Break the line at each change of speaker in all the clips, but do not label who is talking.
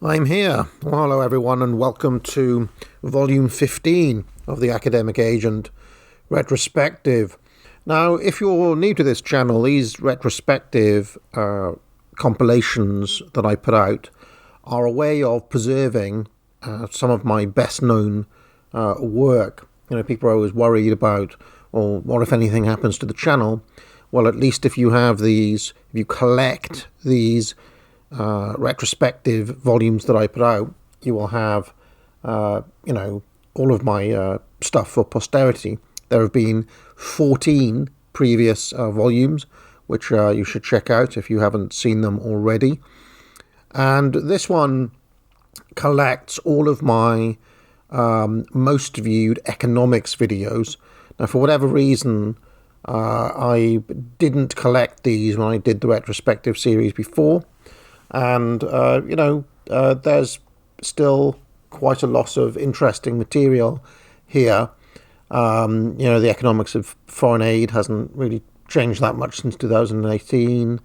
I'm here. Well, hello, everyone, and welcome to Volume 15 of the Academic Agent Retrospective. Now, if you're new to this channel, these retrospective compilations that I put out are a way of preserving some of my best-known work. People are always worried about, well, what if anything happens to the channel? Well, at least if you have these, if you collect these retrospective volumes that I put out, you will have, all of my stuff for posterity. There have been 14 previous volumes, which you should check out if you haven't seen them already. And this one collects all of my most viewed economics videos. Now, for whatever reason, I didn't collect these when I did the retrospective series before. And, there's still quite a lot of interesting material here. The economics of foreign aid hasn't really changed that much since 2018.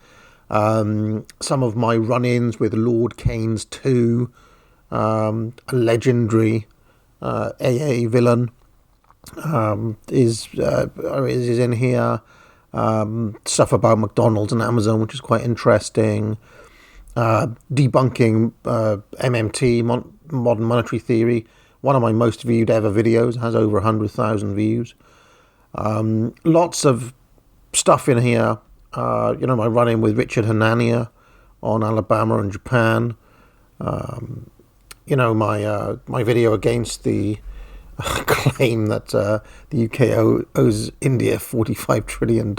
Some of my run-ins with Lord Keynes II, a legendary AA villain, is in here. Stuff about McDonald's and Amazon, which is quite interesting. Debunking MMT, Modern Monetary Theory, one of my most viewed ever videos, has over 100,000 views. Lots of stuff in here. My run-in with Richard Hanania on Alabama and Japan. My video against the claim that the UK owes India $45 trillion.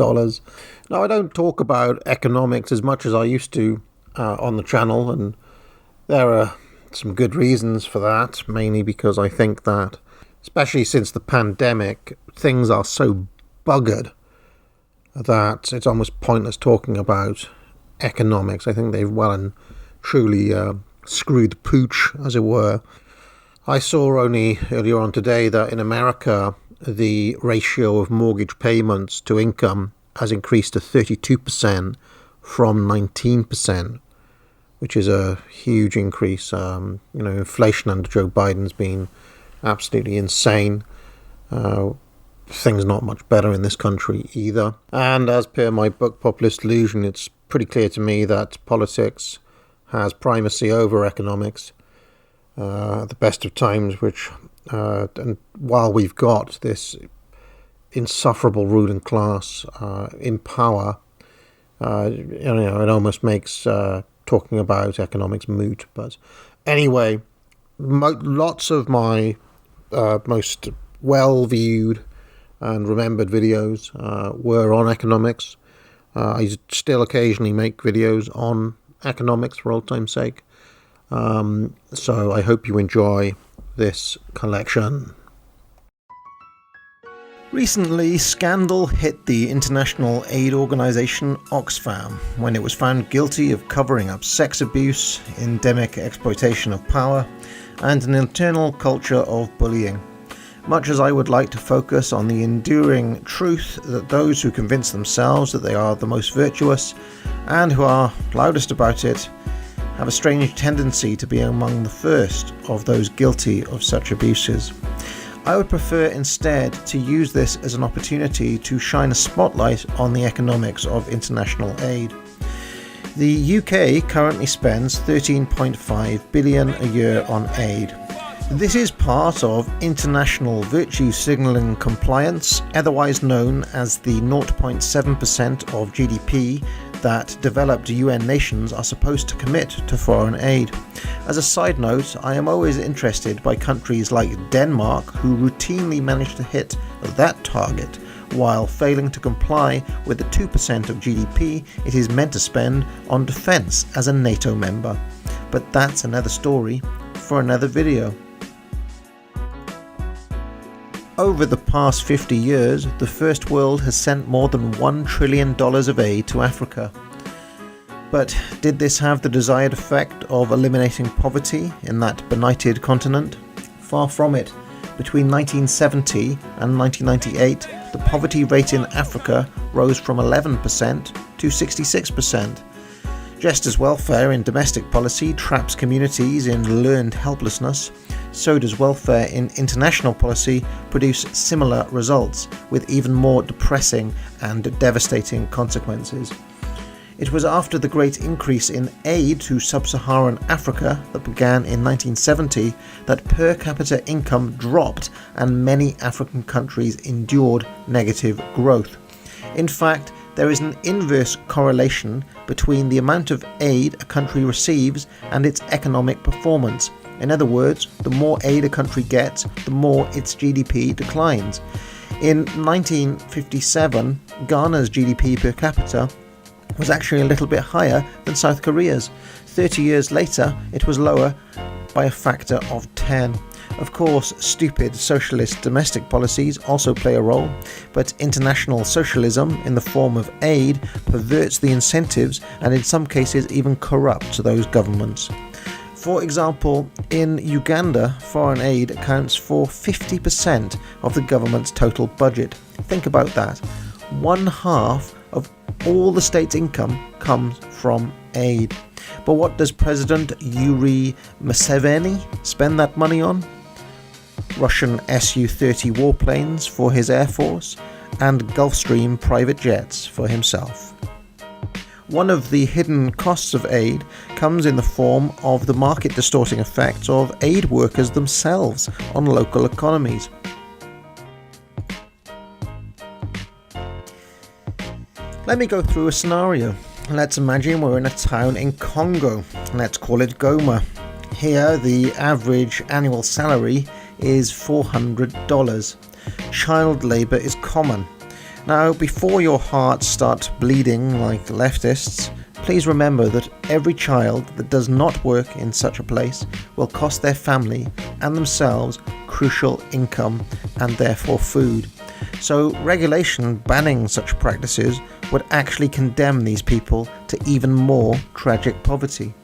Now, I don't talk about economics as much as I used to on the channel, and there are some good reasons for that, mainly because I think that, especially since the pandemic, things are so buggered that it's almost pointless talking about economics. I think they've well and truly screwed the pooch, as it were. I saw only earlier on today that in America, the ratio of mortgage payments to income has increased to 32% from 19%, which is a huge increase. Inflation under Joe Biden's been absolutely insane. Things not much better in this country either. And as per my book Populist Delusion, it's pretty clear to me that politics has primacy over economics at the best of times, and while we've got this insufferable ruling class in power, it almost makes talking about economics moot. But anyway, lots of my most well-viewed and remembered videos were on economics. I still occasionally make videos on economics for old time's sake. So I hope you enjoy this collection. Recently, scandal hit the international aid organisation Oxfam when it was found guilty of covering up sex abuse, endemic exploitation of power, and an internal culture of bullying. Much as I would like to focus on the enduring truth that those who convince themselves that they are the most virtuous and who are loudest about it have a strange tendency to be among the first of those guilty of such abuses, I would prefer instead to use this as an opportunity to shine a spotlight on the economics of international aid. The UK currently spends $13.5 billion a year on aid. This is part of international virtue signalling compliance, otherwise known as the 0.7% of GDP that developed UN nations are supposed to commit to foreign aid. As a side note, I am always interested by countries like Denmark, who routinely manage to hit that target while failing to comply with the 2% of GDP it is meant to spend on defence as a NATO member. But that's another story for another video. Over the past 50 years, the First World has sent more than $1 trillion of aid to Africa. But did this have the desired effect of eliminating poverty in that benighted continent? Far from it. Between 1970 and 1998, the poverty rate in Africa rose from 11% to 66%. Just as welfare in domestic policy traps communities in learned helplessness, so does welfare in international policy produce similar results, with even more depressing and devastating consequences. It was after the great increase in aid to sub-Saharan Africa that began in 1970 that per capita income dropped and many African countries endured negative growth. In fact, there is an inverse correlation between the amount of aid a country receives and its economic performance. In other words, the more aid a country gets, the more its GDP declines. In 1957, Ghana's GDP per capita was actually a little bit higher than South Korea's. 30 years later, it was lower by a factor of 10. Of course, stupid socialist domestic policies also play a role, but international socialism in the form of aid perverts the incentives and in some cases even corrupts those governments. For example, in Uganda, foreign aid accounts for 50% of the government's total budget. Think about that. 1/2 of all the state's income comes from aid. But what does President Yoweri Museveni spend that money on? Russian Su-30 warplanes for his air force and Gulfstream private jets for himself. One of the hidden costs of aid comes in the form of the market distorting effects of aid workers themselves on local economies. Let me go through a scenario. Let's imagine we're in a town in Congo. Let's call it Goma. Here, the average annual salary is $400. Child labour is common. Now, before your hearts start bleeding like leftists, please remember that every child that does not work in such a place will cost their family and themselves crucial income and therefore food. So regulation banning such practices would actually condemn these people to even more tragic poverty.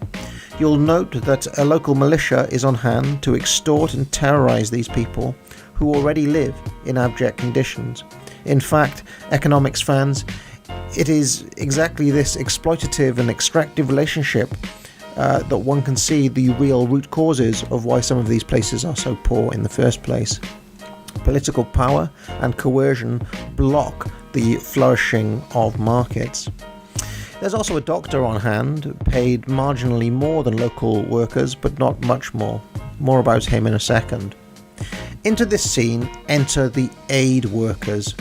You'll note that a local militia is on hand to extort and terrorise these people who already live in abject conditions. In fact, economics fans, it is exactly this exploitative and extractive relationship that one can see the real root causes of why some of these places are so poor in the first place. Political power and coercion block the flourishing of markets. There's also a doctor on hand, paid marginally more than local workers, but not much more. More about him in a second. Into this scene enter the aid workers.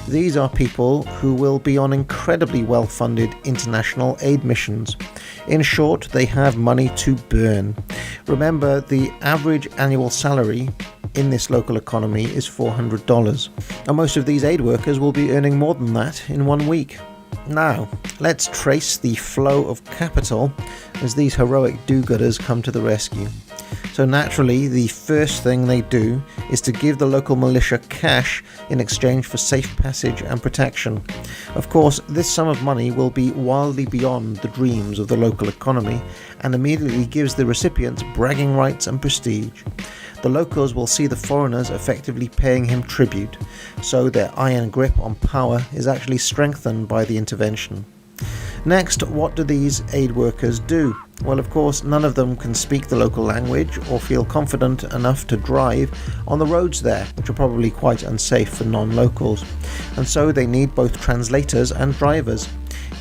These are people who will be on incredibly well-funded international aid missions. In short, they have money to burn. Remember, the average annual salary in this local economy is $400, and most of these aid workers will be earning more than that in 1 week. Now, let's trace the flow of capital as these heroic do-gooders come to the rescue. So naturally, the first thing they do is to give the local militia cash in exchange for safe passage and protection. Of course, this sum of money will be wildly beyond the dreams of the local economy and immediately gives the recipients bragging rights and prestige. The locals will see the foreigners effectively paying him tribute, so their iron grip on power is actually strengthened by the intervention. Next, what do these aid workers do? Well, of course, none of them can speak the local language or feel confident enough to drive on the roads there, which are probably quite unsafe for non-locals, and so they need both translators and drivers.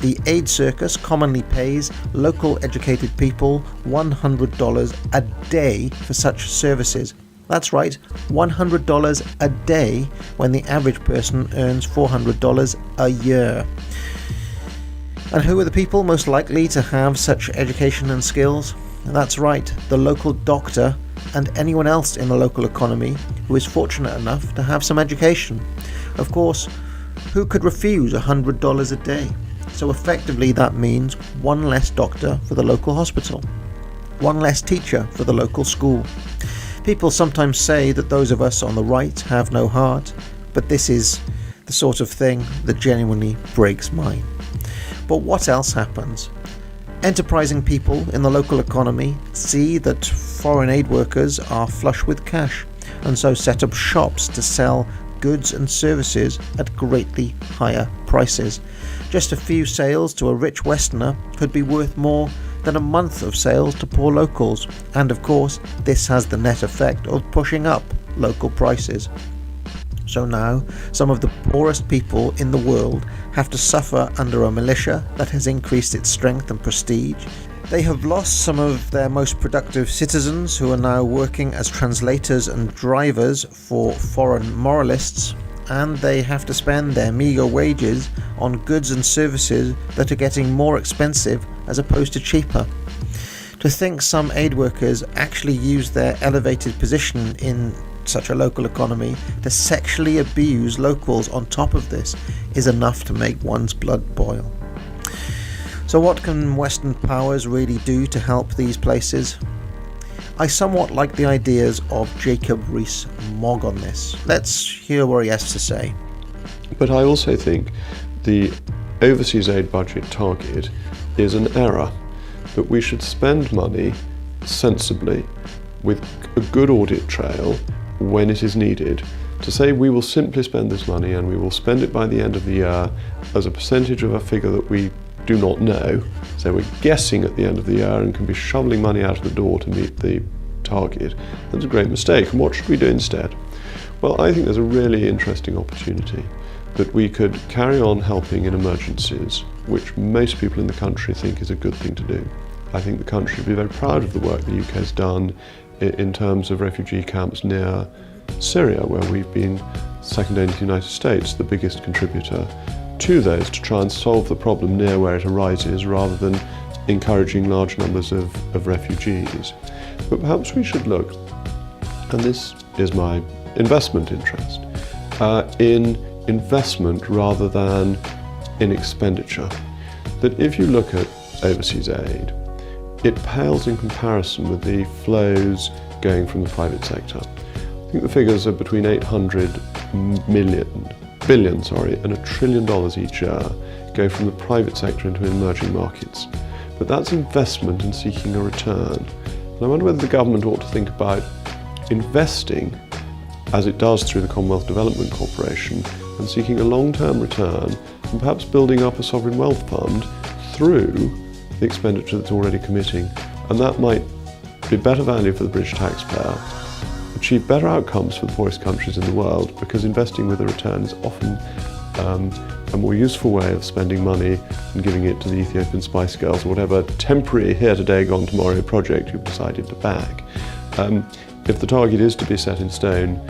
The aid circus commonly pays local educated people $100 a day for such services. That's right, $100 a day when the average person earns $400 a year. And who are the people most likely to have such education and skills? That's right, the local doctor and anyone else in the local economy who is fortunate enough to have some education. Of course, who could refuse $100 a day? So effectively that means one less doctor for the local hospital, one less teacher for the local school. People sometimes say that those of us on the right have no heart, but this is the sort of thing that genuinely breaks mine. But what else happens? Enterprising people in the local economy see that foreign aid workers are flush with cash and so set up shops to sell goods and services at greatly higher prices. Just a few sales to a rich Westerner could be worth more than a month of sales to poor locals, and of course this has the net effect of pushing up local prices. So now some of the poorest people in the world have to suffer under a militia that has increased its strength and prestige. They have lost some of their most productive citizens who are now working as translators and drivers for foreign moralists, and they have to spend their meagre wages on goods and services that are getting more expensive as opposed to cheaper. To think some aid workers actually use their elevated position in such a local economy to sexually abuse locals on top of this is enough to make one's blood boil. So what can Western powers really do to help these places? I somewhat like the ideas of Jacob Rees-Mogg on this. Let's hear what he has to say.
But I also think the overseas aid budget target is an error, that we should spend money sensibly with a good audit trail when it is needed. To say we will simply spend this money and we will spend it by the end of the year as a percentage of a figure that we do not know, so we're guessing at the end of the year and can be shoveling money out of the door to meet the target, that's a great mistake. And what should we do instead? Well, I think there's a really interesting opportunity that we could carry on helping in emergencies, which most people in the country think is a good thing to do. I think the country should be very proud of the work the UK has done in terms of refugee camps near Syria, where we've been, second only to the United States, the biggest contributor to those, to try and solve the problem near where it arises rather than encouraging large numbers of refugees. But perhaps we should look, and this is my investment interest, in investment rather than in expenditure. That if you look at overseas aid, it pales in comparison with the flows going from the private sector. I think the figures are between 800 billion and $1 trillion each year go from the private sector into emerging markets. But that's investment and seeking a return. And I wonder whether the government ought to think about investing, as it does through the Commonwealth Development Corporation, and seeking a long-term return, and perhaps building up a sovereign wealth fund through the expenditure that's already committing. And that might be better value for the British taxpayer, achieve better outcomes for the poorest countries in the world, because investing with a return is often a more useful way of spending money than giving it to the Ethiopian Spice Girls or whatever temporary here today, gone tomorrow project you've decided to back. If the target is to be set in stone,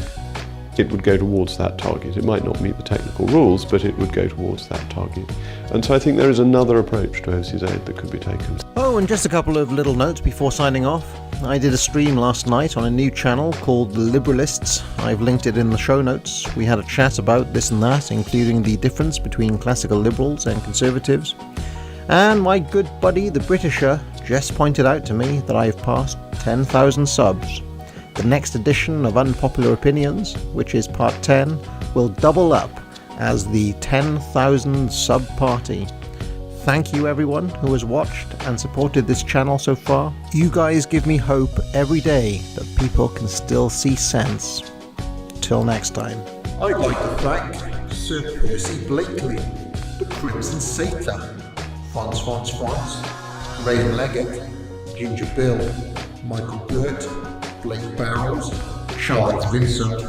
it would go towards that target. It might not meet the technical rules, but it would go towards that target. And so I think there is another approach to overseas aid that could be taken.
Oh, and just a couple of little notes before signing off. I did a stream last night on a new channel called The Liberalists. I've linked it in the show notes. We had a chat about this and that, including the difference between classical liberals and conservatives. And my good buddy, the Britisher, just pointed out to me that I've passed 10,000 subs. The next edition of Unpopular Opinions, which is part 10, will double up as the 10,000 sub party. Thank you everyone who has watched and supported this channel so far. You guys give me hope every day that people can still see sense. Till next time.
I'd like to thank Sir Percy Blakely, the Crimson Satyr, Fons, Raven Leggett, Ginger Bill, Michael Burt, Blake Barrows, Charles Vincent,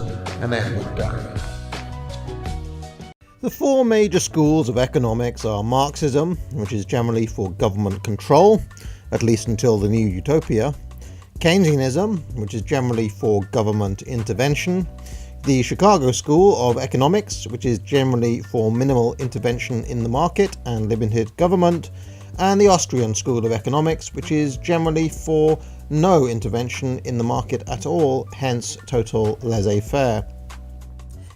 and Edward Downey.
The four major schools of economics are Marxism, which is generally for government control, at least until the new utopia, Keynesianism, which is generally for government intervention, the Chicago School of Economics, which is generally for minimal intervention in the market and limited government, and the Austrian School of Economics, which is generally for no intervention in the market at all, hence total laissez-faire.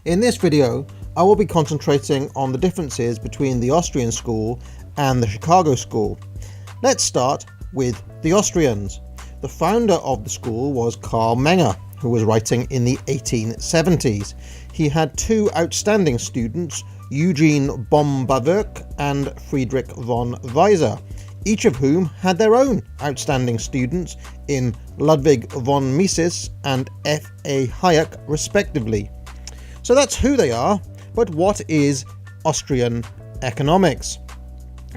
In this video, I will be concentrating on the differences between the Austrian school and the Chicago School. Let's start with the Austrians. The founder of the school was Karl Menger, who was writing in the 1870s. He had two outstanding students, Eugene Bombawerk and Friedrich von Weiser, each of whom had their own outstanding students in Ludwig von Mises and F.A. Hayek, respectively. So that's who they are, but what is Austrian economics?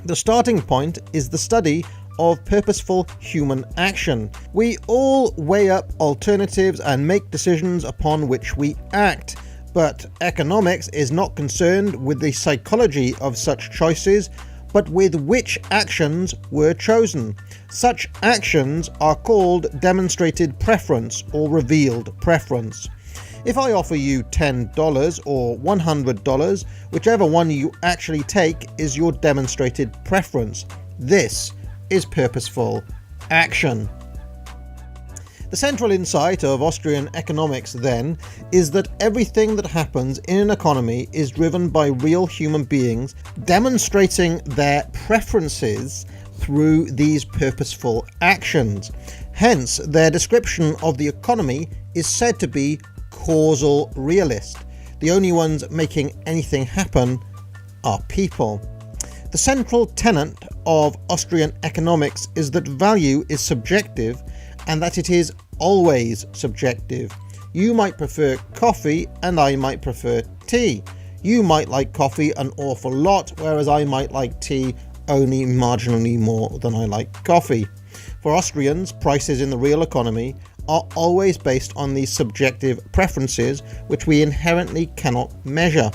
The starting point is the study of purposeful human action. We all weigh up alternatives and make decisions upon which we act, but economics is not concerned with the psychology of such choices, but with which actions were chosen. Such actions are called demonstrated preference or revealed preference. If I offer you $10 or $100, whichever one you actually take is your demonstrated preference. This is purposeful action. The central insight of Austrian economics, then, is that everything that happens in an economy is driven by real human beings demonstrating their preferences through these purposeful actions. Hence, their description of the economy is said to be causal realist. The only ones making anything happen are people. The central tenet of Austrian economics is that value is subjective and that it is always subjective. You might prefer coffee and I might prefer tea. You might like coffee an awful lot, whereas I might like tea only marginally more than I like coffee. For Austrians, prices in the real economy are always based on these subjective preferences which we inherently cannot measure.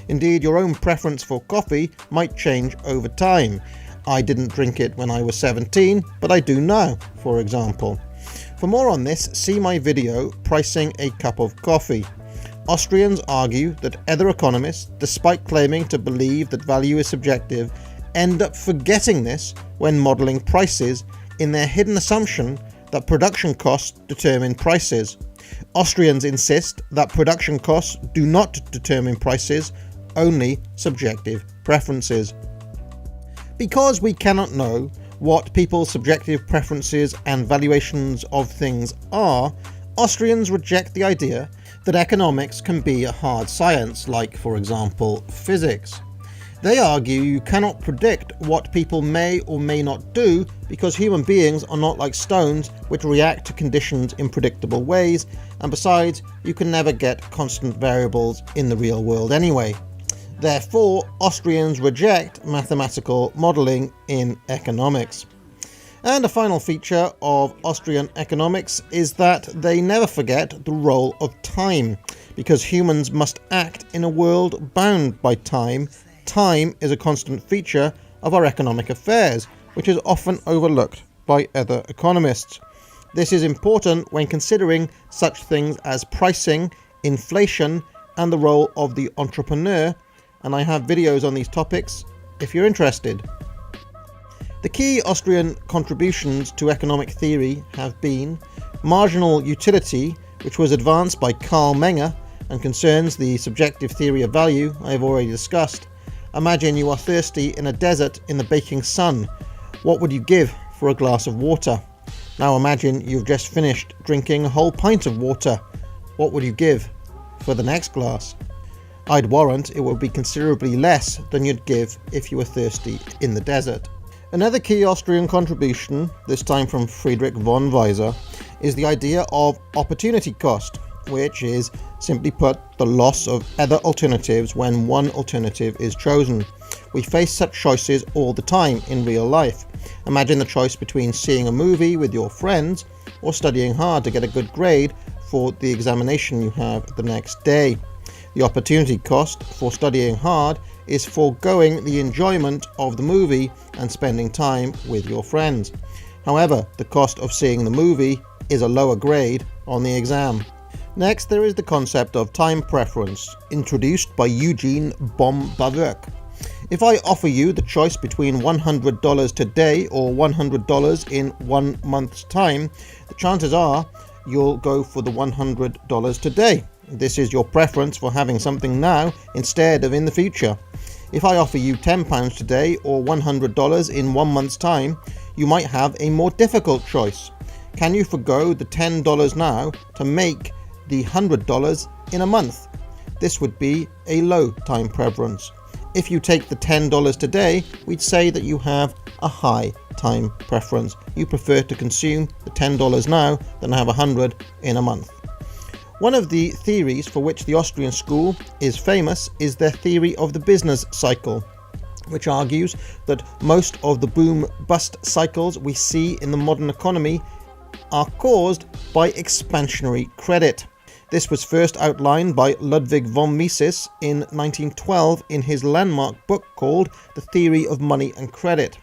Indeed, your own preference for coffee might change over time. I didn't drink it when I was 17, but I do now, for example. For more on this, see my video, Pricing a Cup of Coffee. Austrians argue that other economists, despite claiming to believe that value is subjective, end up forgetting this when modelling prices in their hidden assumption that production costs determine prices. Austrians insist that production costs do not determine prices, only subjective preferences. Because we cannot know what people's subjective preferences and valuations of things are, Austrians reject the idea that economics can be a hard science, like, for example, physics. They argue you cannot predict what people may or may not do because human beings are not like stones which react to conditions in predictable ways, and besides, you can never get constant variables in the real world anyway. Therefore, Austrians reject mathematical modelling in economics. And a final feature of Austrian economics is that they never forget the role of time, because humans must act in a world bound by time. Time is a constant feature of our economic affairs, which is often overlooked by other economists. This is important when considering such things as pricing, inflation, and the role of the entrepreneur, and I have videos on these topics if you're interested. The key Austrian contributions to economic theory have been marginal utility, which was advanced by Karl Menger and concerns the subjective theory of value I have already discussed. Imagine you are thirsty in a desert in the baking sun. What would you give for a glass of water? Now imagine you've just finished drinking a whole pint of water. What would you give for the next glass? I'd warrant it would be considerably less than you'd give if you were thirsty in the desert. Another key Austrian contribution, this time from Friedrich von Weiser, is the idea of opportunity cost, which is, simply put, the loss of other alternatives when one alternative is chosen. We face such choices all the time in real life. Imagine the choice between seeing a movie with your friends or studying hard to get a good grade for the examination you have the next day. The opportunity cost for studying hard is foregoing the enjoyment of the movie and spending time with your friends. However, the cost of seeing the movie is a lower grade on the exam. Next, there is the concept of time preference, introduced by Eugene Bohm-Bawerk. If I offer you the choice between $100 today or $100 in 1 month's time, the chances are you'll go for the $100 today. This is your preference for having something now instead of in the future. If I offer you £10 today or $100 in 1 month's time, you might have a more difficult choice. Can you forgo the $10 now to make the $100 in a month? This would be a low time preference. If you take the $10 today, we'd say that you have a high time preference. You prefer to consume the $10 now than have 100 in a month. One of the theories for which the Austrian school is famous is their theory of the business cycle. which argues that most of the boom-bust cycles we see in the modern economy are caused by expansionary credit. This was first outlined by Ludwig von Mises in 1912 in his landmark book called The Theory of Money and Credit.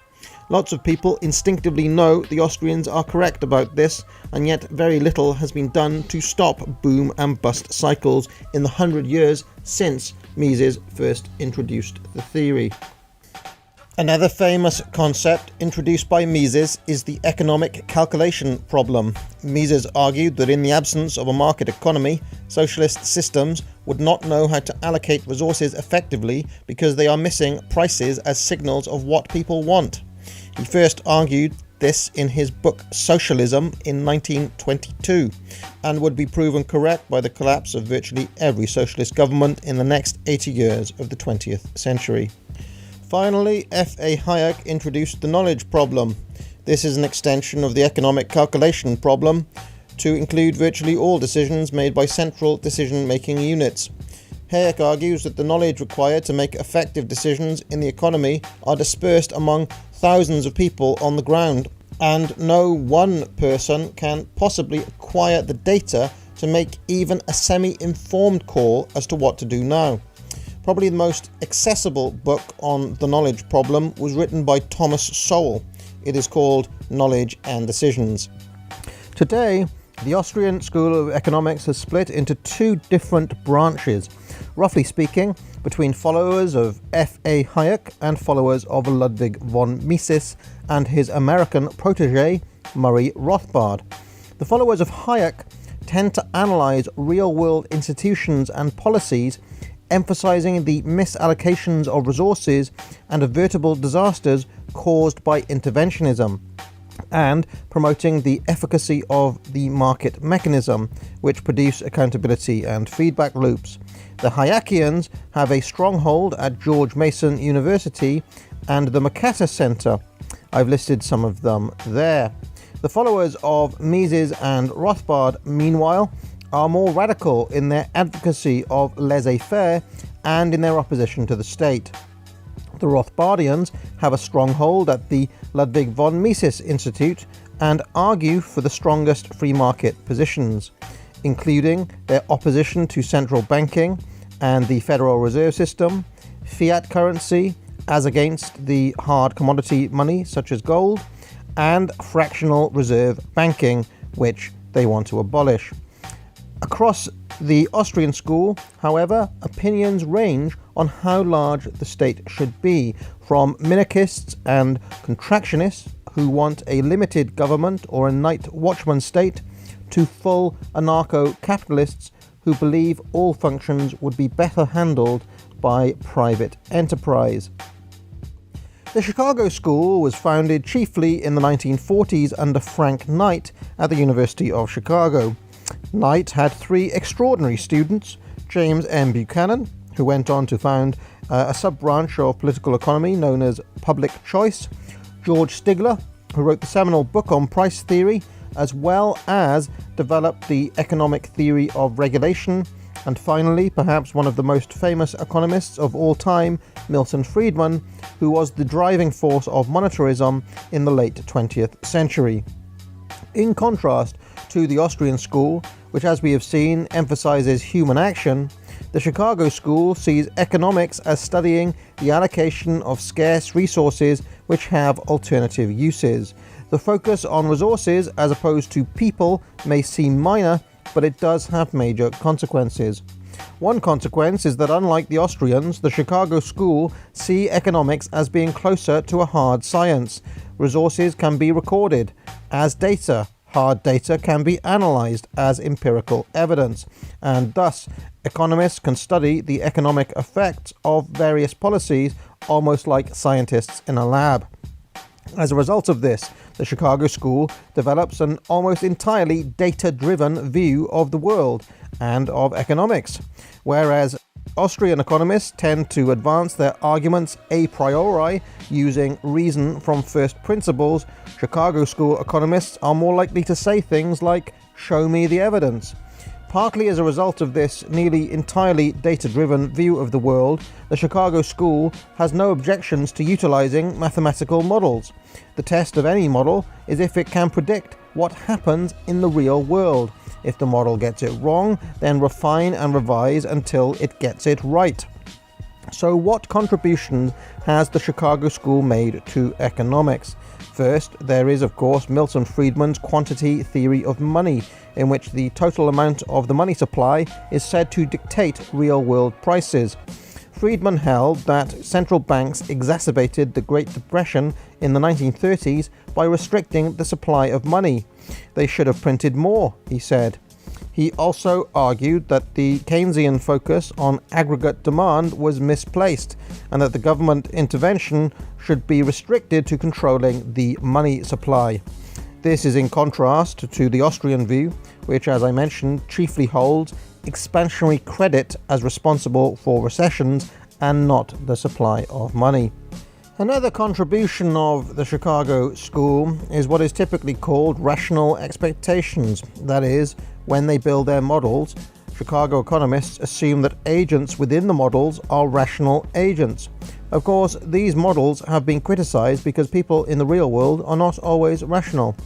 Lots of people instinctively know the Austrians are correct about this, and yet very little has been done to stop boom and bust cycles in the 100 years since Mises first introduced the theory. Another famous concept introduced by Mises is the economic calculation problem. Mises argued that in the absence of a market economy, socialist systems would not know how to allocate resources effectively because they are missing prices as signals of what people want. He first argued this in his book Socialism in 1922, and would be proven correct by the collapse of virtually every socialist government in the next 80 years of the 20th century. Finally, F.A. Hayek introduced the knowledge problem. This is an extension of the economic calculation problem to include virtually all decisions made by central decision-making units. Hayek argues that the knowledge required to make effective decisions in the economy are dispersed among thousands of people on the ground, and no one person can possibly acquire the data to make even a semi-informed call as to what to do now. Probably the most accessible book on the knowledge problem was written by Thomas Sowell. It is called Knowledge and Decisions. Today, the Austrian School of Economics has split into two different branches, roughly speaking, between followers of F.A. Hayek and followers of Ludwig von Mises and his American protege, Murray Rothbard. The followers of Hayek tend to analyze real-world institutions and policies, emphasizing the misallocations of resources and avertible disasters caused by interventionism, and promoting the efficacy of the market mechanism, which produce accountability and feedback loops. The Hayekians have a stronghold at George Mason University and the Mercator Center. I've listed some of them there. The followers of Mises and Rothbard, meanwhile, are more radical in their advocacy of laissez-faire and in their opposition to the state. The Rothbardians have a stronghold at the Ludwig von Mises Institute and argue for the strongest free market positions, including their opposition to central banking and the Federal Reserve System, fiat currency as against the hard commodity money such as gold, and fractional reserve banking, which they want to abolish. Across the Austrian school, however, opinions range on how large the state should be, from minarchists and contractionists who want a limited government or a night watchman state, to full anarcho-capitalists who believe all functions would be better handled by private enterprise. The Chicago School was founded chiefly in the 1940s under Frank Knight at the University of Chicago. Knight had three extraordinary students: James M. Buchanan, who went on to found a sub-branch of political economy known as public choice; George Stigler, who wrote the seminal book on price theory, as well as developed the economic theory of regulation; and finally, perhaps one of the most famous economists of all time, Milton Friedman, who was the driving force of monetarism in the late 20th century. In contrast to the Austrian school, which, as we have seen, emphasizes human action, the Chicago School sees economics as studying the allocation of scarce resources which have alternative uses. The focus on resources as opposed to people may seem minor, but it does have major consequences. One consequence is that, unlike the Austrians, the Chicago School see economics as being closer to a hard science. Resources can be recorded as data. Hard data can be analyzed as empirical evidence, and thus economists can study the economic effects of various policies almost like scientists in a lab. As a result of this, the Chicago School develops an almost entirely data-driven view of the world and of economics, whereas Austrian economists tend to advance their arguments a priori using reason from first principles. Chicago School economists are more likely to say things like, "Show me the evidence." Partly as a result of this nearly entirely data-driven view of the world, the Chicago School has no objections to utilizing mathematical models. The test of any model is if it can predict what happens in the real world. If the model gets it wrong, then refine and revise until it gets it right. So what contribution has the Chicago School made to economics? First, there is, of course, Milton Friedman's quantity theory of money, in which the total amount of the money supply is said to dictate real-world prices. Friedman held that central banks exacerbated the Great Depression in the 1930s by restricting the supply of money. They should have printed more, he said. He also argued that the Keynesian focus on aggregate demand was misplaced and that the government intervention should be restricted to controlling the money supply. This is in contrast to the Austrian view, which, as I mentioned, chiefly holds expansionary credit as responsible for recessions and not the supply of money. Another contribution of the Chicago School is what is typically called rational expectations. That is, when they build their models, Chicago economists assume that agents within the models are rational agents. Of course, these models have been criticized because people in the real world are not always rational.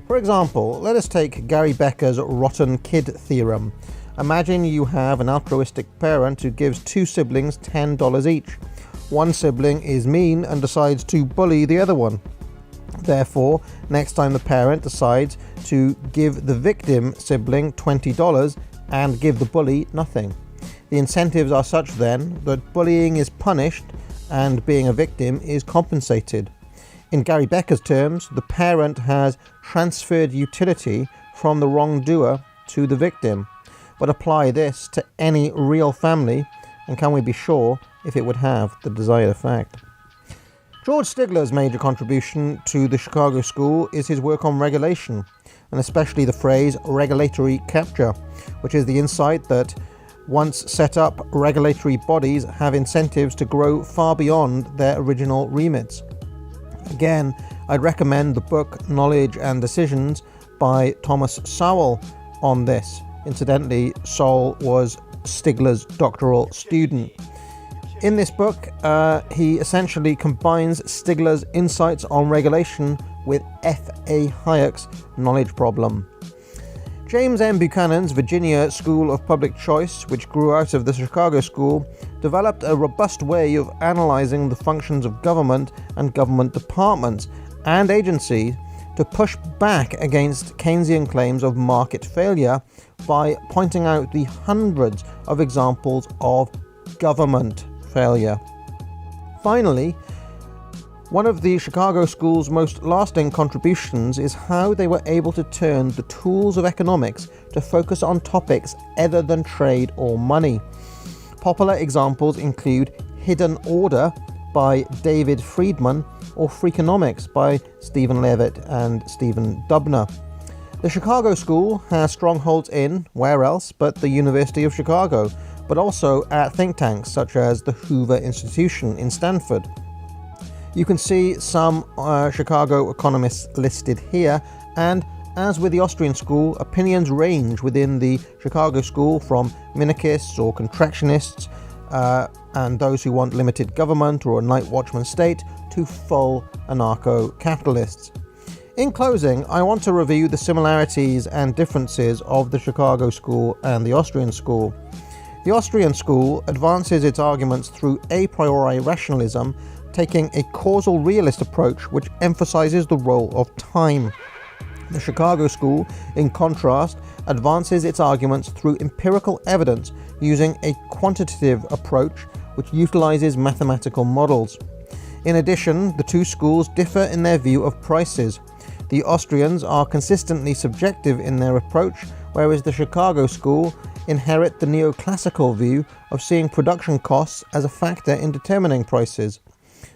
For example, let us take Gary Becker's rotten kid theorem. Imagine you have an altruistic parent who gives two siblings $10 each. One sibling is mean and decides to bully the other one. Therefore, next time the parent decides to give the victim sibling $20 and give the bully nothing. The incentives are such then that bullying is punished and being a victim is compensated. In Gary Becker's terms, the parent has transferred utility from the wrongdoer to the victim. But apply this to any real family, and can we be sure if it would have the desired effect? George Stigler's major contribution to the Chicago School is his work on regulation, and especially the phrase regulatory capture, which is the insight that once set up, regulatory bodies have incentives to grow far beyond their original remits. Again, I'd recommend the book Knowledge and Decisions by Thomas Sowell on this. Incidentally, Sowell was Stigler's doctoral student. In this book, he essentially combines Stigler's insights on regulation with F.A. Hayek's knowledge problem. James M. Buchanan's Virginia School of Public Choice, which grew out of the Chicago School, developed a robust way of analyzing the functions of government and government departments and agencies to push back against Keynesian claims of market failure by pointing out the hundreds of examples of government failure. Finally, one of the Chicago School's most lasting contributions is how they were able to turn the tools of economics to focus on topics other than trade or money. Popular examples include Hidden Order by David Friedman or Freakonomics by Stephen Levitt and Stephen Dubner. The Chicago School has strongholds in, where else but the University of Chicago, but also at think tanks such as the Hoover Institution in Stanford. You can see some Chicago economists listed here, and as with the Austrian School, opinions range within the Chicago School from minarchists or contractionists and those who want limited government or a night watchman state to full anarcho-capitalists. In closing, I want to review the similarities and differences of the Chicago School and the Austrian School. The Austrian School advances its arguments through a priori rationalism, taking a causal realist approach which emphasizes the role of time. The Chicago School, in contrast, advances its arguments through empirical evidence using a quantitative approach which utilizes mathematical models. In addition, the two schools differ in their view of prices. The Austrians are consistently subjective in their approach, whereas the Chicago School inherit the neoclassical view of seeing production costs as a factor in determining prices.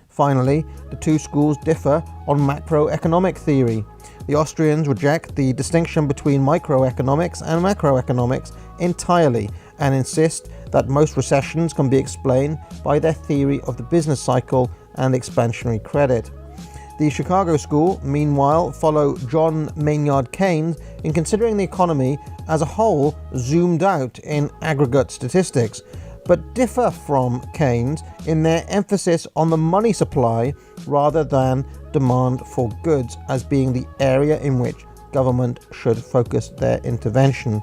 Finally, the two schools differ on macroeconomic theory. The Austrians reject the distinction between microeconomics and macroeconomics entirely and insist that most recessions can be explained by their theory of the business cycle and expansionary credit. The Chicago School, meanwhile, follow John Maynard Keynes in considering the economy as a whole zoomed out in aggregate statistics, but differ from Keynes in their emphasis on the money supply rather than demand for goods as being the area in which government should focus their intervention.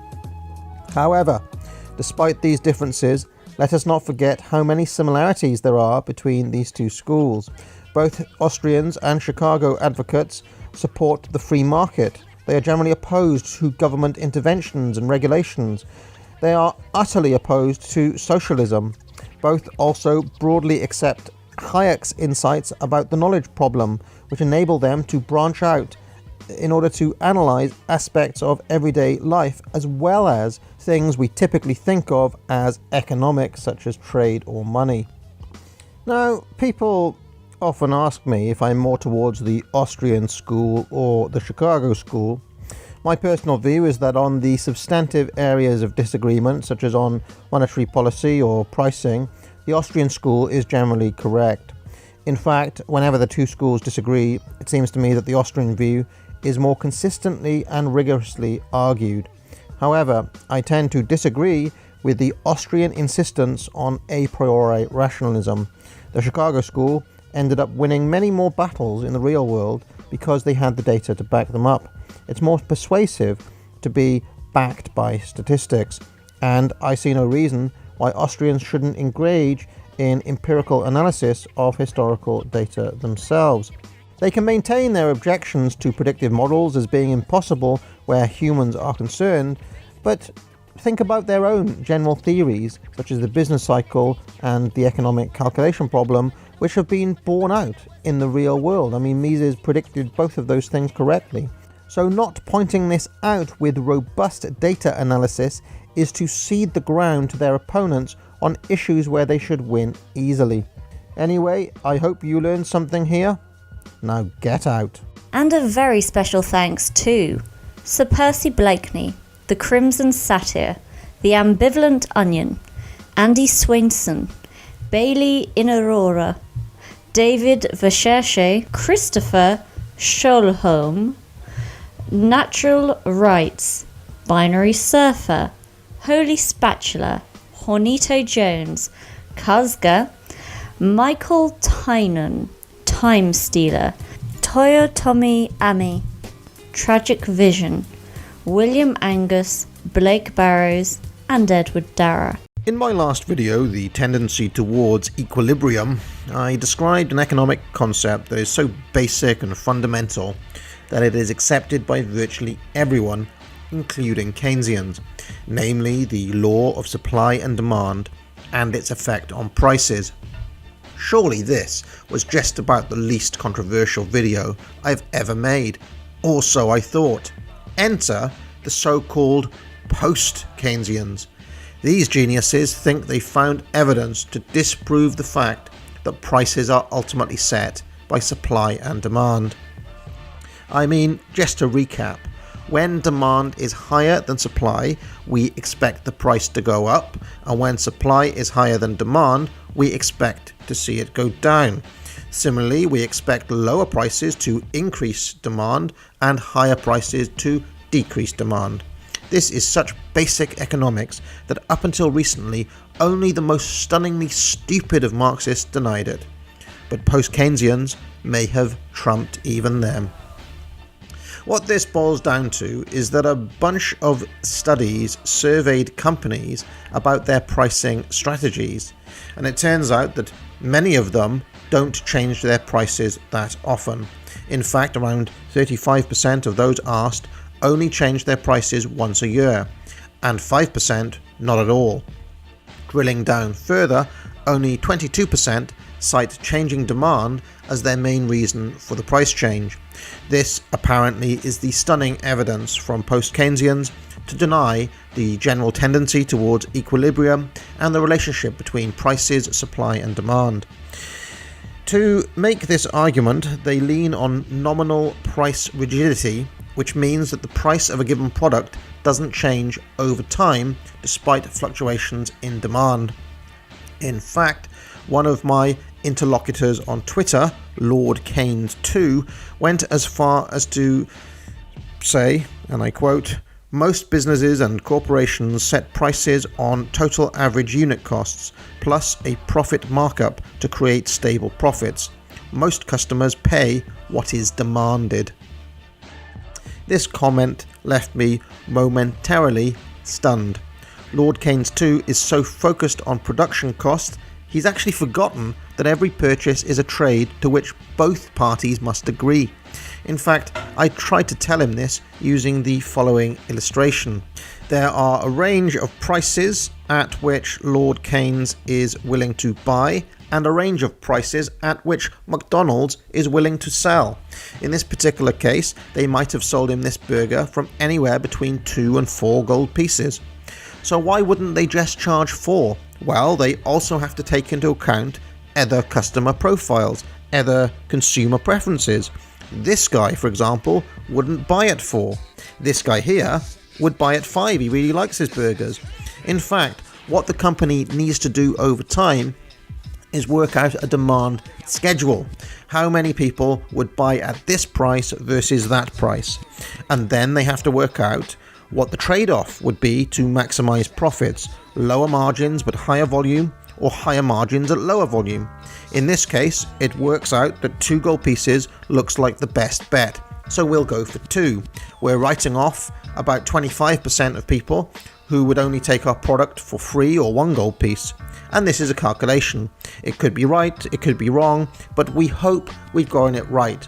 However, despite these differences, let us not forget how many similarities there are between these two schools. Both Austrians and Chicago advocates support the free market. They are generally opposed to government interventions and regulations. They are utterly opposed to socialism. Both also broadly accept Hayek's insights about the knowledge problem, which enable them to branch out in order to analyze aspects of everyday life as well as things we typically think of as economic, such as trade or money. Now, people often ask me if I'm more towards the Austrian school or the Chicago school. My personal view is that on the substantive areas of disagreement, such as on monetary policy or pricing, the Austrian school is generally correct. In fact, whenever the two schools disagree, it seems to me that the Austrian view is more consistently and rigorously argued. However, I tend to disagree with the Austrian insistence on a priori rationalism. The Chicago school ended up winning many more battles in the real world because they had the data to back them up. It's more persuasive to be backed by statistics, and I see no reason why Austrians shouldn't engage in empirical analysis of historical data themselves. They can maintain their objections to predictive models as being impossible where humans are concerned, but think about their own general theories, such as the business cycle and the economic calculation problem, which have been borne out in the real world. I mean, Mises predicted both of those things correctly. So not pointing this out with robust data analysis is to cede the ground to their opponents on issues where they should win easily. Anyway, I hope you learned something here. Now get out.
And a very special thanks to Sir Percy Blakeney, The Crimson Satyr, The Ambivalent Onion, Andy Swainson, Bailey in Aurora, David Vercherche, Christopher Scholholm, Natural Rights, Binary Surfer, Holy Spatula, Hornito Jones, Kazga, Michael Tynan, Time Stealer, Toyotomi Ami, Tragic Vision, William Angus, Blake Barrows, and Edward Darragh.
In my last video, The Tendency Towards Equilibrium, I described an economic concept that is so basic and fundamental that it is accepted by virtually everyone, including Keynesians, namely the law of supply and demand and its effect on prices. Surely this was just about the least controversial video I've ever made, or so I thought. Enter the so-called post-Keynesians. These geniuses think they found evidence to disprove the fact that prices are ultimately set by supply and demand. I mean, just to recap, when demand is higher than supply, we expect the price to go up, and when supply is higher than demand, we expect to see it go down. Similarly, we expect lower prices to increase demand and higher prices to decrease demand. This is such basic economics that up until recently, only the most stunningly stupid of Marxists denied it. But post-Keynesians may have trumped even them. What this boils down to is that a bunch of studies surveyed companies about their pricing strategies, and it turns out that many of them don't change their prices that often. In fact, around 35% of those asked only change their prices once a year, and 5% not at all. Drilling down further, only 22% cite changing demand as their main reason for the price change. This apparently is the stunning evidence from post-Keynesians to deny the general tendency towards equilibrium and the relationship between prices, supply and demand. To make this argument, they lean on nominal price rigidity, which means that the price of a given product doesn't change over time despite fluctuations in demand. In fact, one of my interlocutors on Twitter, Lord Keynes too, went as far as to say, and I quote, "Most businesses and corporations set prices on total average unit costs, plus a profit markup to create stable profits. Most customers pay what is demanded." This comment left me momentarily stunned. Lord Keynes too is so focused on production costs, he's actually forgotten that every purchase is a trade to which both parties must agree. In fact, I tried to tell him this using the following illustration. There are a range of prices at which Lord Keynes is willing to buy and a range of prices at which McDonald's is willing to sell. In this particular case, they might have sold him this burger from anywhere between 2 and 4 gold pieces. So why wouldn't they just charge 4? Well, they also have to take into account other customer profiles, other consumer preferences. This guy, for example, wouldn't buy at 4. This guy here would buy at 5. He really likes his burgers. In fact, what the company needs to do over time is work out a demand schedule. How many people would buy at this price versus that price? And then they have to work out what the trade-off would be to maximize profits. Lower margins but higher volume, or higher margins at lower volume. In this case, it works out that 2 gold pieces looks like the best bet, so we'll go for 2. We're writing off about 25% of people who would only take our product for free or 1 gold piece. And this is a calculation. It could be right, it could be wrong, but we hope we've gotten it right.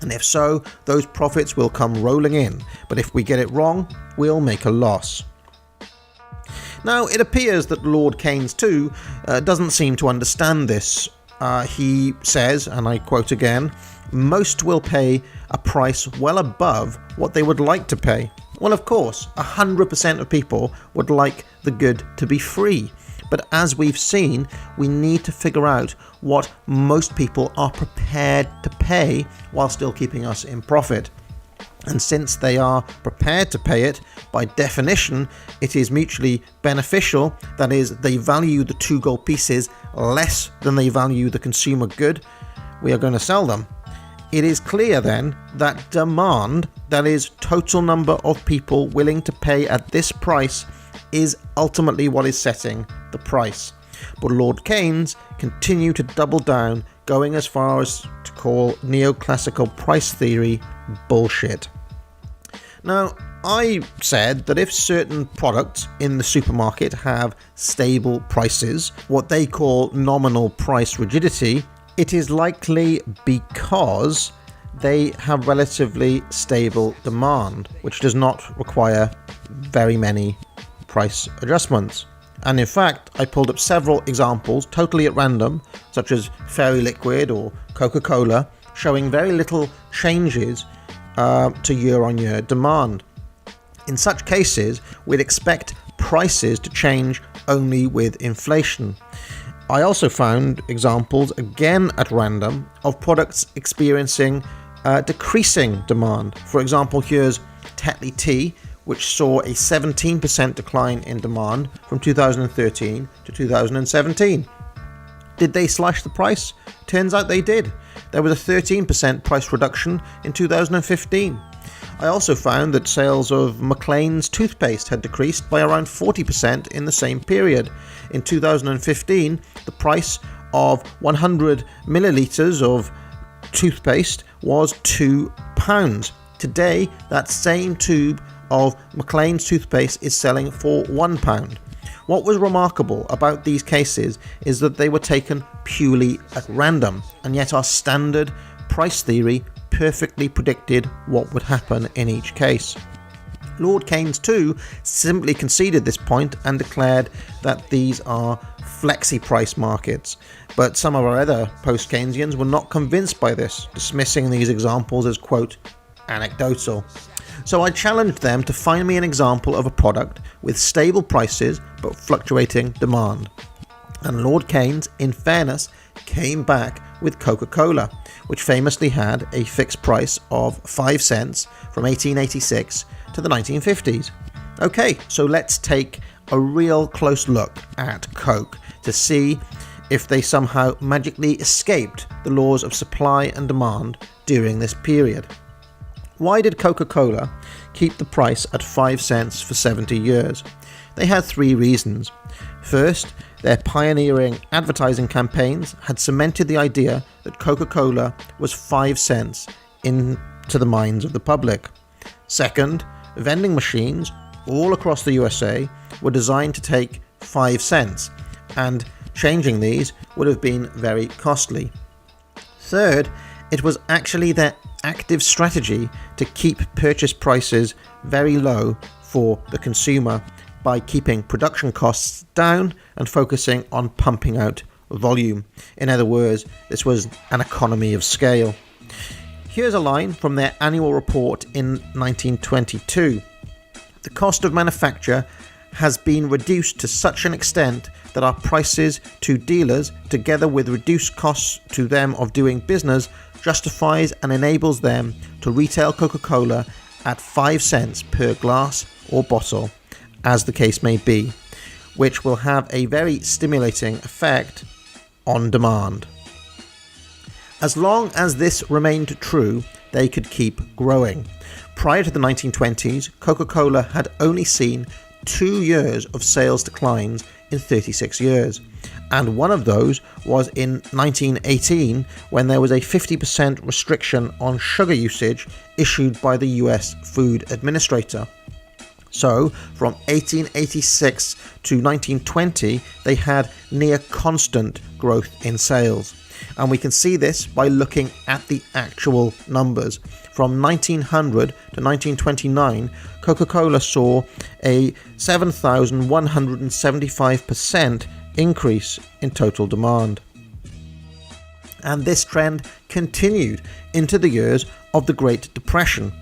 And if so, those profits will come rolling in. But if we get it wrong, we'll make a loss. Now, it appears that Lord Keynes too doesn't seem to understand this. He says, and I quote again, "Most will pay a price well above what they would like to pay." Well, of course, 100% of people would like the good to be free. But as we've seen, we need to figure out what most people are prepared to pay while still keeping us in profit. And since they are prepared to pay it, by definition, it is mutually beneficial. That is, they value the 2 gold pieces less than they value the consumer good. We are going to sell them. It is clear then that demand, that is, total number of people willing to pay at this price, is ultimately what is setting the price. But Lord Keynes continued to double down, going as far as to call neoclassical price theory bullshit. Now, I said that if certain products in the supermarket have stable prices, what they call nominal price rigidity, it is likely because they have relatively stable demand, which does not require very many price adjustments. And in fact, I pulled up several examples totally at random, such as Fairy Liquid or Coca-Cola, showing very little changes to year-on-year demand. In such cases, we'd expect prices to change only with inflation. I also found examples, again at random, of products experiencing decreasing demand. For example, here's Tetley Tea, which saw a 17% decline in demand from 2013 to 2017. Did they slash the price? Turns out they did. There was a 13% price reduction in 2015. I also found that sales of Maclean's toothpaste had decreased by around 40% in the same period. In 2015, the price of 100 millilitres of toothpaste was £2. Today, that same tube of Maclean's toothpaste is selling for £1. What was remarkable about these cases is that they were taken purely at random, and yet our standard price theory perfectly predicted what would happen in each case. Lord Keynes too simply conceded this point and declared that these are flexi-price markets, but some of our other post-Keynesians were not convinced by this, dismissing these examples as, quote, anecdotal. So I challenged them to find me an example of a product with stable prices but fluctuating demand. And Lord Keynes, in fairness, came back with Coca-Cola, which famously had a fixed price of 5 cents from 1886 to the 1950s. Okay, so let's take a real close look at Coke to see if they somehow magically escaped the laws of supply and demand during this period. Why did Coca-Cola keep the price at 5 cents for 70 years? They had 3 reasons. First, their pioneering advertising campaigns had cemented the idea that Coca-Cola was 5 cents into the minds of the public. Second, vending machines all across the USA were designed to take 5 cents, and changing these would have been very costly. Third, it was actually their active strategy to keep purchase prices very low for the consumer by keeping production costs down and focusing on pumping out volume. In other words, this was an economy of scale. Here's a line from their annual report in 1922. The cost of manufacture has been reduced to such an extent that our prices to dealers, together with reduced costs to them of doing business, justifies and enables them to retail Coca-Cola at 5 cents per glass or bottle, as the case may be, which will have a very stimulating effect on demand. As long as this remained true, they could keep growing. Prior to the 1920s, Coca-Cola had only seen 2 years of sales declines in 36 years, and one of those was in 1918 when there was a 50% restriction on sugar usage issued by the US Food Administrator. So, from 1886 to 1920, they had near constant growth in sales. And we can see this by looking at the actual numbers. From 1900 to 1929, Coca-Cola saw a 7,175% increase in total demand. And this trend continued into the years of the Great Depression.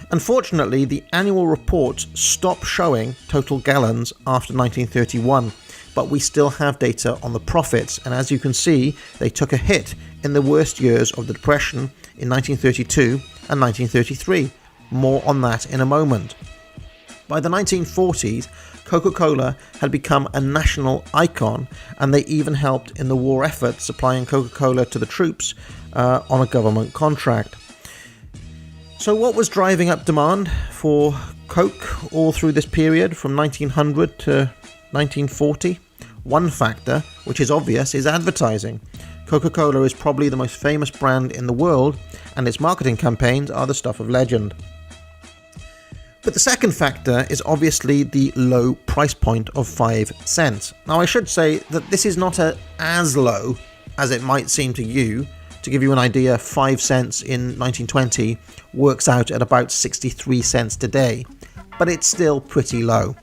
Unfortunately, the annual reports stopped showing total gallons after 1931, but we still have data on the profits, and as you can see, they took a hit in the worst years of the Depression in 1932 and 1933. More on that in a moment. By the 1940s, Coca-Cola had become a national icon, and they even helped in the war effort, supplying Coca-Cola to the troops on a government contract. So what was driving up demand for Coke all through this period from 1900 to 1940? One factor, which is obvious, is advertising. Coca-Cola is probably the most famous brand in the world, and its marketing campaigns are the stuff of legend. But the second factor is obviously the low price point of 5 cents. Now, I should say that this is not as low as it might seem to you. To give you an idea, 5 cents in 1920 works out at about 63 cents today, but it's still pretty low.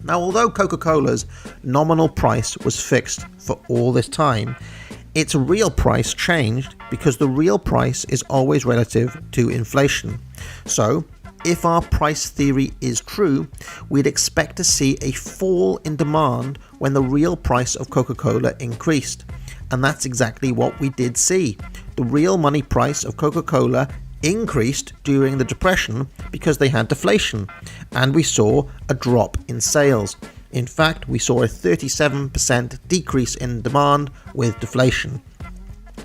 Now, although Coca-Cola's nominal price was fixed for all this time, its real price changed because the real price is always relative to inflation. So, if our price theory is true, we'd expect to see a fall in demand when the real price of Coca-Cola increased. And that's exactly what we did see. The real money price of Coca-Cola increased during the Depression because they had deflation, and we saw a drop in sales. In fact, we saw a 37% decrease in demand with deflation.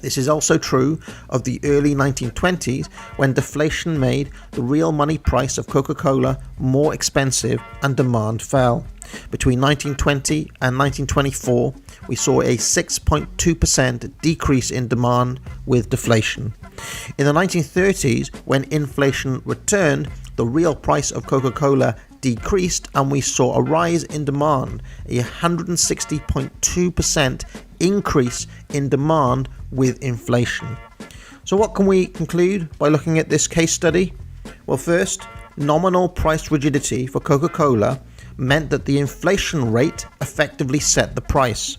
This is also true of the early 1920s, when deflation made the real money price of Coca-Cola more expensive and demand fell. Between 1920 and 1924, we saw a 6.2% decrease in demand with deflation. In the 1930s, when inflation returned, the real price of Coca-Cola decreased and we saw a rise in demand, a 160.2% increase in demand with inflation. So what can we conclude by looking at this case study? Well, first, nominal price rigidity for Coca-Cola meant that the inflation rate effectively set the price.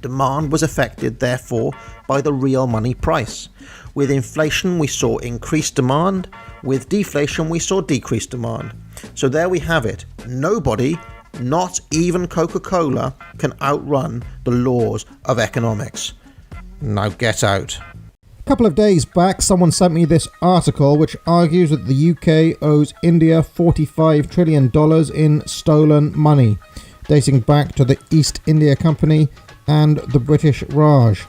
Demand was affected, therefore, by the real money price. With inflation, we saw increased demand. With deflation, we saw decreased demand. So there we have it. Nobody, not even Coca-Cola, can outrun the laws of economics. Now get out.
A couple of days back, someone sent me this article which argues that the UK owes India $45 trillion in stolen money. dating back to the East India Company and the British Raj.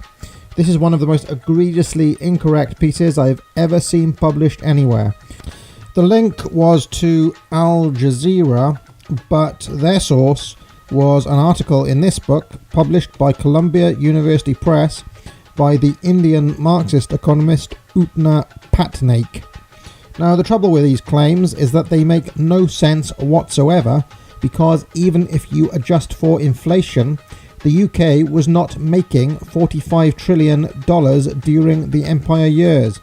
This is one of the most egregiously incorrect pieces I've ever seen published anywhere. The link was to Al Jazeera, but their source was an article in this book published by Columbia University Press by the Indian Marxist economist Utna Patnaik. Now, the trouble with these claims is that they make no sense whatsoever, because even if you adjust for inflation, the UK was not making $45 trillion during the Empire years.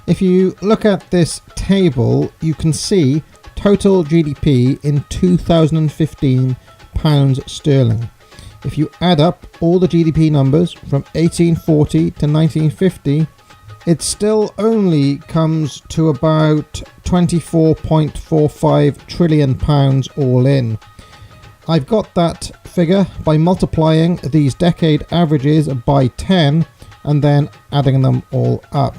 If you look at this table, you can see total GDP in 2015 pounds sterling. If you add up all the GDP numbers from 1840 to 1950, it still only comes to about £24.45 trillion all in. I've got that figure by multiplying these decade averages by 10 and then adding them all up.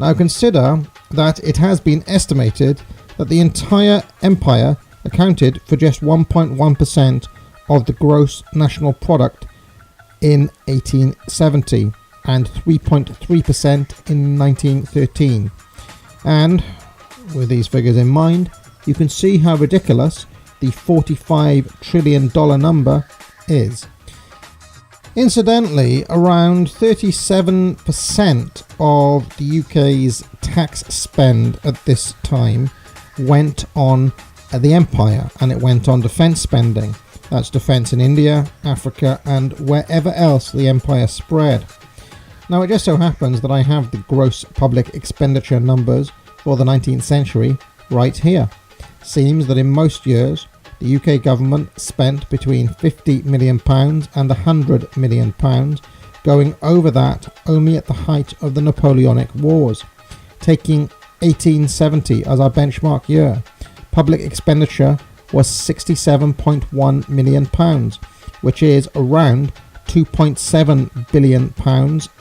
Now consider that it has been estimated that the entire empire accounted for just 1.1% of the gross national product in 1870 and 3.3% in 1913. And with these figures in mind, you can see how ridiculous the $45 trillion number is. Incidentally, around 37% of the UK's tax spend at this time went on the empire, and it went on defence spending. That's defence in India, Africa, and wherever else the empire spread. Now, it just so happens that I have the gross public expenditure numbers for the 19th century right here. Seems that in most years, the UK government spent between £50 million and £100 million, going over that only at the height of the Napoleonic Wars. Taking 1870 as our benchmark year, public expenditure was £67.1 million, which is around £2.7 billion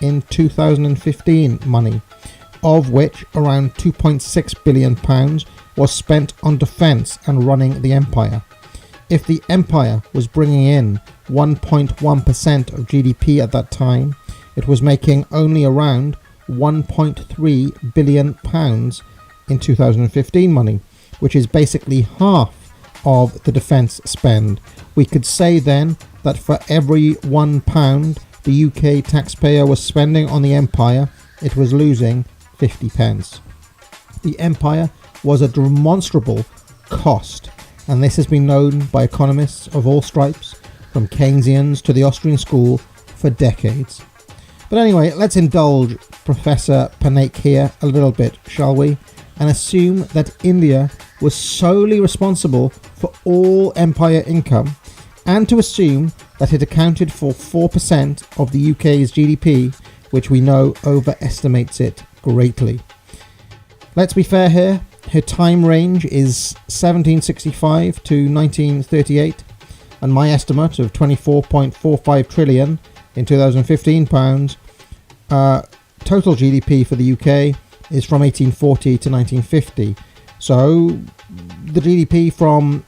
in 2015 money, of which around £2.6 billion was spent on defence and running the empire. If the empire was bringing in 1.1% of GDP at that time, it was making only around £1.3 billion in 2015 money, which is basically half of the defence spend. We could say then that for every £1 the UK taxpayer was spending on the empire, it was losing 50 pence. The empire was a demonstrable cost, and this has been known by economists of all stripes, from Keynesians to the Austrian school, for decades. But anyway, let's indulge Professor Patnaik here a little bit, shall we, and assume that India was solely responsible for all empire income, and to assume that it accounted for 4% of the UK's GDP, which we know overestimates it greatly. Let's be fair here. Her time range is 1765 to 1938, and my estimate of 24.45 trillion in 2015 pounds. Total GDP for the UK is from 1840 to 1950. So the GDP from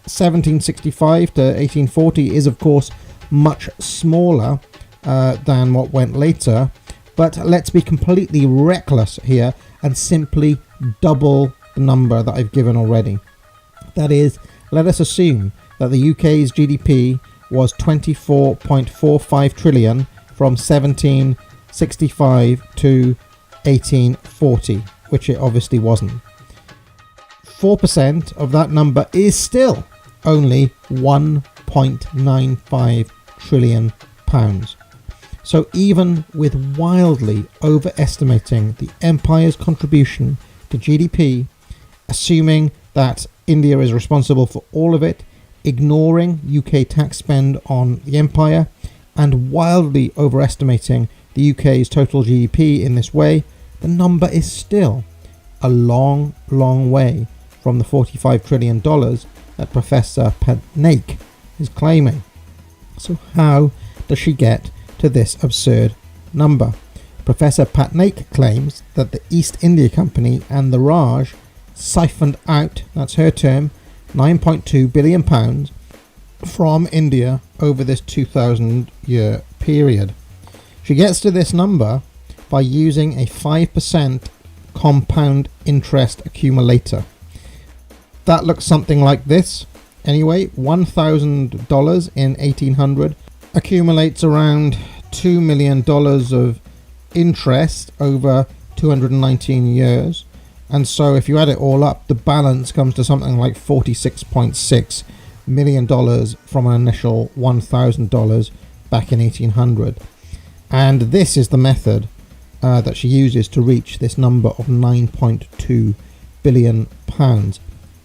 1765 to 1840 is of course much smaller than what went later, but let's be completely reckless here and simply double the number that I've given already. That is, let us assume that the UK's GDP was 24.45 trillion from 1765 to 1840, which it obviously wasn't. 4% of that number is still only 1.95 trillion pounds. So even with wildly overestimating the empire's contribution to GDP, assuming that India is responsible for all of it, ignoring UK tax spend on the empire, and wildly overestimating the UK's total GDP in this way, the number is still a long, long way from the $45 trillion that Professor Patnaik is claiming. So how does she get to this absurd number? Professor Patnaik claims that the East India Company and the Raj siphoned out, that's her term, £9.2 billion from India over this 2,000-year period. She gets to this number by using a 5% compound interest accumulator. That looks something like this. Anyway, $1,000 in 1800 accumulates around $2 million of interest over 219 years. And so if you add it all up, the balance comes to something like $46.6 million from an initial $1,000 back in 1800. And this is the method that she uses to reach this number of £9.2 billion.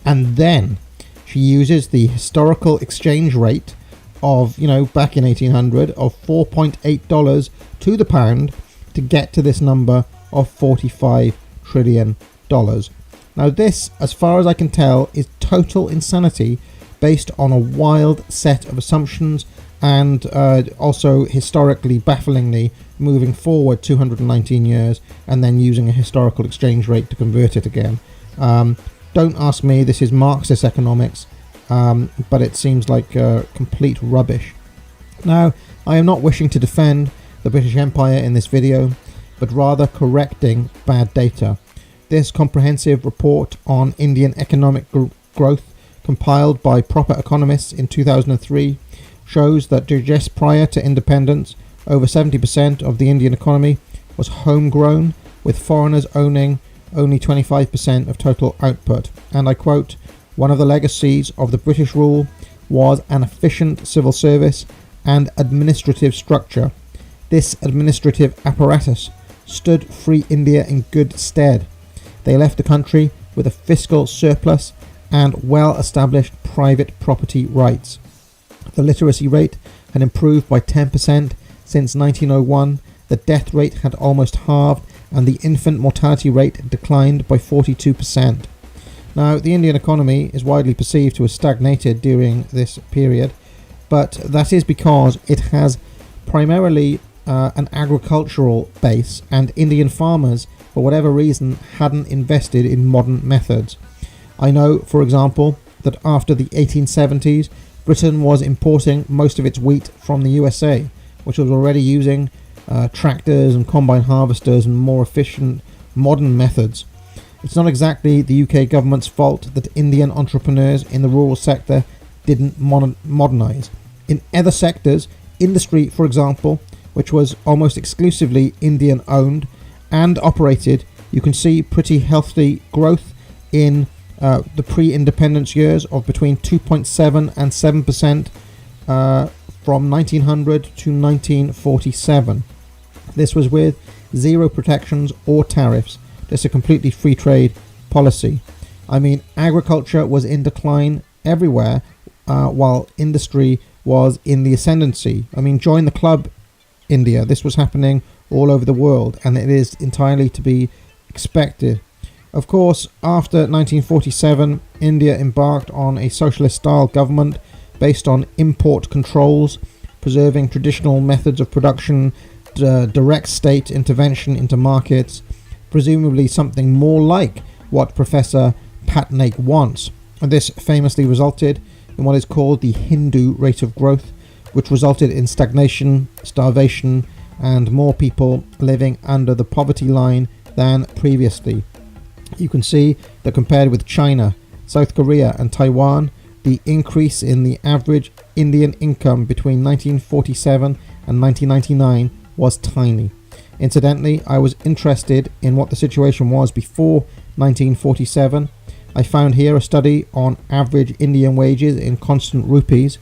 And then she uses the historical exchange rate of, back in 1800 of $4.8 to the pound to get to this number of $45 trillion. Now this, as far as I can tell, is total insanity based on a wild set of assumptions and also historically, bafflingly, moving forward 219 years and then using a historical exchange rate to convert it again. Don't ask me, this is Marxist economics, but it seems like complete rubbish. Now, I am not wishing to defend the British Empire in this video, but rather correcting bad data. This comprehensive report on Indian economic growth, compiled by proper economists in 2003, shows that just prior to independence, over 70% of the Indian economy was homegrown, with foreigners owning only 25% of total output. And I quote, "One of the legacies of the British rule was an efficient civil service and administrative structure. This administrative apparatus stood free India in good stead. They left the country with a fiscal surplus and well-established private property rights. The literacy rate had improved by 10% since 1901, the death rate had almost halved, and the infant mortality rate declined by 42%. Now, the Indian economy is widely perceived to have stagnated during this period, but that is because it has primarily an agricultural base, and Indian farmers, for whatever reason, hadn't invested in modern methods. I know, for example, that after the 1870s, Britain was importing most of its wheat from the USA, which was already using tractors and combine harvesters and more efficient modern methods. It's not exactly the UK government's fault that Indian entrepreneurs in the rural sector didn't modernise. In other sectors, industry, for example, which was almost exclusively Indian owned and operated, you can see pretty healthy growth in the pre-independence years of between 2.7 and 7% from 1900 to 1947. This was with zero protections or tariffs, just a completely free trade policy. I mean, agriculture was in decline everywhere, while industry was in the ascendancy. I mean, join the club, India. This was happening all over the world, and it is entirely to be expected. Of course, after 1947, India embarked on a socialist-style government based on import controls, preserving traditional methods of production, direct state intervention into markets, presumably something more like what Professor Patnaik wants. And this famously resulted in what is called the Hindu rate of growth, which resulted in stagnation, starvation, and more people living under the poverty line than previously. You can see that compared with China, South Korea and Taiwan, the increase in the average Indian income between 1947 and 1999 was tiny. Incidentally, I was interested in what the situation was before 1947. I found here a study on average Indian wages in constant rupees.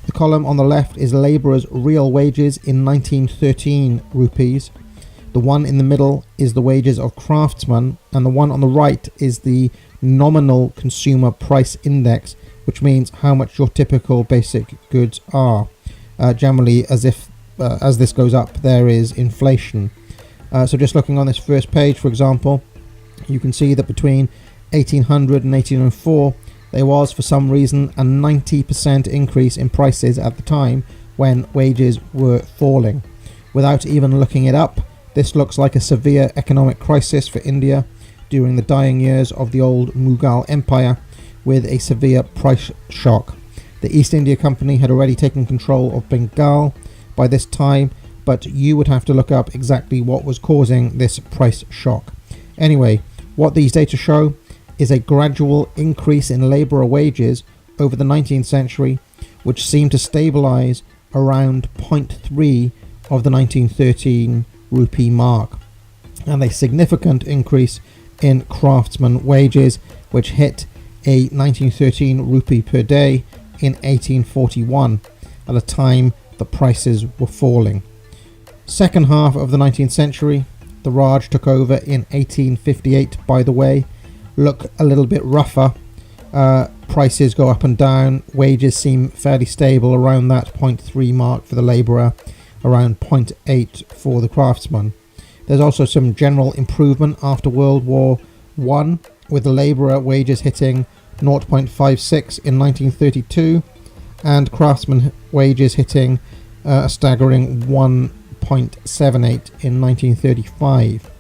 The column on the left is labourers' real wages in 1913 rupees. The one in the middle is the wages of craftsmen, and the one on the right is the nominal consumer price index, which means how much your typical basic goods are. Generally, as this goes up, there is inflation. So just looking on this first page, for example, you can see that between 1800 and 1804, there was, for some reason, a 90% increase in prices at the time when wages were falling. Without even looking it up, this looks like a severe economic crisis for India during the dying years of the old Mughal Empire, with a severe price shock. The East India Company had already taken control of Bengal by this time, but you would have to look up exactly what was causing this price shock. Anyway, what these data show is a gradual increase in labourer wages over the 19th century, which seemed to stabilise around 0.3 of the 1913 rupee mark, and a significant increase in craftsman wages, which hit a 1913 rupee per day in 1841, at a time the prices were falling. Second half of the 19th century, the Raj took over in 1858, by the way, look a little bit rougher. Prices go up and down, wages seem fairly stable around that 0.3 mark for the labourer, around 0.8 for the craftsman. There's also some general improvement after World War I, with the labourer wages hitting 0.56 in 1932 and craftsman wages hitting a staggering 1.78 in 1935.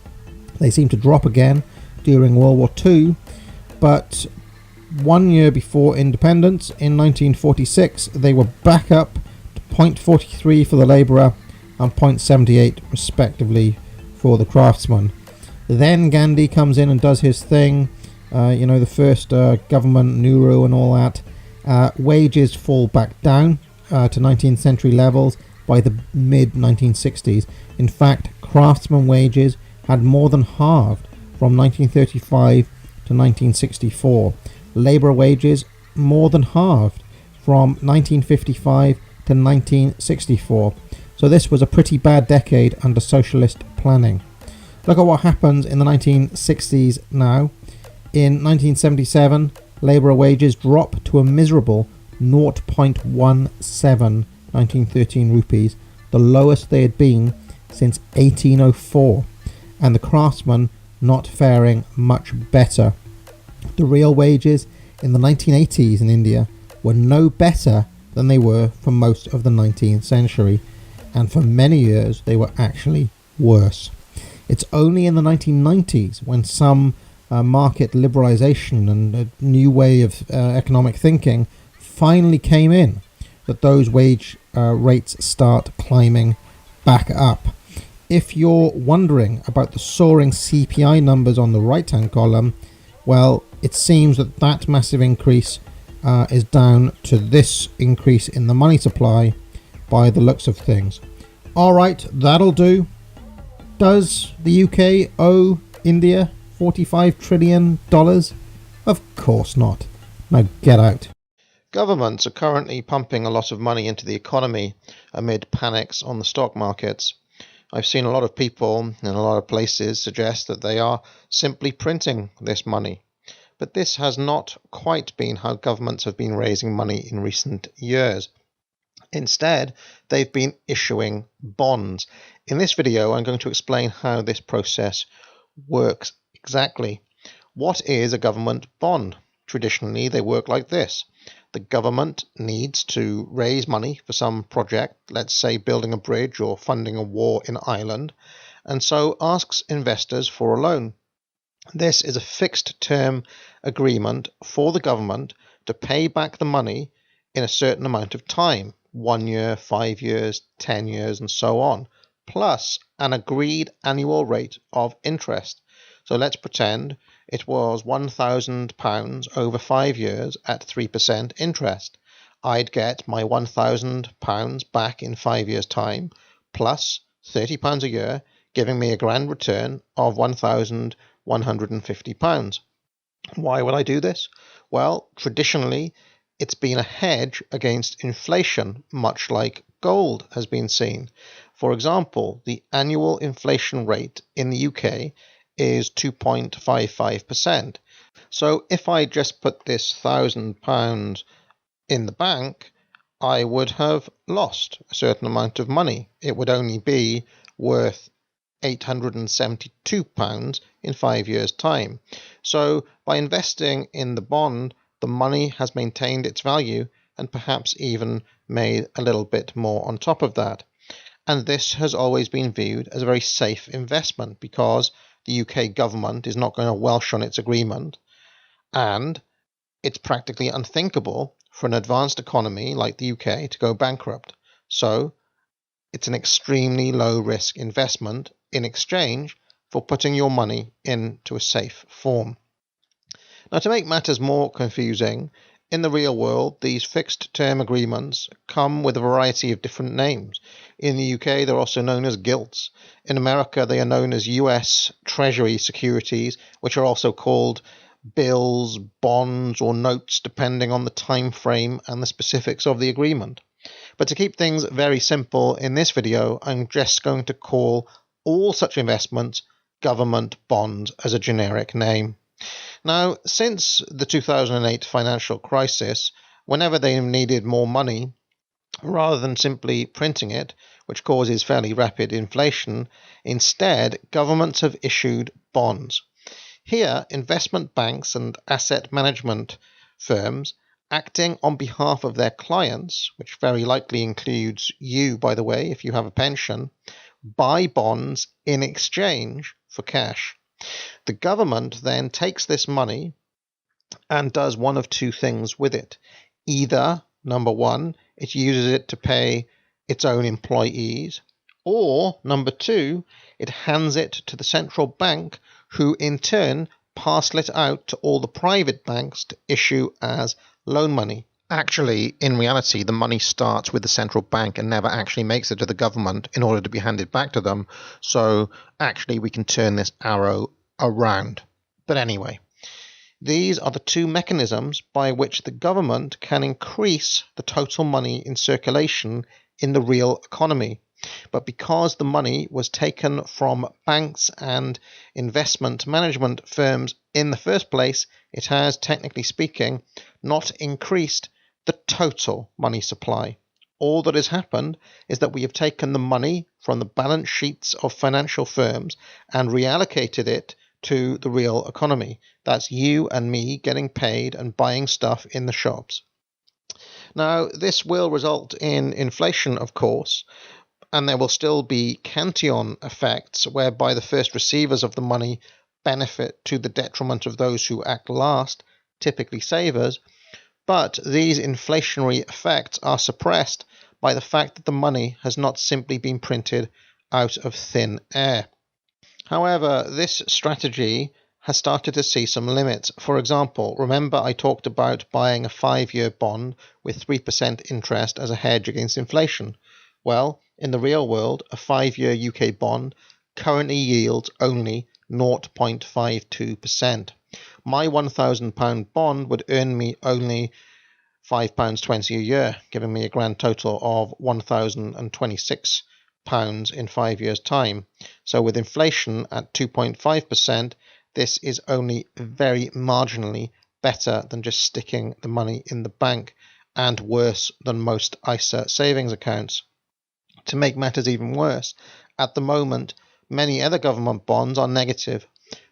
They seem to drop again during World War II, but 1 year before independence, in 1946, they were back up to 0.43 for the labourer and 0.78 respectively for the craftsman. Then Gandhi comes in and does his thing, the first government, Nehru and all that. Wages fall back down to 19th century levels by the mid-1960s. In fact, craftsman wages had more than halved from 1935 to 1964. Labour wages more than halved from 1955 to 1964. So this was a pretty bad decade under socialist planning. Look at what happens in the 1960s now. In 1977, labourer wages drop to a miserable 0.17 1913 rupees, the lowest they had been since 1804, and the craftsmen not faring much better. The real wages in the 1980s in India were no better than they were for most of the 19th century, and for many years they were actually worse. It's only in the 1990s, when some market liberalisation and a new way of economic thinking finally came in, that those wage rates start climbing back up. If you're wondering about the soaring CPI numbers on the right-hand column, well, it seems that that massive increase is down to this increase in the money supply by the looks of things. Alright, that'll do. Does the UK owe India $45 trillion? Of course not. Now get out.
Governments are currently pumping a lot of money into the economy amid panics on the stock markets. I've seen a lot of people in a lot of places suggest that they are simply printing this money. But this has not quite been how governments have been raising money in recent years. Instead, they've been issuing bonds. In this video, I'm going to explain how this process works exactly. What is a government bond? Traditionally, they work like this. The government needs to raise money for some project, let's say building a bridge or funding a war in Ireland, and so asks investors for a loan. This is a fixed term agreement for the government to pay back the money in a certain amount of time, 1 year, 5 years, 10 years, and so on, plus an agreed annual rate of interest. So let's pretend it was £1,000 over 5 years at 3% interest. I'd get my £1,000 back in 5 years' time, plus £30 a year, giving me a grand return of £1,150. Why would I do this? Well, traditionally, it's been a hedge against inflation, much like gold has been seen. For example, the annual inflation rate in the UK is 2.55%. So if I just put this £1,000 in the bank, I would have lost a certain amount of money. It would only be worth £872 in 5 years' time. So by investing in the bond, the money has maintained its value and perhaps even made a little bit more on top of that. And this has always been viewed as a very safe investment because the UK government is not going to welsh on its agreement, and it's practically unthinkable for an advanced economy like the UK to go bankrupt. So it's an extremely low risk investment in exchange for putting your money into a safe form. Now, to make matters more confusing, in the real world, these fixed term agreements come with a variety of different names. In the UK, they're also known as gilts. In America, they are known as US Treasury securities, which are also called bills, bonds, or notes, depending on the time frame and the specifics of the agreement. But to keep things very simple, in this video, I'm just going to call all such investments government bonds as a generic name. Now, since the 2008 financial crisis, whenever they needed more money, rather than simply printing it, which causes fairly rapid inflation, instead governments have issued bonds. Here, investment banks and asset management firms, acting on behalf of their clients, which very likely includes you, by the way, if you have a pension, buy bonds in exchange for cash. The government then takes this money and does one of two things with it. Either, number one, it uses it to pay its own employees, or, number two, it hands it to the central bank, who in turn parcel it out to all the private banks to issue as loan money. Actually, in reality, the money starts with the central bank and never actually makes it to the government in order to be handed back to them. So actually, we can turn this arrow around. But anyway, these are the two mechanisms by which the government can increase the total money in circulation in the real economy. But because the money was taken from banks and investment management firms in the first place, it has, technically speaking, not increased the total money supply. All that has happened is that we have taken the money from the balance sheets of financial firms and reallocated it to the real economy. That's you and me getting paid and buying stuff in the shops. Now, this will result in inflation, of course, and there will still be cantillon effects whereby the first receivers of the money benefit to the detriment of those who act last, typically savers, but these inflationary effects are suppressed by the fact that the money has not simply been printed out of thin air. However, this strategy has started to see some limits. For example, remember I talked about buying a 5-year bond with 3% interest as a hedge against inflation? Well, in the real world, a 5-year UK bond currently yields only 0.52%. My £1,000 bond would earn me only £5.20 a year, giving me a grand total of £1,026 in 5 years' time. So with inflation at 2.5%, this is only very marginally better than just sticking the money in the bank, and worse than most ISA savings accounts. To make matters even worse, at the moment, many other government bonds are negative.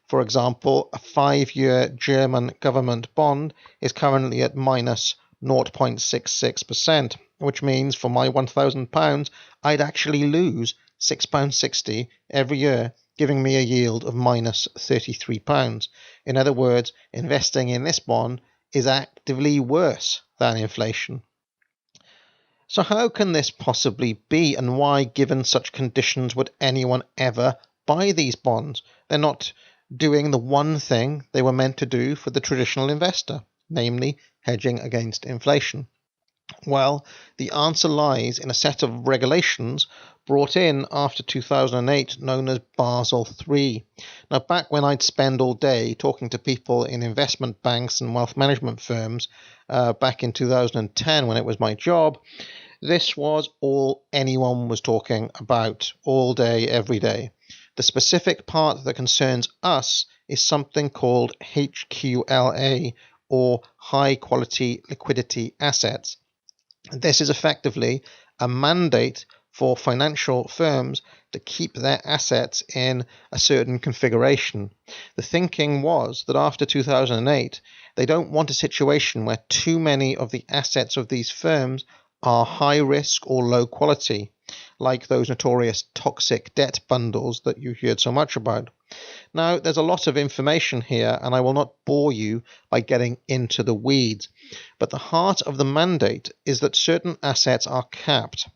For example, a 5-year German government bond is currently at minus 0.66%, which means for my £1,000, I'd actually lose £6.60 every year, giving me a yield of minus £33. In other words, investing in this bond is actively worse than inflation. So how can this possibly be, and why, given such conditions, would anyone ever buy these bonds? They're not doing the one thing they were meant to do for the traditional investor, namely hedging against inflation. Well, the answer lies in a set of regulations brought in after 2008 known as Basel III. Now, back when I'd spend all day talking to people in investment banks and wealth management firms, back in 2010 when it was my job, this was all anyone was talking about all day, every day. The specific part that concerns us is something called HQLA, or High Quality Liquidity Assets. This is effectively a mandate for financial firms to keep their assets in a certain configuration. The thinking was that after 2008, they don't want a situation where too many of the assets of these firms are high risk or low quality, like those notorious toxic debt bundles that you heard so much about. Now, there's a lot of information here, and I will not bore you by getting into the weeds, but the heart of the mandate is that certain assets are capped.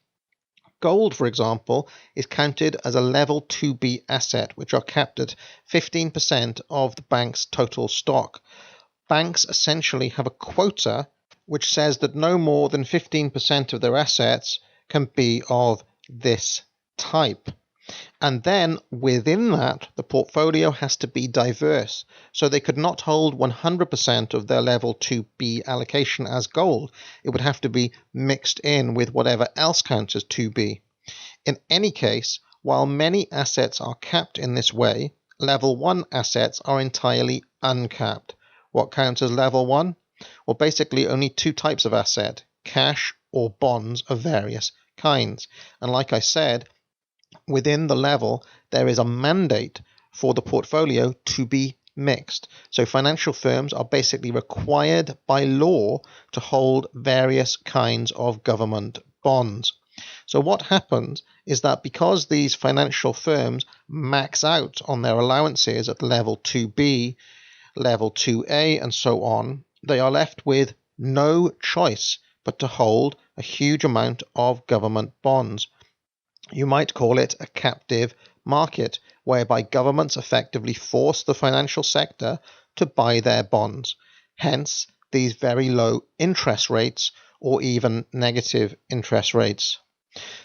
Gold, for example, is counted as a level 2B asset, which are capped at 15% of the bank's total stock. Banks essentially have a quota which says that no more than 15% of their assets can be of this type. And then within that, the portfolio has to be diverse. So they could not hold 100% of their level 2B allocation as gold. It would have to be mixed in with whatever else counts as 2B. In any case, while many assets are capped in this way, level 1 assets are entirely uncapped. What counts as level 1? Well, basically only two types of asset, cash or bonds of various kinds. And like I said, within the level, there is a mandate for the portfolio to be mixed. So financial firms are basically required by law to hold various kinds of government bonds. So what happens is that because these financial firms max out on their allowances at level 2B, level 2A, and so on, they are left with no choice but to hold a huge amount of government bonds. You might call it a captive market, whereby governments effectively force the financial sector to buy their bonds. Hence, these very low interest rates or even negative interest rates.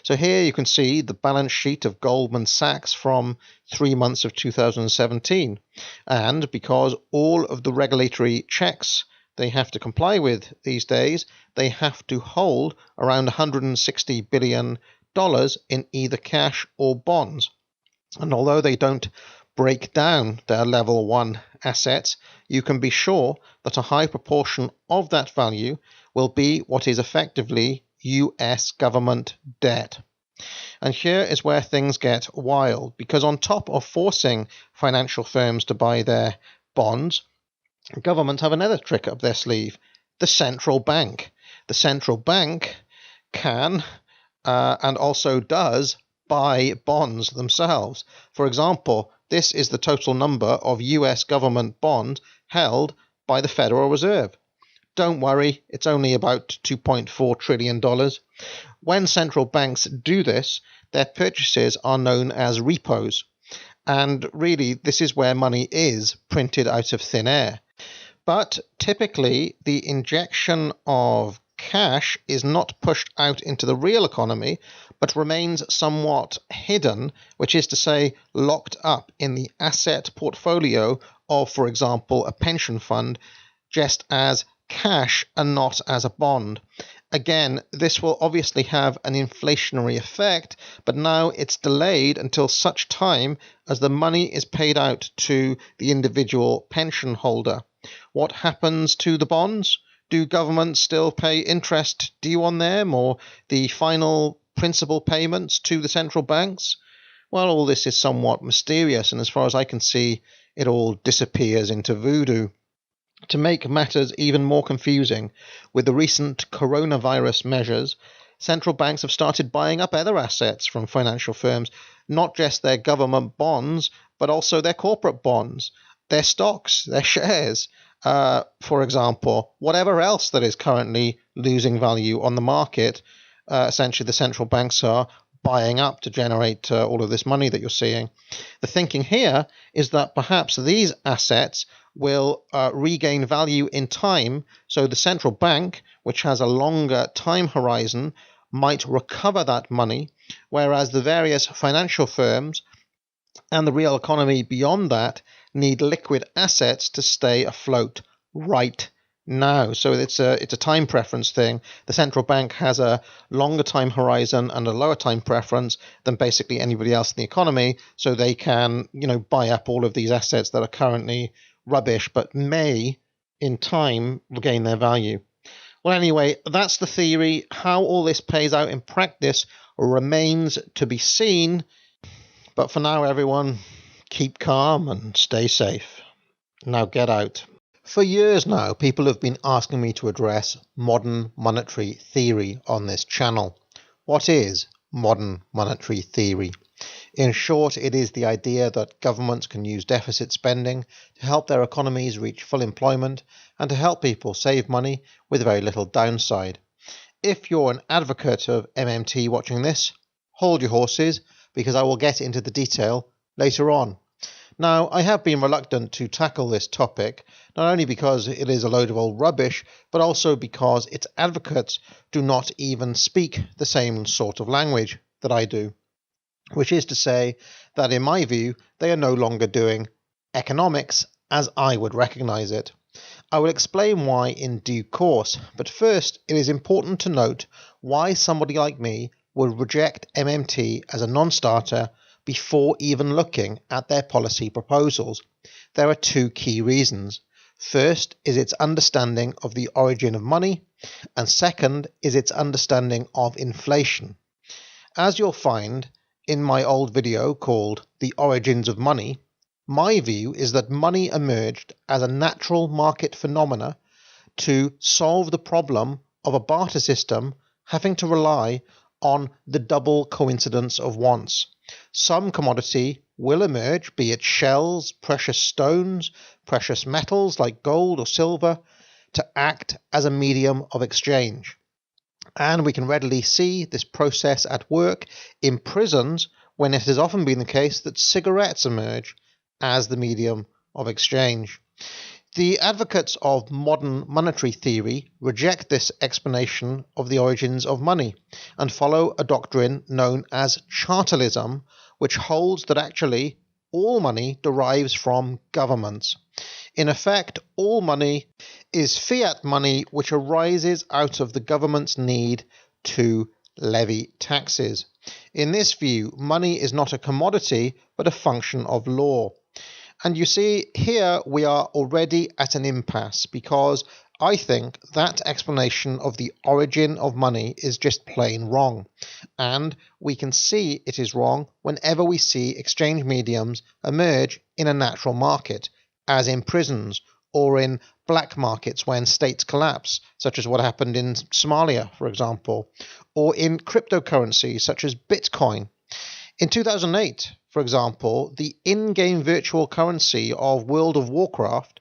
So here you can see the balance sheet of Goldman Sachs from 3 months of 2017. And because all of the regulatory checks they have to comply with these days, they have to hold around $160 billion in either cash or bonds. And although they don't break down their level 1 assets, you can be sure that a high proportion of that value will be what is effectively US government debt. And here is where things get wild, because on top of forcing financial firms to buy their bonds, governments have another trick up their sleeve: the central bank. The central bank can and also does buy bonds themselves. For example, this is the total number of US government bonds held by the Federal Reserve. Don't worry, it's only about $2.4 trillion. When central banks do this, their purchases are known as repos. And really, this is where money is printed out of thin air. But typically, the injection of cash is not pushed out into the real economy, but remains somewhat hidden, which is to say, locked up in the asset portfolio of, for example, a pension fund, just as cash and not as a bond. Again, this will obviously have an inflationary effect, but now it's delayed until such time as the money is paid out to the individual pension holder. What happens to the bonds? Do governments still pay interest due on them, or the final principal payments to the central banks? Well, all this is somewhat mysterious, and as far as I can see, it all disappears into voodoo. To make matters even more confusing, with the recent coronavirus measures, central banks have started buying up other assets from financial firms, not just their government bonds, but also their corporate bonds, their stocks, their shares, for example, whatever else that is currently losing value on the market. Essentially, the central banks are buying up to generate all of this money that you're seeing. The thinking here is that perhaps these assets will regain value in time, so the central bank, which has a longer time horizon, might recover that money, whereas the various financial firms and the real economy beyond that need liquid assets to stay afloat right now. So it's a time preference thing. The central bank has a longer time horizon and a lower time preference than basically anybody else in the economy, so they can, buy up all of these assets that are currently rubbish but may in time regain their value. Well, anyway, that's the theory. How all this plays out in practice remains to be seen. But for now, everyone, keep calm and stay safe. Now get out. For years now, people have been asking me to address modern monetary theory on this channel. What is modern monetary theory? In short, it is the idea that governments can use deficit spending to help their economies reach full employment and to help people save money with very little downside. If you're an advocate of MMT watching this, hold your horses, because I will get into the detail later on. Now, I have been reluctant to tackle this topic, not only because it is a load of old rubbish, but also because its advocates do not even speak the same sort of language that I do, which is to say that in my view, they are no longer doing economics as I would recognise it. I will explain why in due course, but first it is important to note why somebody like me would reject MMT as a non-starter before even looking at their policy proposals. There are two key reasons. First is its understanding of the origin of money, and second is its understanding of inflation. As you'll find in my old video called The Origins of Money, my view is that money emerged as a natural market phenomena to solve the problem of a barter system having to rely on the double coincidence of wants. Some commodity will emerge, be it shells, precious stones, precious metals like gold or silver, to act as a medium of exchange. And we can readily see this process at work in prisons when it has often been the case that cigarettes emerge as the medium of exchange. The advocates of modern monetary theory reject this explanation of the origins of money and follow a doctrine known as chartalism, which holds that actually all money derives from governments. In effect, all money is fiat money which arises out of the government's need to levy taxes. In this view, money is not a commodity but a function of law. And you see, here we are already at an impasse, because I think that explanation of the origin of money is just plain wrong. And we can see it is wrong whenever we see exchange mediums emerge in a natural market, as in prisons, or in black markets when states collapse, such as what happened in Somalia, for example, or in cryptocurrencies such as Bitcoin. In 2008, for example, the in-game virtual currency of World of Warcraft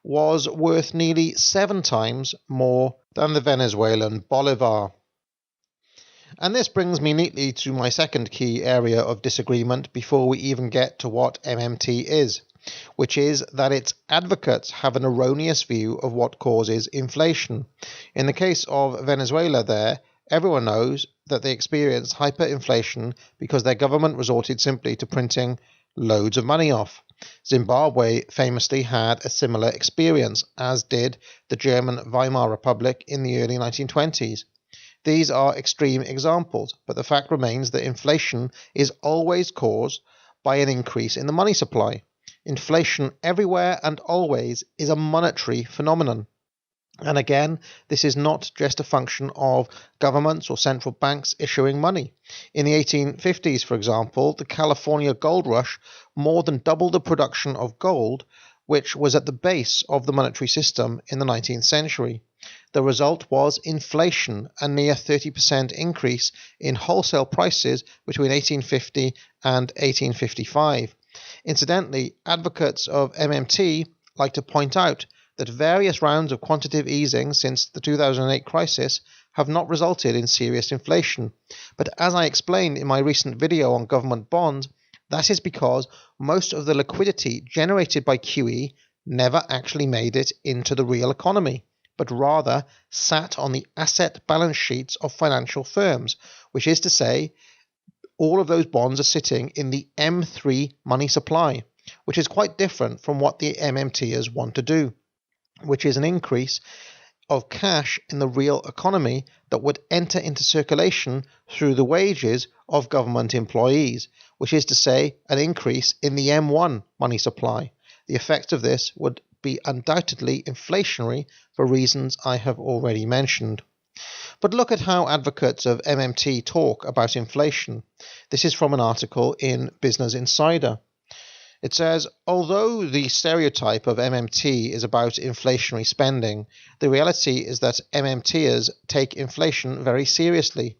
was worth nearly 7 times more than the Venezuelan bolivar. And this brings me neatly to my second key area of disagreement before we even get to what MMT is, which is that its advocates have an erroneous view of what causes inflation. In the case of Venezuela there, everyone knows that they experienced hyperinflation because their government resorted simply to printing loads of money off. Zimbabwe famously had a similar experience, as did the German Weimar Republic in the early 1920s. These are extreme examples, but the fact remains that inflation is always caused by an increase in the money supply. Inflation everywhere and always is a monetary phenomenon. And again, this is not just a function of governments or central banks issuing money. In the 1850s, for example, the California gold rush more than doubled the production of gold, which was at the base of the monetary system in the 19th century. The result was inflation, a near 30% increase in wholesale prices between 1850 and 1855. Incidentally, advocates of MMT like to point out that various rounds of quantitative easing since the 2008 crisis have not resulted in serious inflation. But as I explained in my recent video on government bonds, that is because most of the liquidity generated by QE never actually made it into the real economy, but rather sat on the asset balance sheets of financial firms, which is to say, all of those bonds are sitting in the M3 money supply, which is quite different from what the MMTers want to do, which is an increase of cash in the real economy that would enter into circulation through the wages of government employees, which is to say, an increase in the M1 money supply. The effect of this would be undoubtedly inflationary for reasons I have already mentioned. But look at how advocates of MMT talk about inflation. This is from an article in Business Insider. It says, although the stereotype of MMT is about inflationary spending, the reality is that MMTers take inflation very seriously.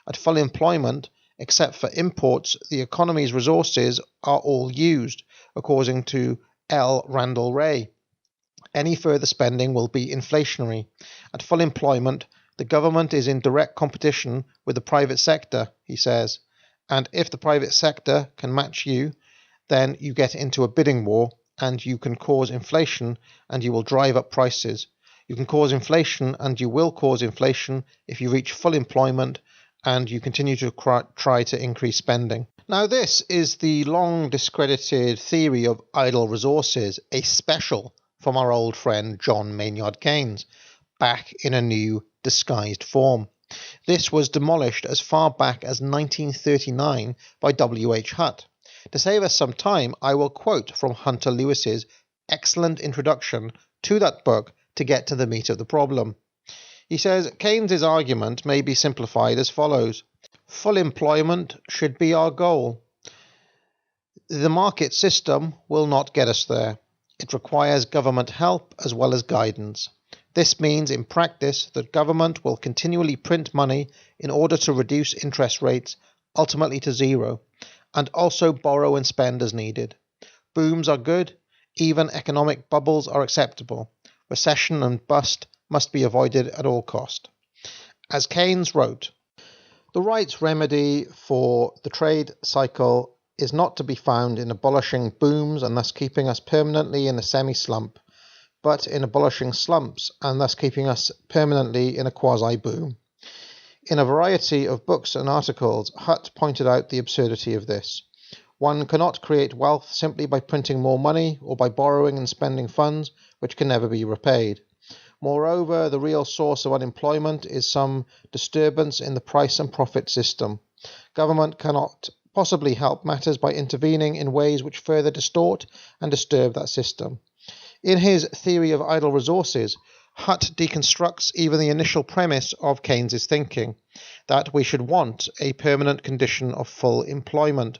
At full employment, except for imports, the economy's resources are all used, according to L. Randall Wray. Any further spending will be inflationary. At full employment, the government is in direct competition with the private sector, he says, and if the private sector can match you, then you get into a bidding war and you can cause inflation and you will drive up prices. You can cause inflation and you will cause inflation if you reach full employment and you continue to try to increase spending. Now, this is the long discredited theory of idle resources, a special from our old friend John Maynard Keynes, back in a new disguised form. This was demolished as far back as 1939 by W.H. Hutt. To save us some time, I will quote from Hunter Lewis's excellent introduction to that book to get to the meat of the problem. He says, Keynes's argument may be simplified as follows. Full employment should be our goal. The market system will not get us there. It requires government help as well as guidance. This means in practice that government will continually print money in order to reduce interest rates, ultimately to zero, and also borrow and spend as needed. Booms are good, even economic bubbles are acceptable. Recession and bust must be avoided at all cost. As Keynes wrote, the right remedy for the trade cycle is not to be found in abolishing booms and thus keeping us permanently in a semi-slump, but in abolishing slumps and thus keeping us permanently in a quasi-boom. In a variety of books and articles, Hutt pointed out the absurdity of this. One cannot create wealth simply by printing more money or by borrowing and spending funds which can never be repaid. Moreover, the real source of unemployment is some disturbance in the price and profit system. Government cannot possibly help matters by intervening in ways which further distort and disturb that system. In his theory of idle resources, Hutt deconstructs even the initial premise of Keynes's thinking, that we should want a permanent condition of full employment.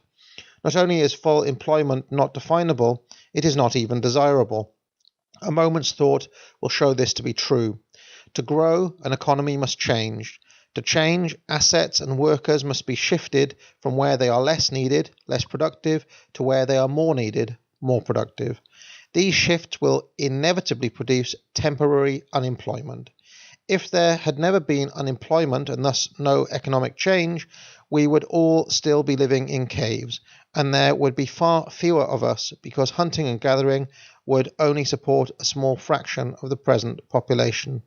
Not only is full employment not definable, it is not even desirable. A moment's thought will show this to be true. To grow, an economy must change. To change, assets and workers must be shifted from where they are less needed, less productive, to where they are more needed, more productive. These shifts will inevitably produce temporary unemployment. If there had never been unemployment and thus no economic change, we would all still be living in caves, and there would be far fewer of us because hunting and gathering would only support a small fraction of the present population.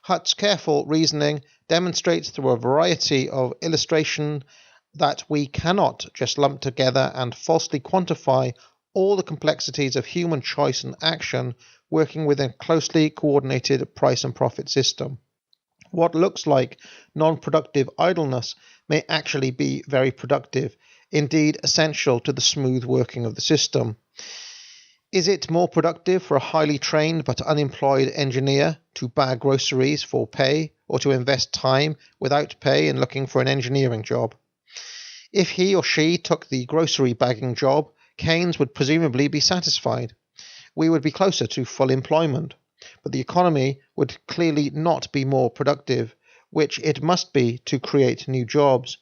Hutt's careful reasoning demonstrates through a variety of illustration that we cannot just lump together and falsely quantify all the complexities of human choice and action working within a closely coordinated price and profit system. What looks like non-productive idleness may actually be very productive, indeed essential to the smooth working of the system. Is it more productive for a highly trained but unemployed engineer to bag groceries for pay or to invest time without pay in looking for an engineering job? If he or she took the grocery bagging job, Keynes would presumably be satisfied. We would be closer to full employment, but the economy would clearly not be more productive, which it must be to create new jobs.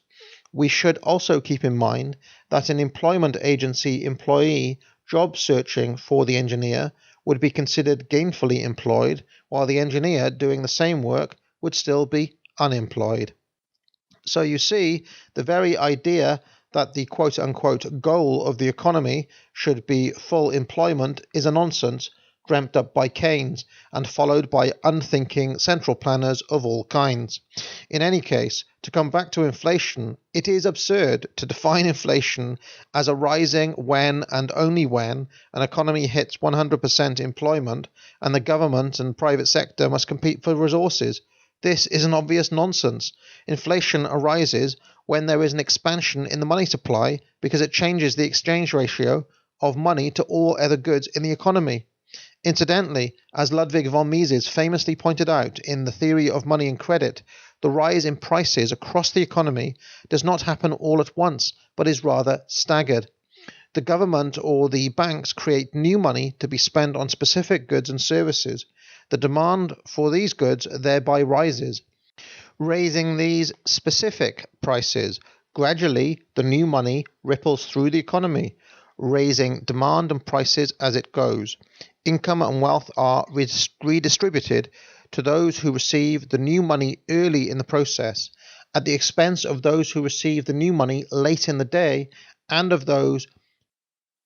We should also keep in mind that an employment agency employee job searching for the engineer would be considered gainfully employed, while the engineer doing the same work would still be unemployed. So you see, the very idea that the quote-unquote goal of the economy should be full employment is a nonsense dreamt up by Keynes and followed by unthinking central planners of all kinds. In any case, to come back to inflation, it is absurd to define inflation as arising when and only when an economy hits 100% employment and the government and private sector must compete for resources. This is an obvious nonsense. Inflation arises when there is an expansion in the money supply because it changes the exchange ratio of money to all other goods in the economy. Incidentally, as Ludwig von Mises famously pointed out in The Theory of Money and Credit, the rise in prices across the economy does not happen all at once, but is rather staggered. The government or the banks create new money to be spent on specific goods and services. The demand for these goods thereby rises, raising these specific prices. Gradually, the new money ripples through the economy, raising demand and prices as it goes. Income and wealth are redistributed to those who receive the new money early in the process, at the expense of those who receive the new money late in the day, and of those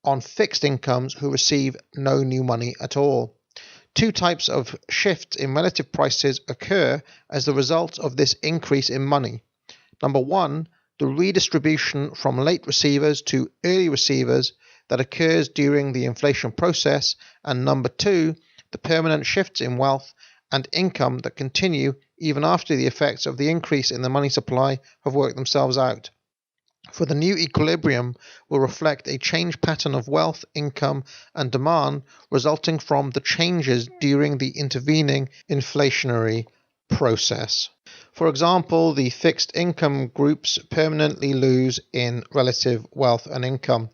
on fixed incomes who receive no new money at all. Two types of shifts in relative prices occur as the result of this increase in money. Number one, the redistribution from late receivers to early receivers that occurs during the inflation process, and number two, the permanent shifts in wealth and income that continue even after the effects of the increase in the money supply have worked themselves out. For the new equilibrium will reflect a change pattern of wealth, income, and demand resulting from the changes during the intervening inflationary process. For example, the fixed income groups permanently lose in relative wealth and income.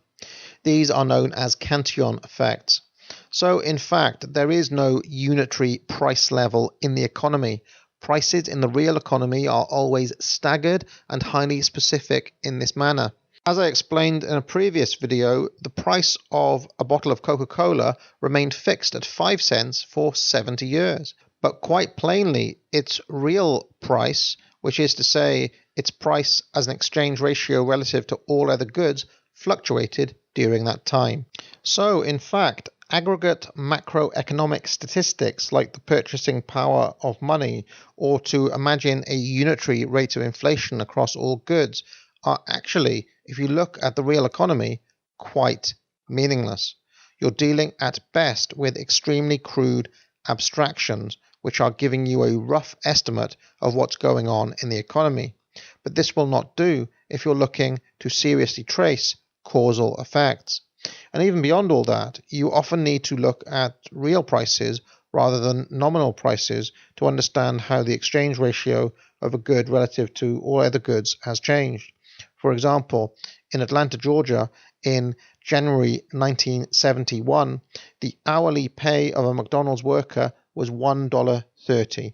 These are known as Cantillon effects. So, in fact, there is no unitary price level in the economy. Prices in the real economy are always staggered and highly specific in this manner. As I explained in a previous video, the price of a bottle of Coca-Cola remained fixed at 5 cents for 70 years. But quite plainly, its real price, which is to say its price as an exchange ratio relative to all other goods, fluctuated during that time. So, in fact, aggregate macroeconomic statistics like the purchasing power of money, or to imagine a unitary rate of inflation across all goods, are actually, if you look at the real economy, quite meaningless. You're dealing at best with extremely crude abstractions, which are giving you a rough estimate of what's going on in the economy. But this will not do if you're looking to seriously trace causal effects. And even beyond all that, you often need to look at real prices rather than nominal prices to understand how the exchange ratio of a good relative to all other goods has changed. For example, in Atlanta, Georgia, in January 1971, the hourly pay of a McDonald's worker was $1.30.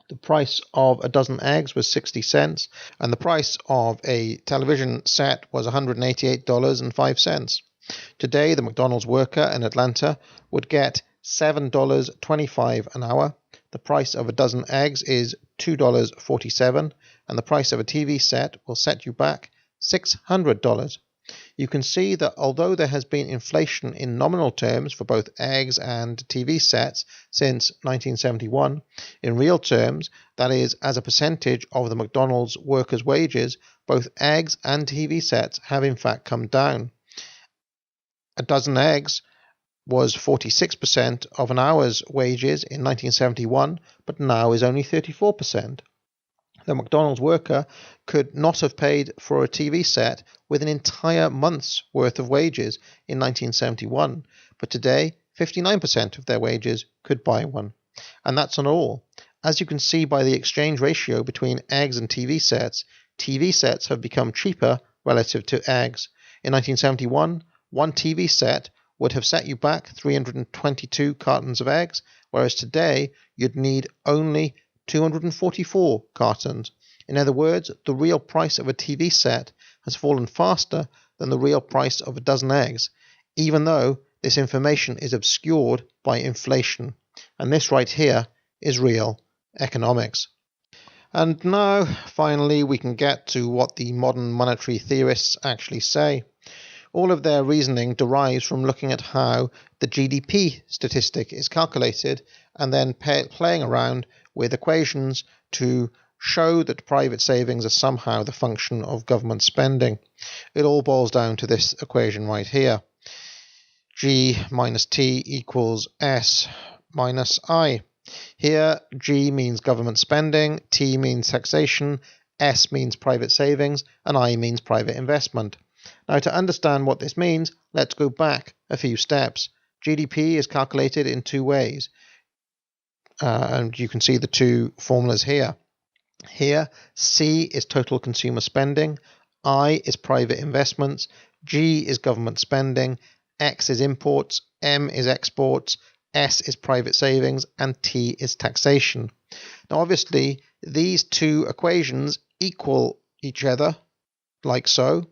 The price of a dozen eggs was 60 cents, and the price of a television set was $188.05. Today, the McDonald's worker in Atlanta would get $7.25 an hour. The price of a dozen eggs is $2.47, and the price of a TV set will set you back $600. You can see that although there has been inflation in nominal terms for both eggs and TV sets since 1971, in real terms, that is, as a percentage of the McDonald's workers' wages, both eggs and TV sets have in fact come down. A dozen eggs was 46% of an hour's wages in 1971, but now is only 34%. The McDonald's worker could not have paid for a TV set with an entire month's worth of wages in 1971, but today 59% of their wages could buy one. And that's not all. As you can see by the exchange ratio between eggs and TV sets have become cheaper relative to eggs. In 1971, one TV set would have set you back 322 cartons of eggs, whereas today you'd need only 244 cartons. In other words, the real price of a TV set has fallen faster than the real price of a dozen eggs, even though this information is obscured by inflation. And this right here is real economics. And now, finally, we can get to what the modern monetary theorists actually say. All of their reasoning derives from looking at how the GDP statistic is calculated and then playing around with equations to show that private savings are somehow the function of government spending. It all boils down to this equation right here. G minus T equals S minus I. Here, G means government spending, T means taxation, S means private savings, and I means private investment. Now, to understand what this means, let's go back a few steps. GDP is calculated in two ways, and you can see the two formulas here. Here, C is total consumer spending, I is private investments, G is government spending, X is imports, M is exports, S is private savings, and T is taxation. Now obviously these two equations equal each other, like so,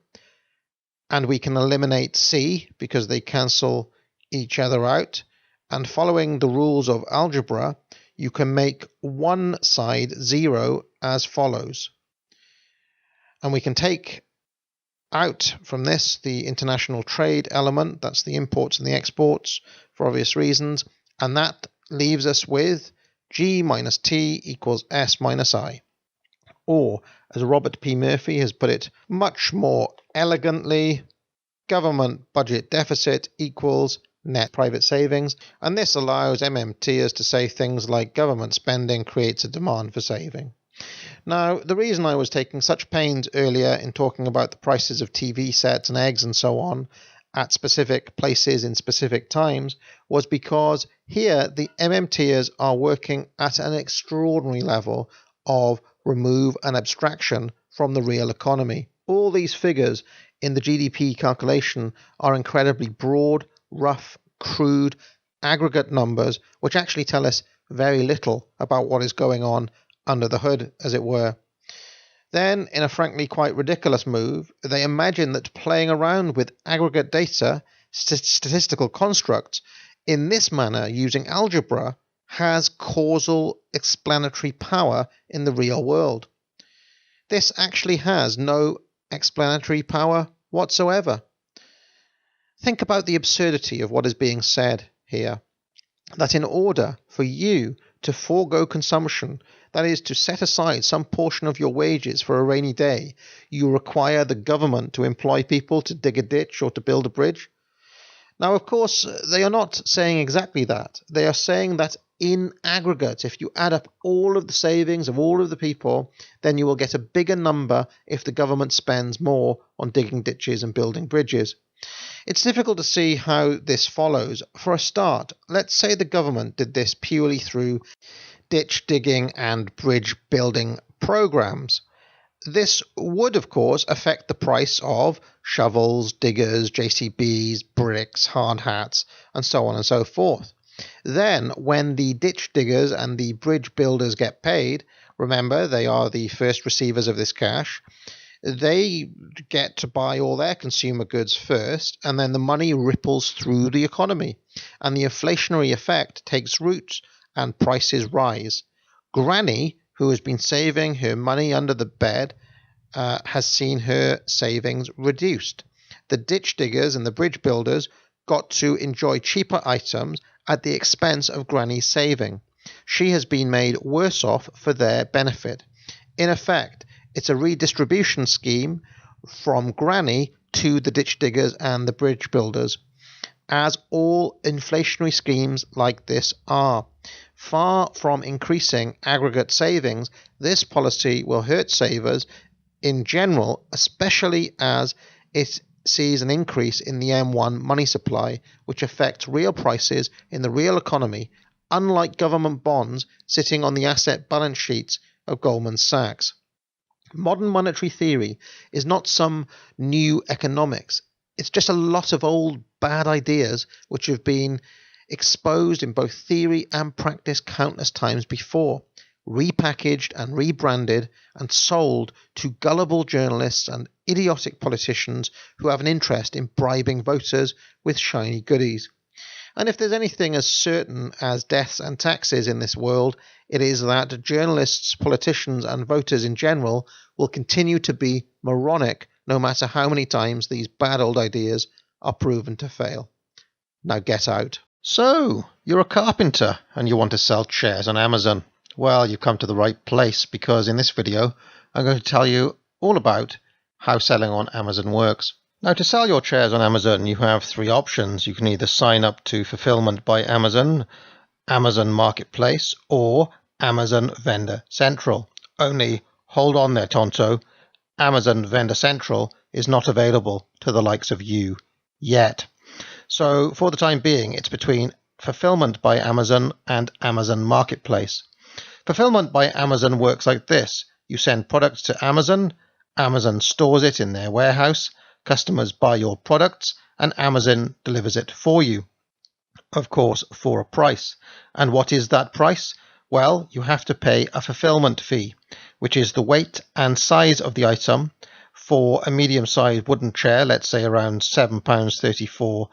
and we can eliminate C because they cancel each other out, and following the rules of algebra, you can make one side 0 as follows. And we can take out from this the international trade element, that's the imports and the exports for obvious reasons, and that leaves us with G minus T equals S minus I. Or, as Robert P. Murphy has put it much more elegantly, government budget deficit equals net private savings, and this allows MMTers to say things like government spending creates a demand for saving. Now, the reason I was taking such pains earlier in talking about the prices of TV sets and eggs and so on at specific places in specific times was because here the MMTers are working at an extraordinary level of remove and abstraction from the real economy. All these figures in the GDP calculation are incredibly broad, rough, crude, aggregate numbers which actually tell us very little about what is going on under the hood, as it were. Then, in a frankly quite ridiculous move, they imagine that playing around with aggregate data, statistical constructs, in this manner using algebra, has causal explanatory power in the real world. This actually has no explanatory power whatsoever. Think about the absurdity of what is being said here, that in order for you to forego consumption, that is, to set aside some portion of your wages for a rainy day, you require the government to employ people to dig a ditch or to build a bridge. Now, of course, they are not saying exactly that. They are saying that in aggregate, if you add up all of the savings of all of the people, then you will get a bigger number if the government spends more on digging ditches and building bridges. It's difficult to see how this follows. For a start, let's say the government did this purely through ditch digging and bridge building programs. This would, of course, affect the price of shovels, diggers, JCBs, bricks, hard hats, and so on and so forth. Then, when the ditch diggers and the bridge builders get paid, remember they are the first receivers of this cash, they get to buy all their consumer goods first, and then the money ripples through the economy, and the inflationary effect takes root, and prices rise. Granny, who has been saving her money under the bed, has seen her savings reduced. The ditch diggers and the bridge builders got to enjoy cheaper items at the expense of Granny's saving. She has been made worse off for their benefit. In effect, it's a redistribution scheme from Granny to the ditch diggers and the bridge builders, as all inflationary schemes like this are. Far from increasing aggregate savings, this policy will hurt savers in general, especially as it sees an increase in the M1 money supply, which affects real prices in the real economy, unlike government bonds sitting on the asset balance sheets of Goldman Sachs. Modern monetary theory is not some new economics. It's just a lot of old bad ideas which have been exposed in both theory and practice countless times before, repackaged and rebranded and sold to gullible journalists and idiotic politicians who have an interest in bribing voters with shiny goodies. And if there's anything as certain as deaths and taxes in this world, it is that journalists, politicians, and voters in general will continue to be moronic no matter how many times these bad old ideas are proven to fail. Now get out. So, you're a carpenter and you want to sell chairs on Amazon. Well, you've come to the right place, because in this video I'm going to tell you all about how selling on Amazon works. Now, to sell your chairs on Amazon, you have three options. You can either sign up to Fulfillment by Amazon, Amazon Marketplace, or Amazon Vendor Central. Only, hold on there, Tonto, Amazon Vendor Central is not available to the likes of you yet. So, for the time being, it's between Fulfillment by Amazon and Amazon Marketplace. Fulfillment by Amazon works like this. You send products to Amazon, Amazon stores it in their warehouse, customers buy your products and Amazon delivers it for you. Of course, for a price. And what is that price? Well, you have to pay a fulfillment fee, which is the weight and size of the item. For a medium-sized wooden chair, let's say around £7.34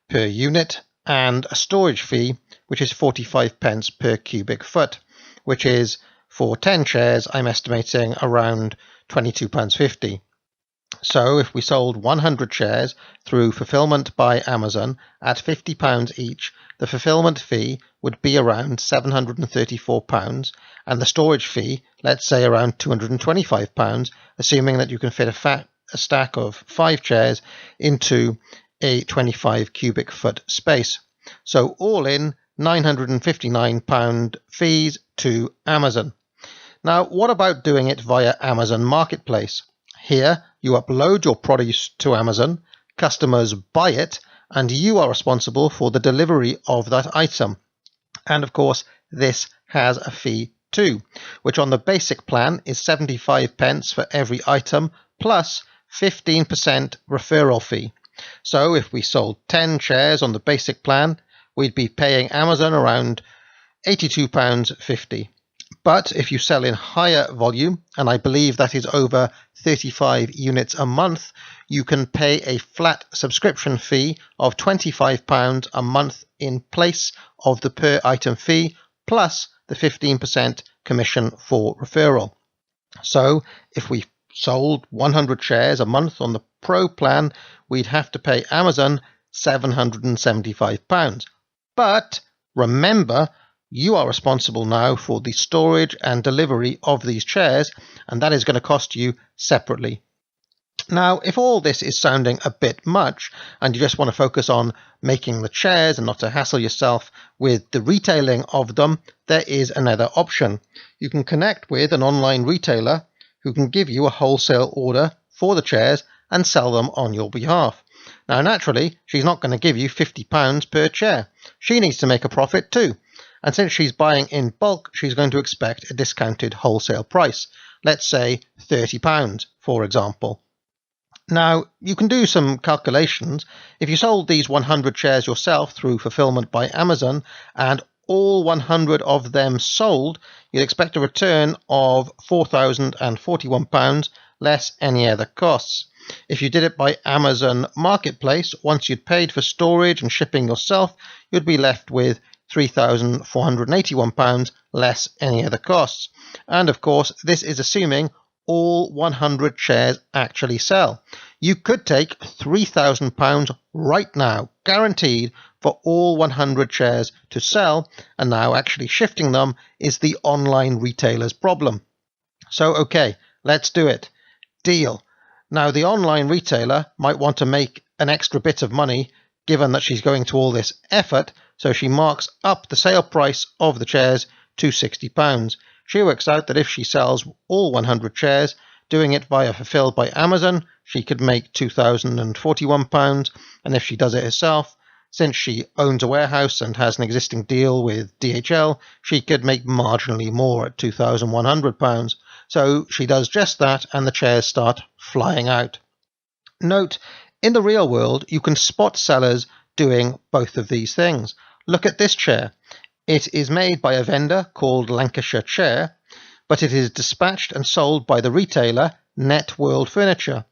per unit, and a storage fee, which is 45 pence per cubic foot, which is, for 10 chairs, I'm estimating around £22.50. So if we sold 100 chairs through fulfillment by Amazon at £50 each, the fulfillment fee would be around £734, and the storage fee, let's say around £225, assuming that you can fit a stack of 5 chairs into a 25 cubic foot space. So all in, £959 fees to Amazon. Now, what about doing it via Amazon Marketplace? Here, you upload your produce to Amazon, customers buy it, and you are responsible for the delivery of that item. And of course, this has a fee too, which on the basic plan is 75 pence for every item, plus 15% referral fee. So if we sold 10 chairs on the basic plan, we'd be paying Amazon around £82.50. But if you sell in higher volume, and I believe that is over 35 units a month, you can pay a flat subscription fee of £25 a month in place of the per item fee, plus the 15% commission for referral. So if we sold 100 chairs a month on the Pro plan, we'd have to pay Amazon £775. But remember, you are responsible now for the storage and delivery of these chairs, and that is going to cost you separately. Now, if all this is sounding a bit much, and you just want to focus on making the chairs and not to hassle yourself with the retailing of them, there is another option. You can connect with an online retailer who can give you a wholesale order for the chairs and sell them on your behalf. Now, naturally, she's not going to give you £50 per chair. She needs to make a profit too. And since she's buying in bulk, she's going to expect a discounted wholesale price. Let's say £30, for example. Now, you can do some calculations. If you sold these 100 chairs yourself through fulfillment by Amazon, and all 100 of them sold, you'd expect a return of £4,041, less any other costs. If you did it by Amazon Marketplace, once you'd paid for storage and shipping yourself, you'd be left with £3,481, less any other costs. And of course, this is assuming all 100 chairs actually sell. You could take £3,000 right now, guaranteed, for all 100 chairs to sell, and now actually shifting them is the online retailer's problem. So okay, let's do it. Deal. Now the online retailer might want to make an extra bit of money, given that she's going to all this effort, so she marks up the sale price of the chairs to £60. She works out that if she sells all 100 chairs, doing it via fulfilled by Amazon, she could make £2,041, and if she does it herself, since she owns a warehouse and has an existing deal with DHL, she could make marginally more at £2,100. So she does just that, and the chairs start flying out. Note, in the real world, you can spot sellers doing both of these things. Look at this chair. It is made by a vendor called Lancashire Chair, but it is dispatched and sold by the retailer Net World Furniture.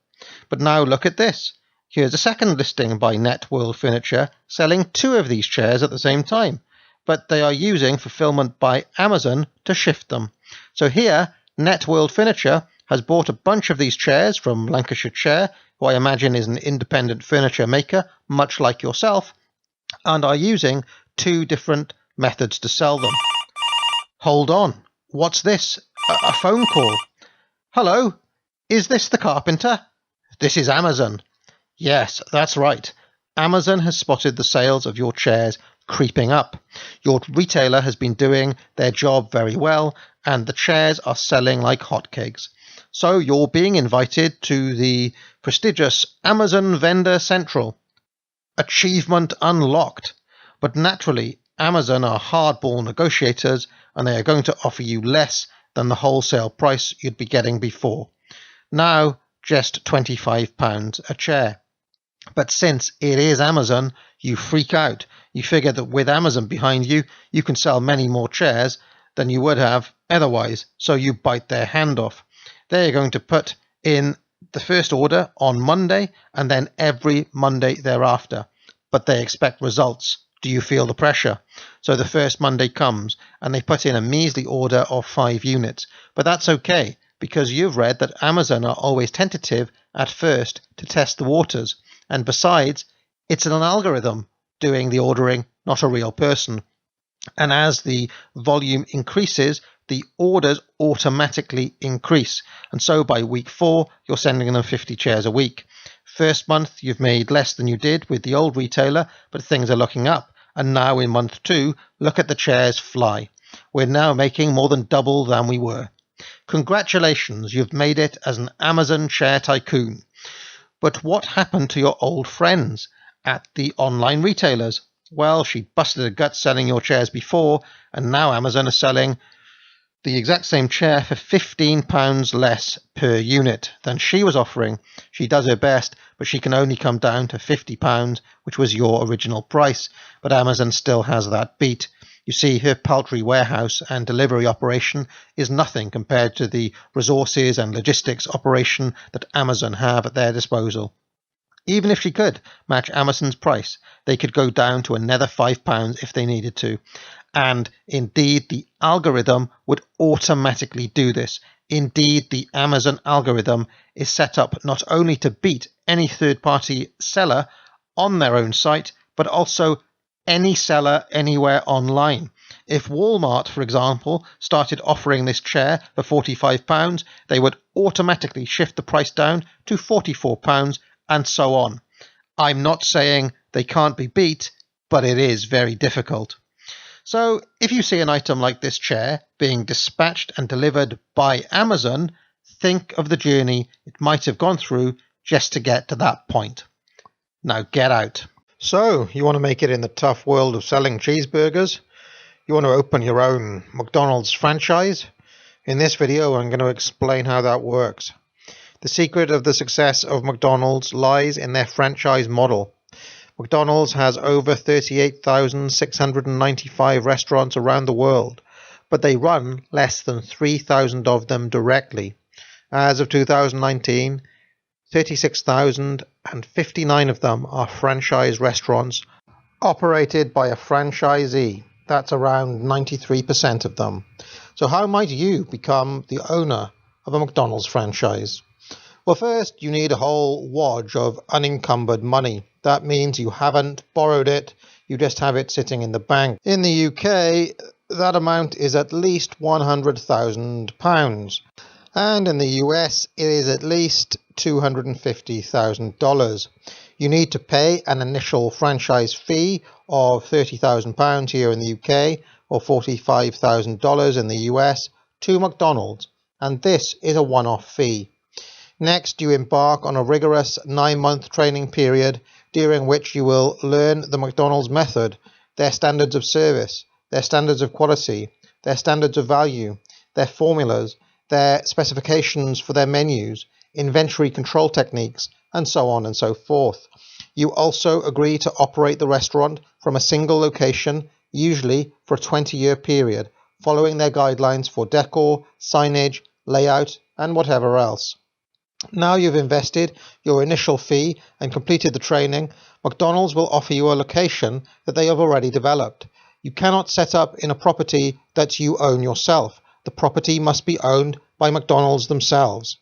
But now look at this. Here's a second listing by Net World Furniture selling 2 of these chairs at the same time, but they are using fulfillment by Amazon to shift them. So here, Net World Furniture has bought a bunch of these chairs from Lancashire Chair, who I imagine is an independent furniture maker, much like yourself, and are using 2 different methods to sell them. Hold on. What's this? A phone call. Hello? Is this the carpenter? This is Amazon. Yes, that's right. Amazon has spotted the sales of your chairs creeping up. Your retailer has been doing their job very well, and the chairs are selling like hotcakes. So you're being invited to the prestigious Amazon Vendor Central. Achievement unlocked. But naturally, Amazon are hardball negotiators, and they are going to offer you less than the wholesale price you'd be getting before. Now, just £25 a chair. But since it is Amazon, you freak out. You figure that with Amazon behind you, you can sell many more chairs than you would have otherwise, so you bite their hand off. They're going to put in the first order on Monday and then every Monday thereafter. But they expect results. Do you feel the pressure? So the first Monday comes and they put in a measly order of 5 units. But that's okay, because you've read that Amazon are always tentative at first to test the waters. And besides, it's an algorithm doing the ordering, not a real person. And as the volume increases, the orders automatically increase. And so by week 4, you're sending them 50 chairs a week. First month, you've made less than you did with the old retailer, but things are looking up. And now in month 2, look at the chairs fly. We're now making more than double than we were. Congratulations, you've made it as an Amazon chair tycoon. But what happened to your old friends at the online retailers? Well, she busted her gut selling your chairs before, and now Amazon is selling the exact same chair for £15 less per unit than she was offering. She does her best, but she can only come down to £50, which was your original price. But Amazon still has that beat. You see, her paltry warehouse and delivery operation is nothing compared to the resources and logistics operation that Amazon have at their disposal. Even if she could match Amazon's price, they could go down to another £5 if they needed to. And indeed, the algorithm would automatically do this. Indeed, the Amazon algorithm is set up not only to beat any third-party seller on their own site, but also any seller anywhere online. If Walmart, for example, started offering this chair for £45, they would automatically shift the price down to £44 and so on. I'm not saying they can't be beat, but it is very difficult. So if you see an item like this chair being dispatched and delivered by Amazon, think of the journey it might have gone through just to get to that point. Now get out. So, you want to make it in the tough world of selling cheeseburgers? You want to open your own McDonald's franchise? In this video, I'm going to explain how that works. The secret of the success of McDonald's lies in their franchise model. McDonald's has over 38,695 restaurants around the world, but they run less than 3,000 of them directly. As of 2019, 36,059 of them are franchise restaurants operated by a franchisee. That's around 93% of them. So how might you become the owner of a McDonald's franchise? Well, first you need a whole wad of unencumbered money. That means you haven't borrowed it, you just have it sitting in the bank. In the UK, that amount is at least £100,000. And in the US, it is at least $250,000. You need to pay an initial franchise fee of £30,000 here in the UK or $45,000 in the US to McDonald's, and this is a one-off fee. Next, you embark on a rigorous 9-month training period during which you will learn the McDonald's method, their standards of service, their standards of quality, their standards of value, their formulas, their specifications for their menus, inventory control techniques, and so on and so forth. You also agree to operate the restaurant from a single location, usually for a 20-year period, following their guidelines for decor, signage, layout, and whatever else. Now you've invested your initial fee and completed the training, McDonald's will offer you a location that they have already developed. You cannot set up in a property that you own yourself. The property must be owned by McDonald's themselves.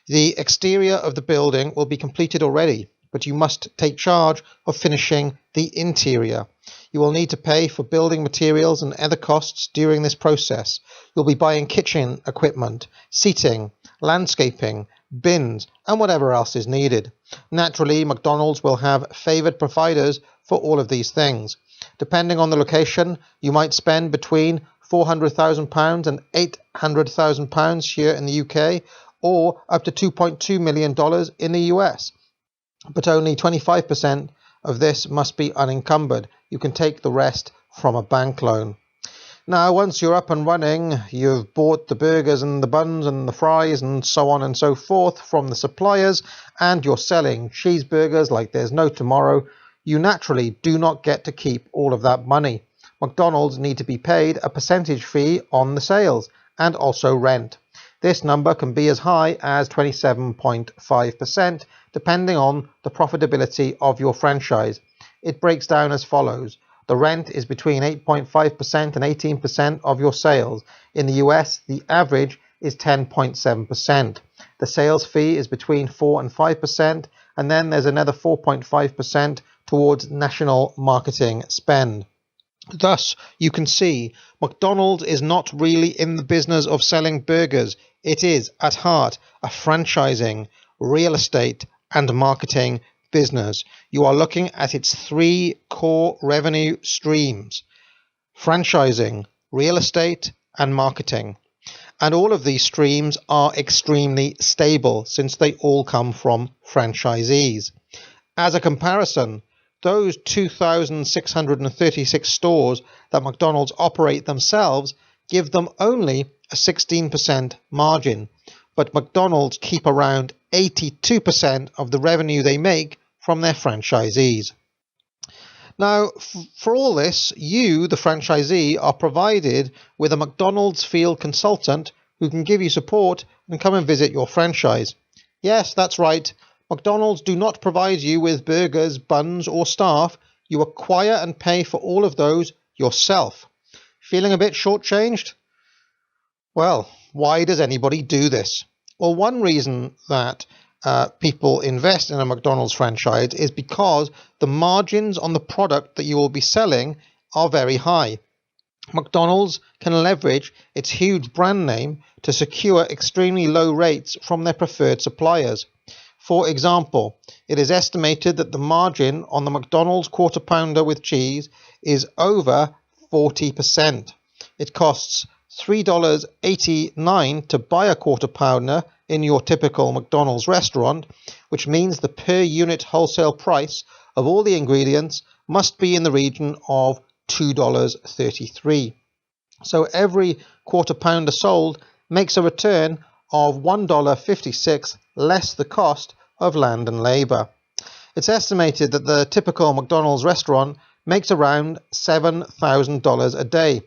The exterior of the building will be completed already, but you must take charge of finishing the interior. You will need to pay for building materials and other costs during this process. You'll be buying kitchen equipment, seating, landscaping, bins, and whatever else is needed. Naturally, McDonald's will have favoured providers for all of these things. Depending on the location, you might spend between £400,000 and £800,000 here in the UK, or up to $2.2 million in the US. But only 25% of this must be unencumbered. You can take the rest from a bank loan. Now, once you're up and running, you've bought the burgers and the buns and the fries and so on and so forth from the suppliers, and you're selling cheeseburgers like there's no tomorrow. You naturally do not get to keep all of that money. McDonald's need to be paid a percentage fee on the sales and also rent. This number can be as high as 27.5%, depending on the profitability of your franchise. It breaks down as follows. The rent is between 8.5% and 18% of your sales. In the US, the average is 10.7%. The sales fee is between 4 and 5%, and then there's another 4.5% towards national marketing spend. Thus, you can see McDonald's is not really in the business of selling burgers. It is, at heart, a franchising, real estate, and marketing business. You are looking at its three core revenue streams: franchising, real estate, and marketing. And all of these streams are extremely stable since they all come from franchisees. As a comparison, those 2,636 stores that McDonald's operate themselves give them only a 16% margin, but McDonald's keep around 82% of the revenue they make from their franchisees. Now, for all this, you, the franchisee, are provided with a McDonald's field consultant who can give you support and come and visit your franchise. Yes, that's right. McDonald's do not provide you with burgers, buns, or staff. You acquire and pay for all of those yourself. Feeling a bit shortchanged? Well, why does anybody do this? Well, one reason that people invest in a McDonald's franchise is because the margins on the product that you will be selling are very high. McDonald's can leverage its huge brand name to secure extremely low rates from their preferred suppliers. For example, it is estimated that the margin on the McDonald's Quarter Pounder with cheese is over 40%. It costs $3.89 to buy a Quarter Pounder in your typical McDonald's restaurant, which means the per unit wholesale price of all the ingredients must be in the region of $2.33. So every Quarter Pounder sold makes a return of $1.56 less the cost of land and labour. It's estimated that the typical McDonald's restaurant makes around $7,000 a day.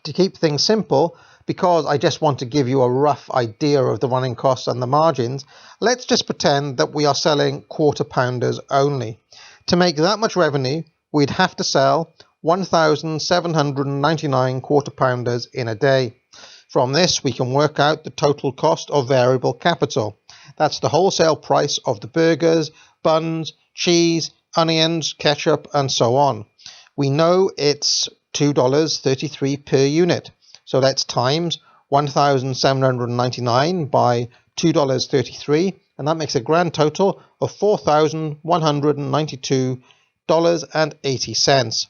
To keep things simple, because I just want to give you a rough idea of the running costs and the margins, let's just pretend that we are selling Quarter Pounders only. To make that much revenue, we'd have to sell 1,799 Quarter Pounders in a day. From this, we can work out the total cost of variable capital. That's the wholesale price of the burgers, buns, cheese, onions, ketchup, and so on. We know it's $2.33 per unit. So let's times 1,799 by $2.33, and that makes a grand total of $4,192.80.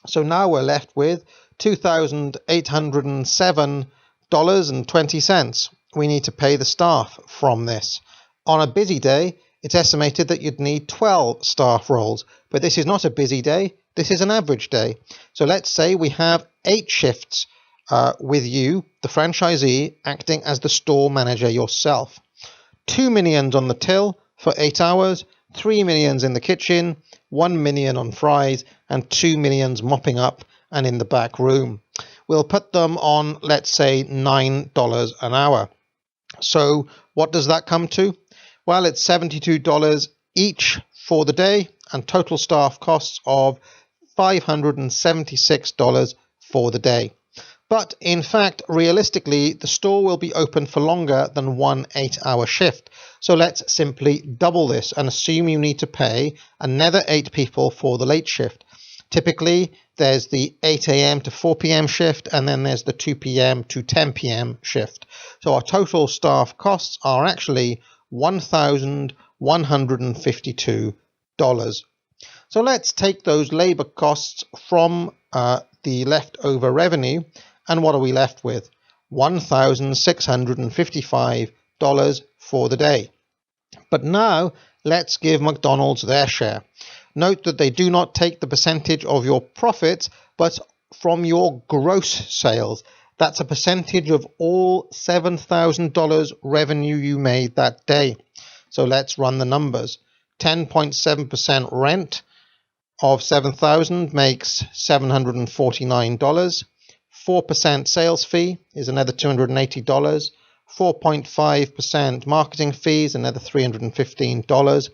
So now we're left with $2,807.20. We need to pay the staff from this. On a busy day, it's estimated that you'd need 12 staff roles, but this is not a busy day, this is an average day. So let's say we have 8 shifts with you, the franchisee, acting as the store manager yourself. 2 minions on the till for 8 hours, 3 minions in the kitchen, 1 minion on fries, and 2 minions mopping up and in the back room. We'll put them on, let's say, $9 an hour. So what does that come to? Well, it's $72 each for the day and total staff costs of $576 for the day. But in fact, realistically, the store will be open for longer than 1 8-hour shift. So let's simply double this and assume you need to pay another 8 people for the late shift. Typically, there's the 8 a.m. to 4 p.m. shift, and then there's the 2 p.m. to 10 p.m. shift. So our total staff costs are actually $1,152. So let's take those labour costs from the leftover revenue, and what are we left with? $1,655 for the day. But now let's give McDonald's their share. Note that they do not take the percentage of your profits, but from your gross sales. That's a percentage of all $7,000 revenue you made that day. So let's run the numbers. 10.7% rent of 7,000 makes $749. 4% sales fee is another $280. 4.5% marketing fees, another $315.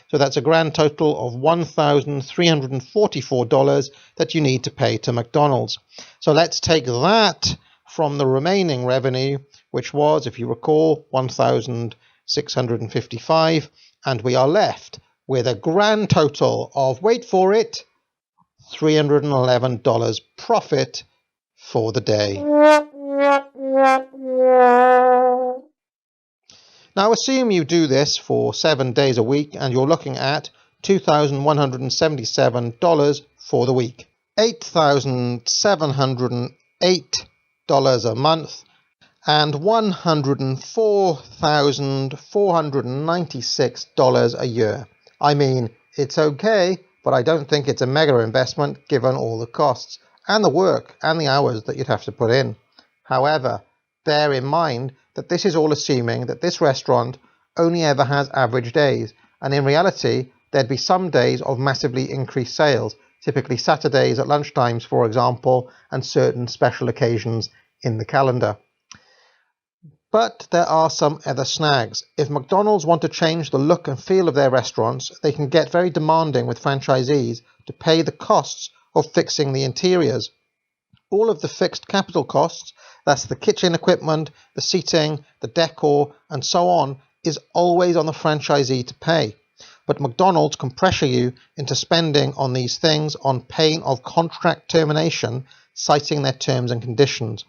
So that's a grand total of $1,344 that you need to pay to McDonald's. So let's take that from the remaining revenue, which was, if you recall, $1,655, and we are left with a grand total of, wait for it, $311 profit for the day. Now assume you do this for 7 days a week and you're looking at $2,177 for the week. $8,708 a month and $104,496 a year. I mean, it's okay, but I don't think it's a mega investment given all the costs and the work and the hours that you'd have to put in. However, bear in mind that this is all assuming that this restaurant only ever has average days, and in reality there'd be some days of massively increased sales, typically Saturdays at lunchtimes, for example, and certain special occasions in the calendar. But there are some other snags. If McDonald's want to change the look and feel of their restaurants, they can get very demanding with franchisees to pay the costs of fixing the interiors. All of the fixed capital costs, that's the kitchen equipment, the seating, the decor, and so on, is always on the franchisee to pay. But McDonald's can pressure you into spending on these things on pain of contract termination, citing their terms and conditions.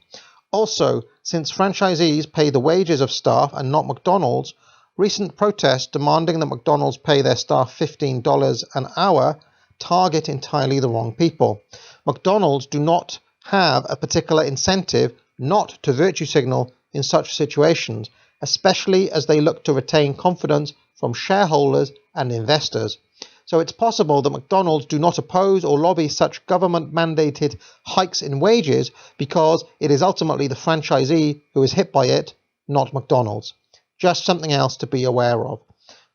Also, since franchisees pay the wages of staff and not McDonald's, recent protests demanding that McDonald's pay their staff $15 an hour target entirely the wrong people. McDonald's do not have a particular incentive not to virtue signal in such situations, especially as they look to retain confidence from shareholders and investors. So it's possible that McDonald's do not oppose or lobby such government-mandated hikes in wages because it is ultimately the franchisee who is hit by it, not McDonald's. Just something else to be aware of.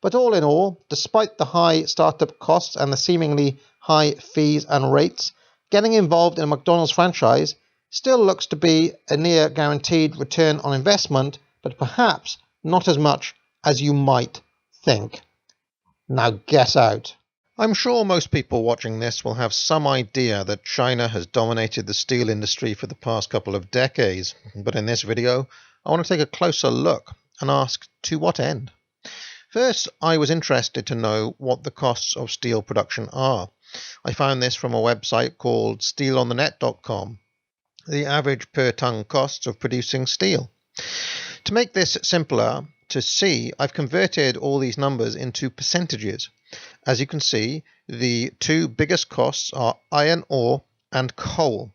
But all in all, despite the high startup costs and the seemingly high fees and rates, getting involved in a McDonald's franchise still looks to be a near guaranteed return on investment, but perhaps not as much as you might think. Now guess out. I'm sure most people watching this will have some idea that China has dominated the steel industry for the past couple of decades, but in this video I want to take a closer look and ask to what end. First, I was interested to know what the costs of steel production are. I found this from a website called steelonthenet.com, the average per ton costs of producing steel. To make this simpler to see, I've converted all these numbers into percentages. As you can see, the two biggest costs are iron ore and coal,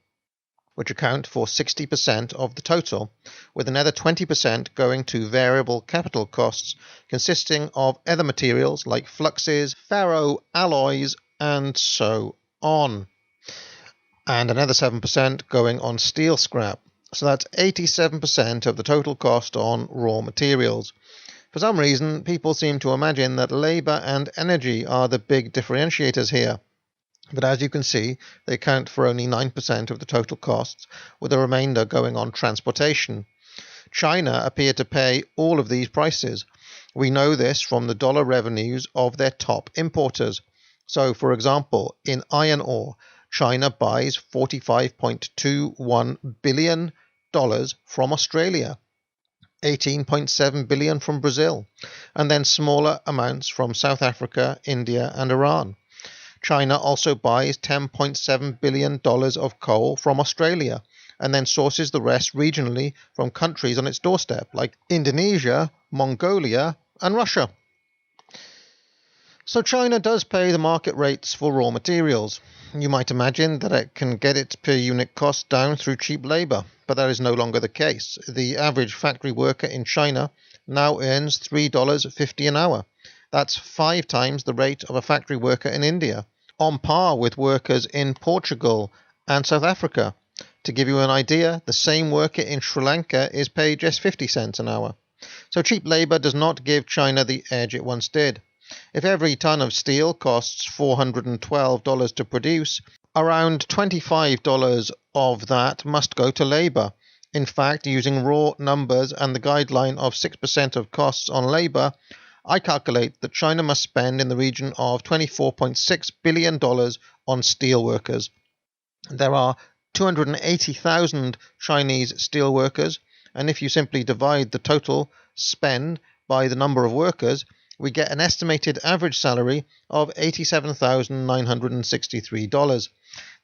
which account for 60% of the total, with another 20% going to variable capital costs consisting of other materials like fluxes, ferroalloys, and so on, and another 7% going on steel scrap. So that's 87% of the total cost on raw materials. For some reason, people seem to imagine that labour and energy are the big differentiators here. But as you can see, they account for only 9% of the total costs, with the remainder going on transportation. China appear to pay all of these prices. We know this from the dollar revenues of their top importers. So, for example, in iron ore, China buys $45.21 billion from Australia, $18.7 billion from Brazil, and then smaller amounts from South Africa, India, and Iran. China also buys $10.7 billion of coal from Australia, and then sources the rest regionally from countries on its doorstep, like Indonesia, Mongolia, and Russia. So China does pay the market rates for raw materials. You might imagine that it can get its per unit cost down through cheap labour, but that is no longer the case. The average factory worker in China now earns $3.50 an hour. That's 5 times the rate of a factory worker in India, on par with workers in Portugal and South Africa. To give you an idea, the same worker in Sri Lanka is paid just 50 cents an hour. So cheap labour does not give China the edge it once did. If every ton of steel costs $412 to produce, around $25 of that must go to labour. In fact, using raw numbers and the guideline of 6% of costs on labour, I calculate that China must spend in the region of $24.6 billion on steel workers. There are 280,000 Chinese steel workers, and if you simply divide the total spend by the number of workers, we get an estimated average salary of $87,963.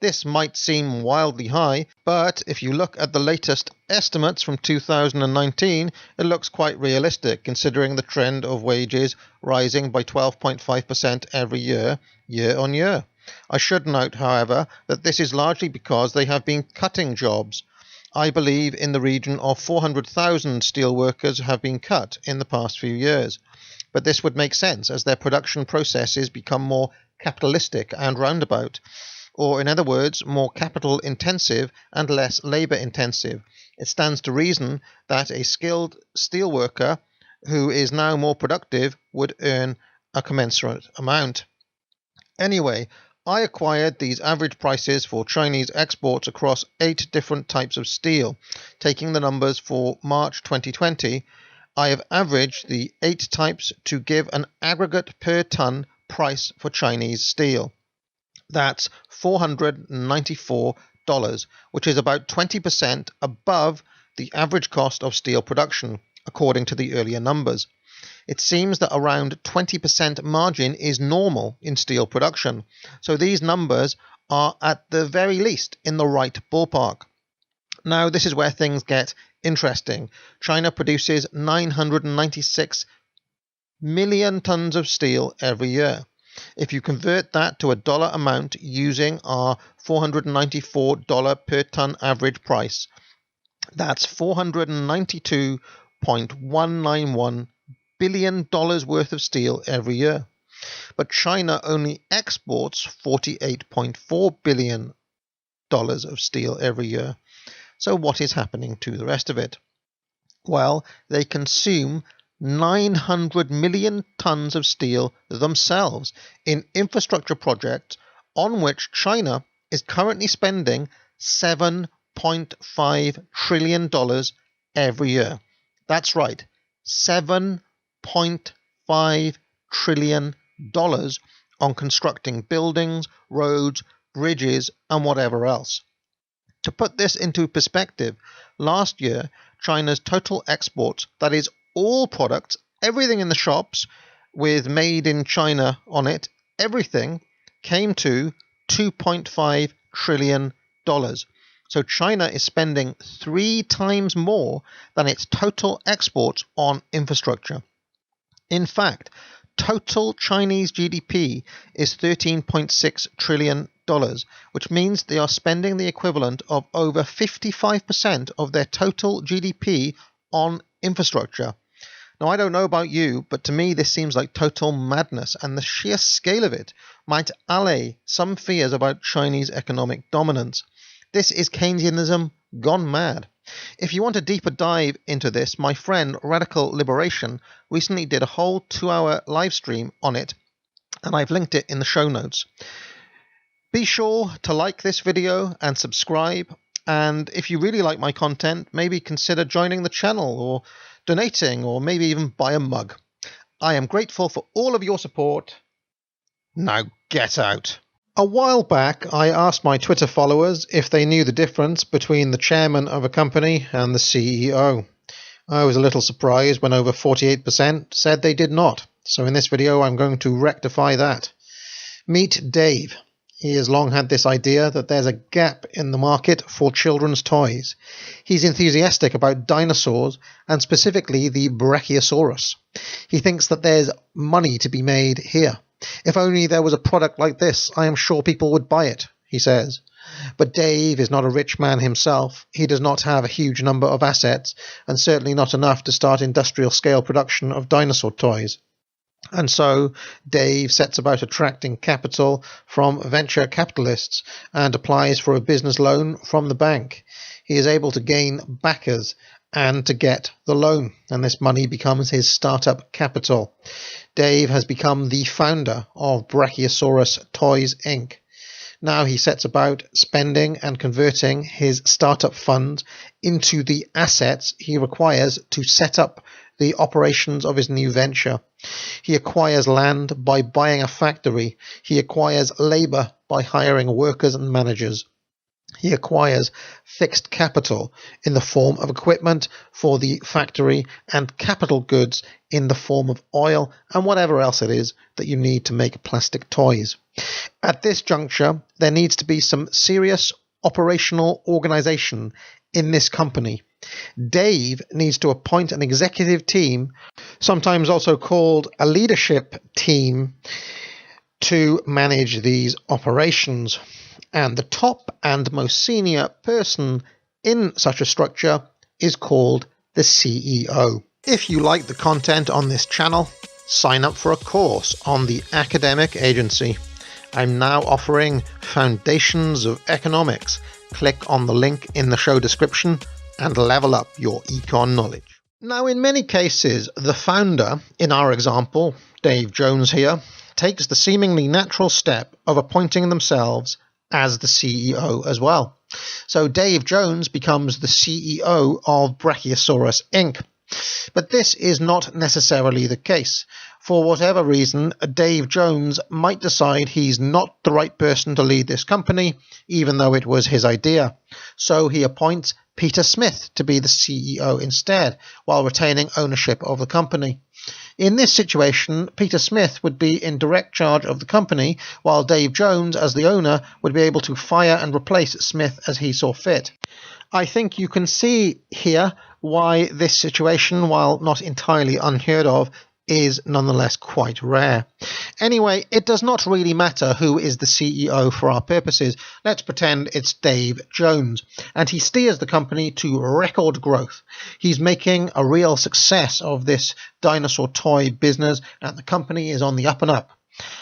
This might seem wildly high, but if you look at the latest estimates from 2019, it looks quite realistic considering the trend of wages rising by 12.5% every year, year on year. I should note, however, that this is largely because they have been cutting jobs. I believe in the region of 400,000 steel workers have been cut in the past few years. But this would make sense as their production processes become more capitalistic and roundabout, or in other words, more capital intensive and less labour intensive. It stands to reason that a skilled steel worker who is now more productive would earn a commensurate amount. Anyway, I acquired these average prices for Chinese exports across 8 different types of steel. Taking the numbers for March 2020, I have averaged the 8 types to give an aggregate per ton price for Chinese steel. That's $494, which is about 20% above the average cost of steel production, according to the earlier numbers. It seems that around 20% margin is normal in steel production, so these numbers are at the very least in the right ballpark. Now, this is where things get interesting. China produces 996 million tons of steel every year. If you convert that to a dollar amount using our $494 per ton average price, that's $492.191 billion worth of steel every year. But China only exports $48.4 billion of steel every year. So what is happening to the rest of it? Well, they consume 900 million tons of steel themselves in infrastructure projects on which China is currently spending $7.5 trillion every year. That's right, $7.5 trillion on constructing buildings, roads, bridges, and whatever else. To put this into perspective, last year, China's total exports, that is all products, everything in the shops with made in China on it, everything came to $2.5 trillion. So China is spending 3 times more than its total exports on infrastructure. In fact, total Chinese GDP is $13.6 trillion, which means they are spending the equivalent of over 55% of their total GDP on infrastructure. Now, I don't know about you, but to me this seems like total madness, and the sheer scale of it might allay some fears about Chinese economic dominance. This is Keynesianism gone mad. If you want a deeper dive into this, my friend Radical Liberation recently did a whole 2-hour live stream on it, and I've linked it in the show notes. Be sure to like this video and subscribe, and if you really like my content, maybe consider joining the channel or donating or maybe even buy a mug. I am grateful for all of your support. Now get out. A while back, I asked my Twitter followers if they knew the difference between the chairman of a company and the CEO. I was a little surprised when over 48% said they did not, so in this video I'm going to rectify that. Meet Dave. He has long had this idea that there's a gap in the market for children's toys. He's enthusiastic about dinosaurs and specifically the Brachiosaurus. He thinks that there's money to be made here. If only there was a product like this, I am sure people would buy it, he says. But Dave is not a rich man himself. He does not have a huge number of assets, and certainly not enough to start industrial-scale production of dinosaur toys. And so Dave sets about attracting capital from venture capitalists and applies for a business loan from the bank. He is able to gain backers and to get the loan, and this money becomes his startup capital. Dave has become the founder of Brachiosaurus Toys Inc. Now he sets about spending and converting his startup funds into the assets he requires to set up the operations of his new venture. He acquires land by buying a factory. He acquires labor by hiring workers and managers. He acquires fixed capital in the form of equipment for the factory and capital goods in the form of oil and whatever else it is that you need to make plastic toys. At this juncture, there needs to be some serious operational organization in this company. Dave needs to appoint an executive team, sometimes also called a leadership team, to manage these operations. And the top and most senior person in such a structure is called the CEO. If you like the content on this channel, sign up for a course on the academic agency. I'm now offering Foundations of Economics. Click on the link in the show description and level up your econ knowledge. Now, in many cases, the founder, in our example, Dave Jones here, takes the seemingly natural step of appointing themselves as the CEO as well. So Dave Jones becomes the CEO of Brachiosaurus Inc. But this is not necessarily the case. For whatever reason, Dave Jones might decide he's not the right person to lead this company, even though it was his idea. So he appoints Peter Smith to be the CEO instead, while retaining ownership of the company. In this situation, Peter Smith would be in direct charge of the company, while Dave Jones, as the owner, would be able to fire and replace Smith as he saw fit. I think you can see here why this situation, while not entirely unheard of, is nonetheless quite rare. Anyway, it does not really matter who is the CEO for our purposes. Let's pretend it's Dave Jones, and he steers the company to record growth. He's making a real success of this dinosaur toy business, and the company is on the up and up.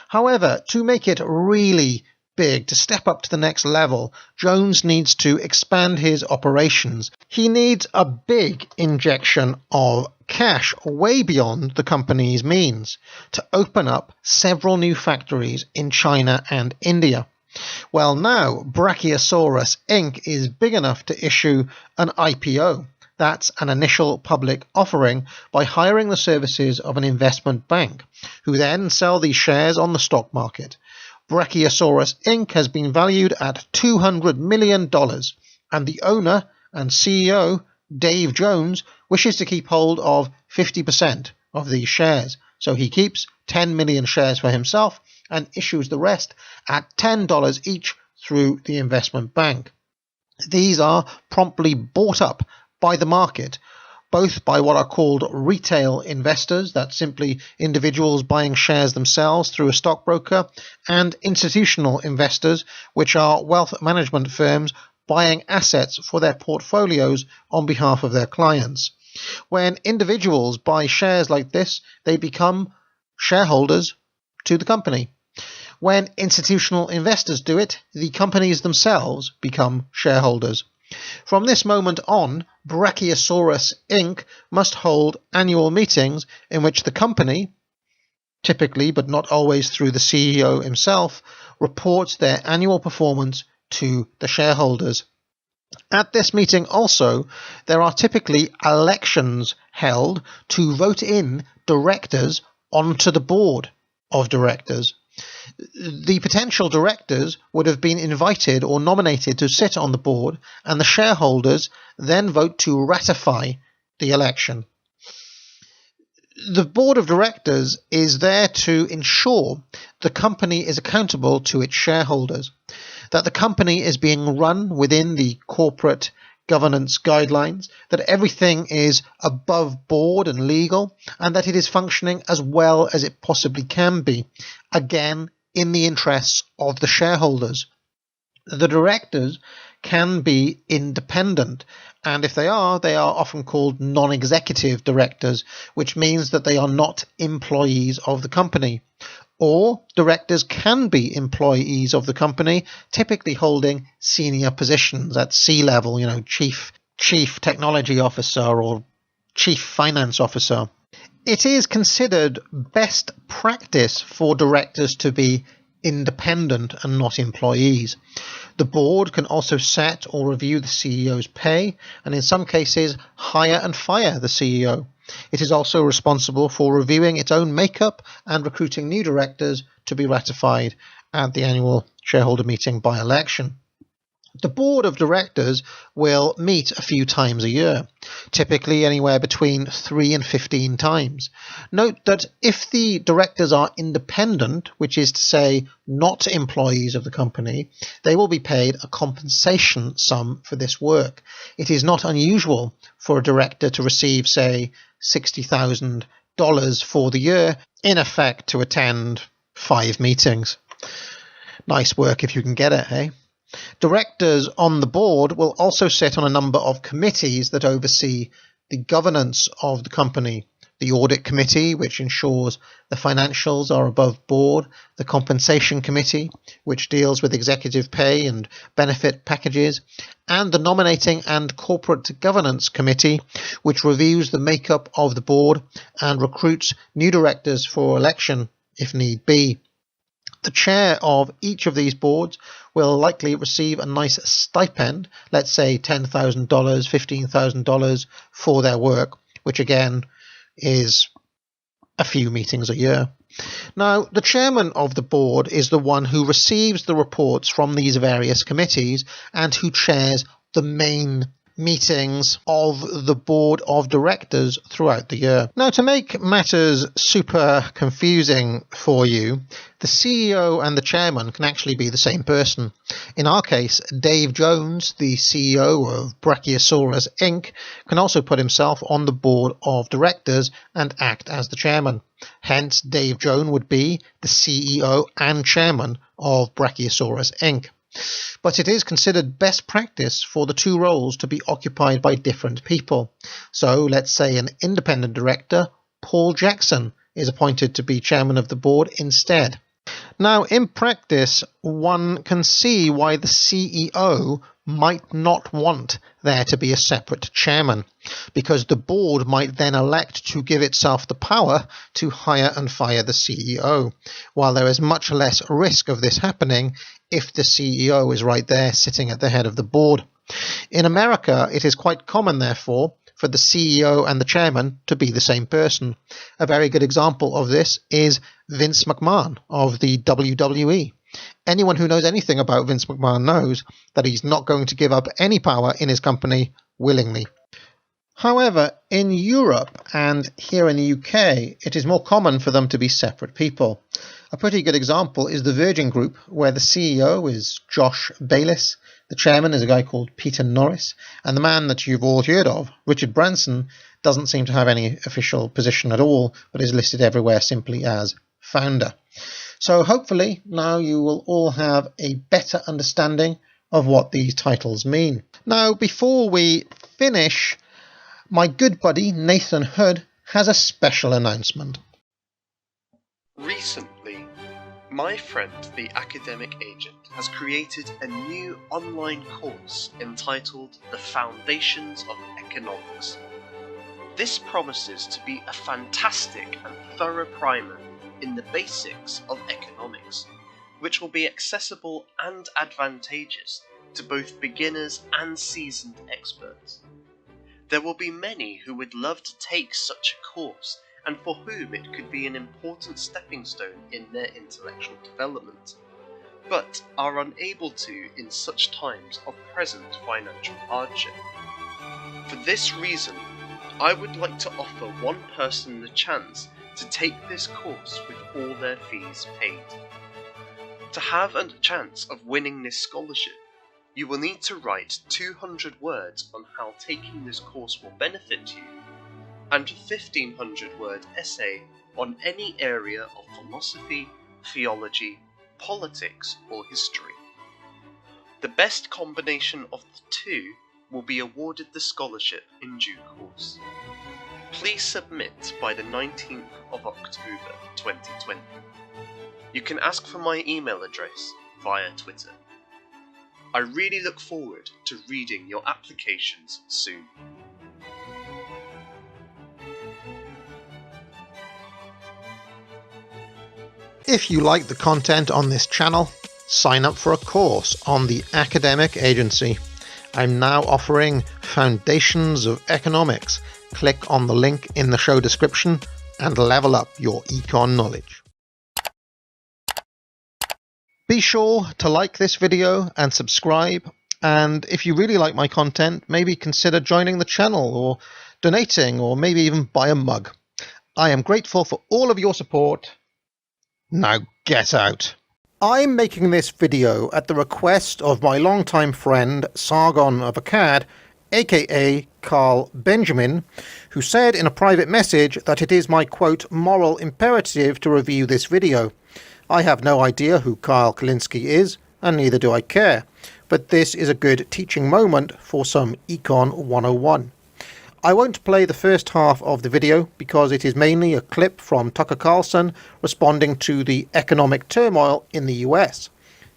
However, to make it really big, to step up to the next level, Jones needs to expand his operations. He needs a big injection of cash way beyond the company's means to open up several new factories in China and India. Well, now Brachiosaurus Inc. is big enough to issue an IPO. That's an initial public offering by hiring the services of an investment bank, who then sell these shares on the stock market. Brachiosaurus Inc. has been valued at $200 million, and the owner and CEO, Dave Jones, wishes to keep hold of 50% of these shares. So he keeps 10 million shares for himself and issues the rest at $10 each through the investment bank. These are promptly bought up by the market, both by what are called retail investors, that's simply individuals buying shares themselves through a stockbroker, and institutional investors, which are wealth management firms buying assets for their portfolios on behalf of their clients. When individuals buy shares like this, they become shareholders to the company. When institutional investors do it, the companies themselves become shareholders. From this moment on, Brachiosaurus Inc. must hold annual meetings in which the company, typically but not always through the CEO himself, reports their annual performance to the shareholders. At this meeting also, there are typically elections held to vote in directors onto the board of directors. The potential directors would have been invited or nominated to sit on the board, and the shareholders then vote to ratify the election. The board of directors is there to ensure the company is accountable to its shareholders, that the company is being run within the corporate governance guidelines, that everything is above board and legal, and that it is functioning as well as it possibly can be, again, in the interests of the shareholders. The directors can be independent. And if they are often called non-executive directors, which means that they are not employees of the company. Or directors can be employees of the company, typically holding senior positions at C-level, chief technology officer or chief finance officer. It is considered best practice for directors to be independent and not employees. The board can also set or review the CEO's pay, and in some cases hire and fire the CEO. It is also responsible for reviewing its own makeup and recruiting new directors to be ratified at the annual shareholder meeting by election. The board of directors will meet a few times a year, typically anywhere between 3 and 15 times. Note that if the directors are independent, which is to say not employees of the company, they will be paid a compensation sum for this work. It is not unusual for a director to receive, say, $60,000 for the year, in effect to attend 5 meetings. Nice work if you can get it, eh? Directors on the board will also sit on a number of committees that oversee the governance of the company. The audit committee, which ensures the financials are above board, the compensation committee, which deals with executive pay and benefit packages, and the nominating and corporate governance committee, which reviews the makeup of the board and recruits new directors for election if need be. The chair of each of these boards will likely receive a nice stipend, let's say $10,000, $15,000 for their work, which again is a few meetings a year. Now, the chairman of the board is the one who receives the reports from these various committees and who chairs the main meetings of the board of directors throughout the year. Now, to make matters super confusing for you, the CEO and the chairman can actually be the same person. In our case, Dave Jones, the CEO of Brachiosaurus Inc., can also put himself on the board of directors and act as the chairman. Hence, Dave Jones would be the CEO and chairman of Brachiosaurus Inc. But it is considered best practice for the two roles to be occupied by different people. So let's say an independent director, Paul Jackson, is appointed to be chairman of the board instead. Now, in practice, one can see why the CEO might not want there to be a separate chairman, because the board might then elect to give itself the power to hire and fire the CEO, while there is much less risk of this happening if the CEO is right there sitting at the head of the board. In America, it is quite common, therefore, for the CEO and the chairman to be the same person. A very good example of this is Vince McMahon of the WWE. Anyone who knows anything about Vince McMahon knows that he's not going to give up any power in his company willingly. However, in Europe and here in the UK, it is more common for them to be separate people. A pretty good example is the Virgin Group, where the CEO is Josh Bayliss, the chairman is a guy called Peter Norris, and the man that you've all heard of, Richard Branson, doesn't seem to have any official position at all, but is listed everywhere simply as founder. So hopefully now you will all have a better understanding of what these titles mean. Now, before we finish, my good buddy Nathan Hood has a special announcement.
Recently, my friend the academic agent has created a new online course entitled The Foundations of Economics. This promises to be a fantastic and thorough primer in the basics of economics, which will be accessible and advantageous to both beginners and seasoned experts. There will be many who would love to take such a course and for whom it could be an important stepping stone in their intellectual development, but are unable to in such times of present financial hardship. For this reason, I would like to offer one person the chance to take this course with all their fees paid. To have a chance of winning this scholarship, you will need to write 200 words on how taking this course will benefit you, and a 1500-word essay on any area of philosophy, theology, politics, or history. The best combination of the two will be awarded the scholarship in due course. Please submit by the 19th of October 2020. You can ask for my email address via Twitter. I really look forward to reading your applications soon.
If you like the content on this channel, sign up for a course on the academic agency. I'm now offering Foundations of Economics. Click on the link in the show description and level up your econ knowledge. Be sure to like this video and subscribe, and if you really like my content, maybe consider joining the channel or donating or maybe even buy a mug. I am grateful for all of your support. Now get out. I'm making this video at the request of my longtime friend Sargon of Akkad, aka Carl Benjamin, who said in a private message that it is my quote moral imperative to review this video. I have no idea who Kyle Kalinske is, and neither do I care, but this is a good teaching moment for some Econ 101. I won't play the first half of the video because it is mainly a clip from Tucker Carlson responding to the economic turmoil in the US.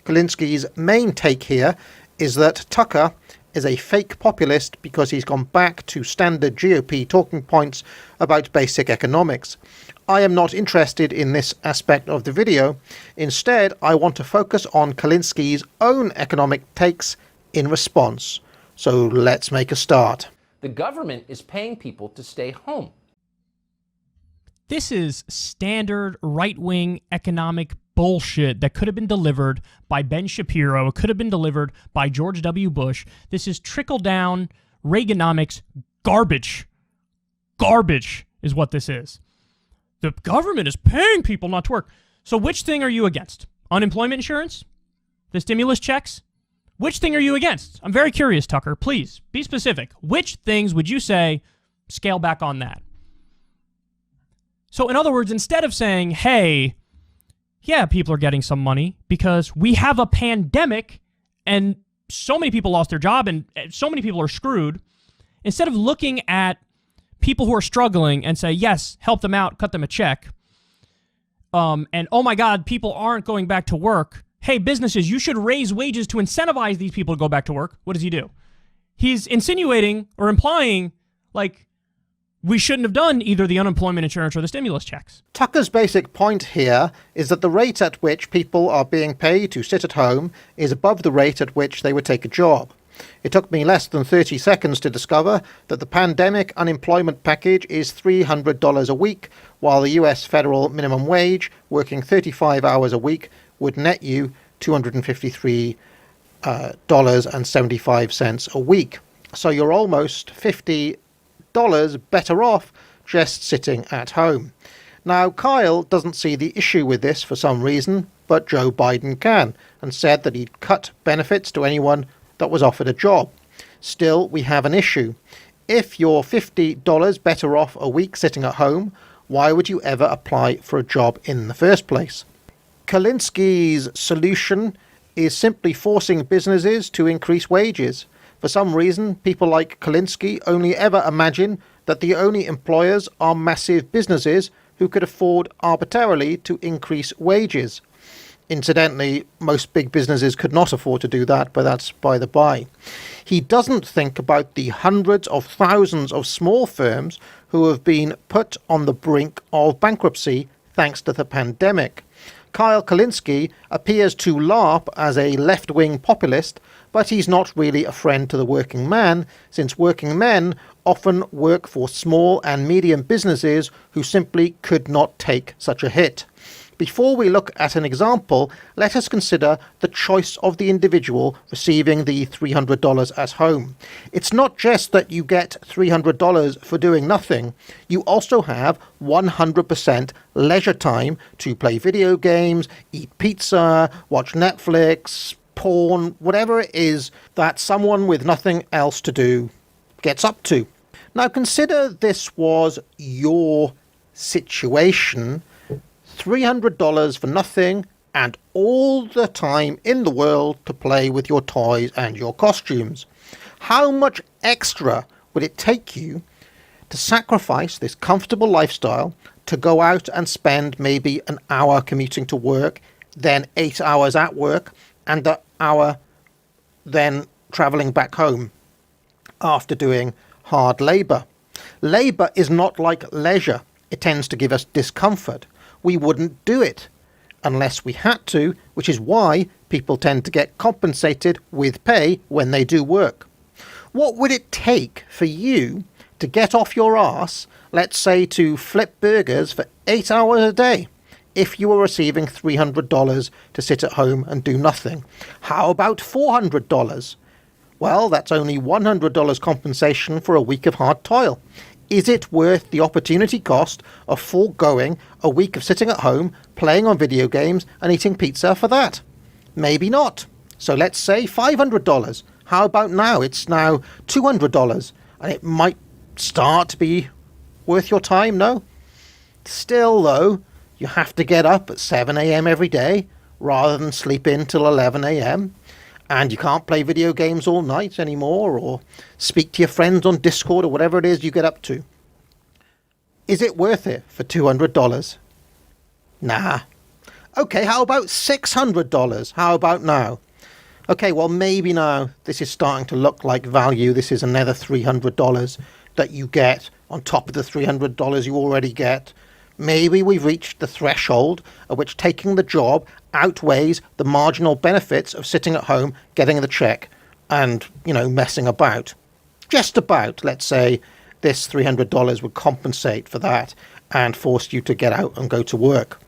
Kalinske's main take here is that Tucker is a fake populist because he's gone back to standard GOP talking points about basic economics. I am not interested in this aspect of the video. Instead, I want to focus on Kalinske's own economic takes in response. So let's make a start.
The government is paying people to stay home.
This is standard right-wing economic bullshit that could have been delivered by Ben Shapiro. It could have been delivered by George W. Bush. This is trickle-down Reaganomics garbage. Garbage is what this is. The government is paying people not to work. So which thing are you against? Unemployment insurance? The stimulus checks? Which thing are you against? I'm very curious, Tucker. Please, be specific. Which things would you say scale back on that? So in other words, instead of saying, hey, yeah, people are getting some money because we have a pandemic and so many people lost their job and so many people are screwed, instead of looking at people who are struggling and say, yes, help them out, cut them a check, and oh my God, people aren't going back to work. Hey, businesses, you should raise wages to incentivize these people to go back to work. What does he do? He's insinuating or implying, like, we shouldn't have done either the unemployment insurance or the stimulus checks.
Tucker's basic point here is that the rate at which people are being paid to sit at home is above the rate at which they would take a job. It took me less than 30 seconds to discover that the pandemic unemployment package is $300 a week, while the US federal minimum wage, working 35 hours a week, would net you $253.75 a week. So you're almost $50 better off just sitting at home. Now, Kyle doesn't see the issue with this for some reason, but Joe Biden can, and said that he'd cut benefits to anyone that was offered a job. Still, we have an issue. If you're $50 better off a week sitting at home, why would you ever apply for a job in the first place? Kalinske's solution is simply forcing businesses to increase wages. For some reason, people like Kalinske only ever imagine that the only employers are massive businesses who could afford arbitrarily to increase wages. Incidentally, most big businesses could not afford to do that, but that's by the by. He doesn't think about the hundreds of thousands of small firms who have been put on the brink of bankruptcy thanks to the pandemic. Kyle Kalinske appears to LARP as a left-wing populist, but he's not really a friend to the working man, since working men often work for small and medium businesses who simply could not take such a hit. Before we look at an example, let us consider the choice of the individual receiving the $300 at home. It's not just that you get $300 for doing nothing, you also have 100% leisure time to play video games, eat pizza, watch Netflix, porn, whatever it is that someone with nothing else to do gets up to. Now consider this was your situation. $300 for nothing and all the time in the world to play with your toys and your costumes. How much extra would it take you to sacrifice this comfortable lifestyle to go out and spend maybe an hour commuting to work, then 8 hours at work, and an hour then travelling back home after doing hard labour? Labour is not like leisure. It tends to give us discomfort. We wouldn't do it unless we had to, which is why people tend to get compensated with pay when they do work. What would it take for you to get off your arse, let's say to flip burgers for 8 hours a day, if you were receiving $300 to sit at home and do nothing? How about $400? Well, that's only $100 compensation for a week of hard toil. Is it worth the opportunity cost of foregoing a week of sitting at home, playing on video games and eating pizza for that? Maybe not. So let's say $500. How about now? It's now $200, and it might start to be worth your time, no? Still, though, you have to get up at 7 a.m. every day rather than sleep in till 11 a.m. And you can't play video games all night anymore or speak to your friends on Discord or whatever it is you get up to. Is it worth it for $200? Nah. Okay, how about $600? How about now? Okay, well, maybe now this is starting to look like value. This is another $300 that you get on top of the $300 you already get. Maybe we've reached the threshold at which taking the job outweighs the marginal benefits of sitting at home, getting the check and, messing about. Just about, let's say, this $300 would compensate for that and force you to get out and go to work.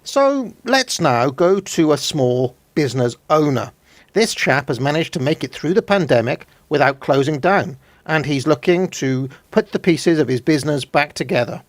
So let's now go to a small business owner. This chap has managed to make it through the pandemic without closing down, and he's looking to put the pieces of his business back together.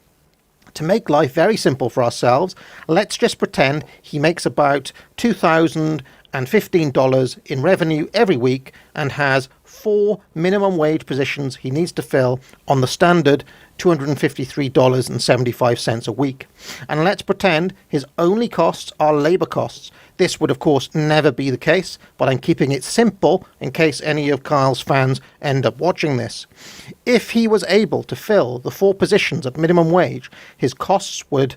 To make life very simple for ourselves, let's just pretend he makes about $2,015 in revenue every week and has 4 minimum wage positions he needs to fill on the standard $253.75 a week. And let's pretend his only costs are labour costs. This would, of course, never be the case, but I'm keeping it simple in case any of Kyle's fans end up watching this. If he was able to fill the 4 positions at minimum wage, his costs would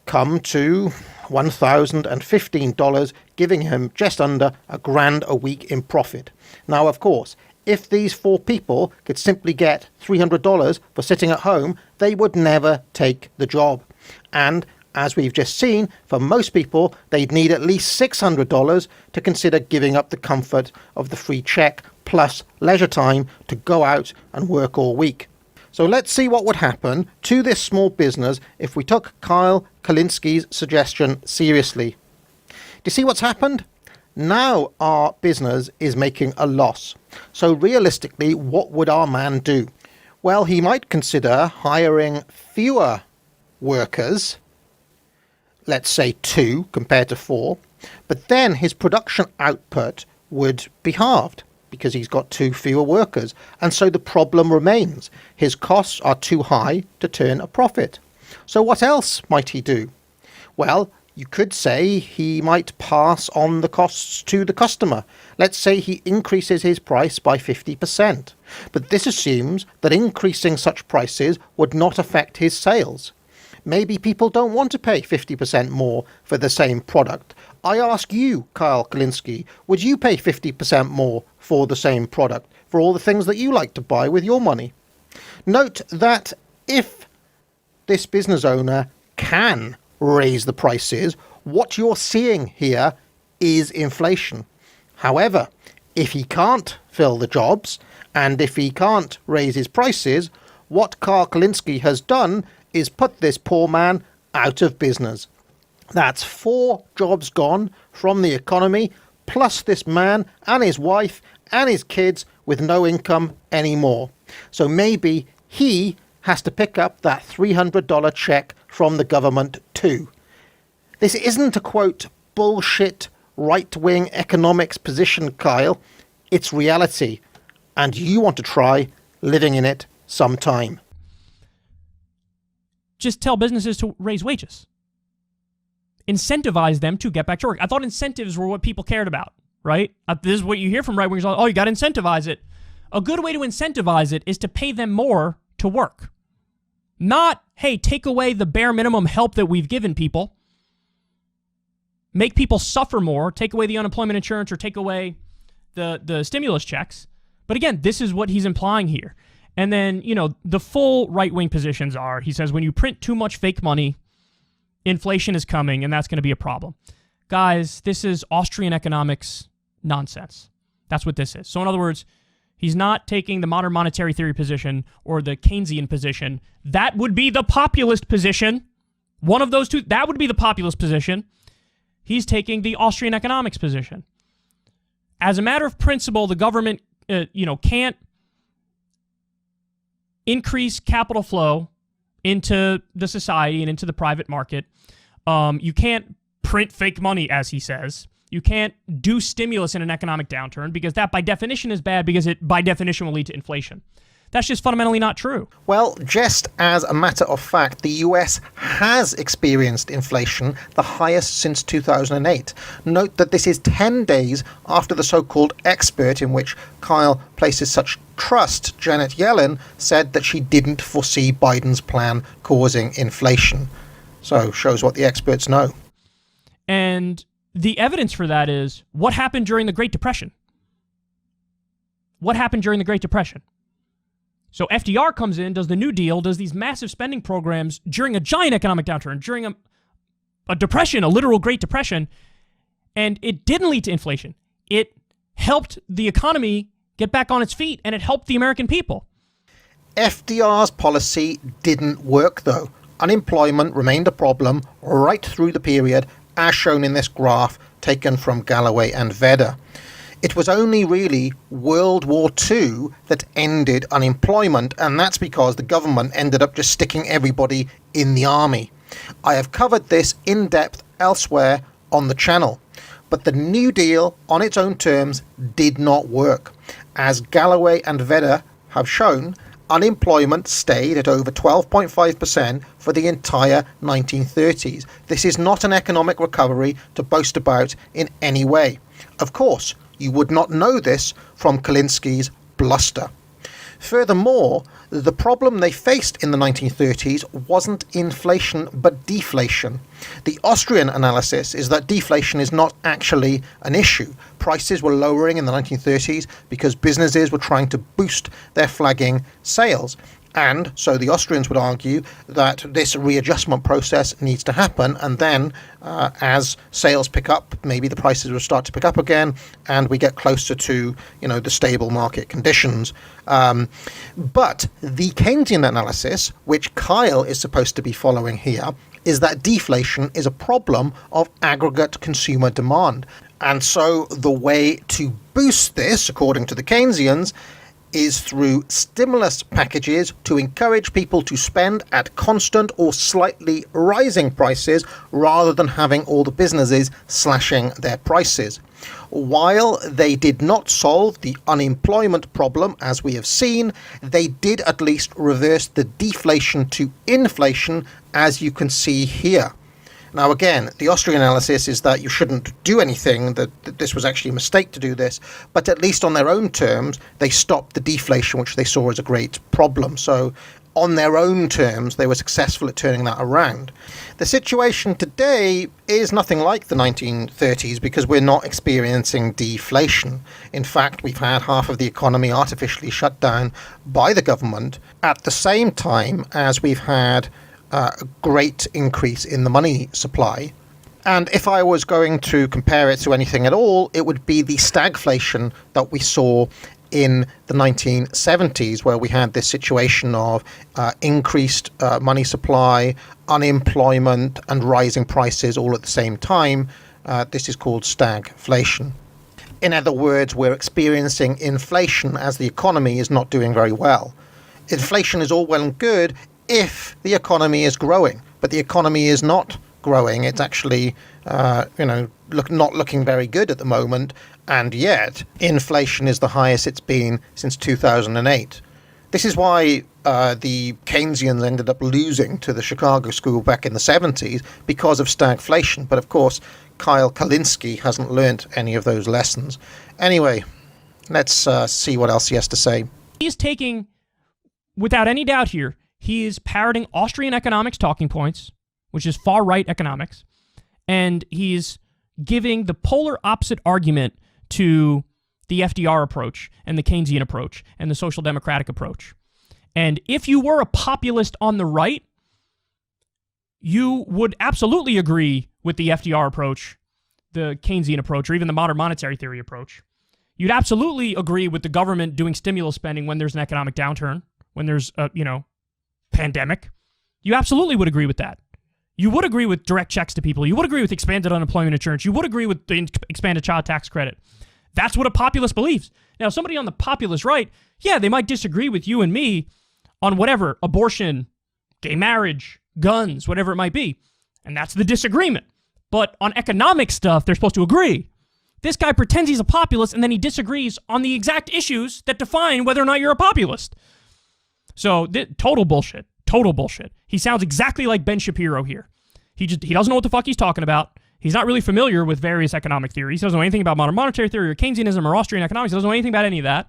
come to $1,015, giving him just under $1,000 a week in profit. Now, of course, if these 4 people could simply get $300 for sitting at home, they would never take the job. And as we've just seen, for most people, they'd need at least $600 to consider giving up the comfort of the free check plus leisure time to go out and work all week. So let's see what would happen to this small business if we took Kyle Kalinski's suggestion seriously. Do you see what's happened? Now our business is making a loss. So realistically, what would our man do? Well, he might consider hiring fewer workers, let's say 2 compared to 4, but then his production output would be halved because he's got 2 fewer workers. And so the problem remains. His costs are too high to turn a profit. So what else might he do? Well, you could say he might pass on the costs to the customer. Let's say he increases his price by 50%. But this assumes that increasing such prices would not affect his sales. Maybe people don't want to pay 50% more for the same product. I ask you, Kyle Kalinski, would you pay 50% more for the same product, for all the things that you like to buy with your money? Note that if this business owner can raise the prices, what you're seeing here is inflation. However, if he can't fill the jobs and if he can't raise his prices, what Kyle Kalinski has done is put this poor man out of business. That's 4 jobs gone from the economy, plus this man and his wife and his kids with no income anymore. So maybe he has to pick up that $300 check from the government too. This isn't a, quote, bullshit right-wing economics position, Kyle. It's reality, and you want to try living in it sometime.
Just tell businesses to raise wages. incentivize them to get back to work. I thought incentives were what people cared about, right? This is what you hear from right-wingers. Oh, you got to incentivize it. A good way to incentivize it is to pay them more to work. Not, hey, take away the bare minimum help that we've given people. Make people suffer more, take away the unemployment insurance or take away the stimulus checks. But again, this is what he's implying here. And then, the full right-wing positions are, he says, when you print too much fake money, inflation is coming, and that's going to be a problem. Guys, this is Austrian economics nonsense. That's what this is. So in other words, he's not taking the modern monetary theory position or the Keynesian position. That would be the populist position. One of those two, that would be the populist position. He's taking the Austrian economics position. As a matter of principle, the government, can't increase capital flow into the society and into the private market. You can't print fake money, as he says. You can't do stimulus in an economic downturn because that by definition is bad because it by definition will lead to inflation. That's just fundamentally not true.
Well, just as a matter of fact, the US has experienced inflation, the highest since 2008. Note that this is 10 days after the so-called expert in which Kyle places such trust, Janet Yellen, said that she didn't foresee Biden's plan causing inflation. So, shows what the experts know.
And the evidence for that is what happened during the Great Depression. What happened during the Great Depression? So FDR comes in, does the New Deal, does these massive spending programs during a giant economic downturn, during a depression, a literal Great Depression, and it didn't lead to inflation. It helped the economy get back on its feet, and it helped the American people.
FDR's policy didn't work, though. Unemployment remained a problem right through the period, as shown in this graph taken from Galloway and Vedder. It was only really World War II that ended unemployment, and that's because the government ended up just sticking everybody in the army. I have covered this in depth elsewhere on the channel, but the New Deal on its own terms did not work. As Galloway and Vedder have shown, unemployment stayed at over 12.5% for the entire 1930s. This is not an economic recovery to boast about in any way. Of course, you would not know this from Kalinski's bluster. Furthermore, the problem they faced in the 1930s wasn't inflation but deflation. The Austrian analysis is that deflation is not actually an issue. Prices were lowering in the 1930s because businesses were trying to boost their flagging sales. And so the Austrians would argue that this readjustment process needs to happen, and then as sales pick up, maybe the prices will start to pick up again, and we get closer to the stable market conditions. But the Keynesian analysis, which Kyle is supposed to be following here, is that deflation is a problem of aggregate consumer demand. And so the way to boost this, according to the Keynesians, is through stimulus packages to encourage people to spend at constant or slightly rising prices rather than having all the businesses slashing their prices. While they did not solve the unemployment problem, as we have seen, they did at least reverse the deflation to inflation, as you can see here. Now, again, the Austrian analysis is that you shouldn't do anything, that this was actually a mistake to do this, but at least on their own terms, they stopped the deflation, which they saw as a great problem. So on their own terms, they were successful at turning that around. The situation today is nothing like the 1930s because we're not experiencing deflation. In fact, we've had half of the economy artificially shut down by the government at the same time as we've had a great increase in the money supply. And if I was going to compare it to anything at all, it would be the stagflation that we saw in the 1970s, where we had this situation of increased money supply, unemployment, and rising prices all at the same time. This is called stagflation. In other words, we're experiencing inflation as the economy is not doing very well. Inflation is all well and good if the economy is growing, but the economy is not growing. It's actually, not looking very good at the moment, and yet inflation is the highest it's been since 2008. This is why the Keynesians ended up losing to the Chicago School back in the 70s because of stagflation. But of course, Kyle Kulinski hasn't learnt any of those lessons. Anyway, let's see what else he has to say.
He's taking, without any doubt here, he is parroting Austrian economics talking points, which is far-right economics, and he's giving the polar opposite argument to the FDR approach and the Keynesian approach and the social democratic approach. And if you were a populist on the right, you would absolutely agree with the FDR approach, the Keynesian approach, or even the modern monetary theory approach. You'd absolutely agree with the government doing stimulus spending when there's an economic downturn, when there's a, pandemic. You absolutely would agree with that. You would agree with direct checks to people. You would agree with expanded unemployment insurance. You would agree with the expanded child tax credit. That's what a populist believes. Now, somebody on the populist right, yeah, they might disagree with you and me on whatever, abortion, gay marriage, guns, whatever it might be. And that's the disagreement. But on economic stuff, they're supposed to agree. This guy pretends he's a populist and then he disagrees on the exact issues that define whether or not you're a populist. So, total bullshit. Total bullshit. He sounds exactly like Ben Shapiro here. He doesn't know what the fuck he's talking about. He's not really familiar with various economic theories. He doesn't know anything about modern monetary theory or Keynesianism or Austrian economics. He doesn't know anything about any of that.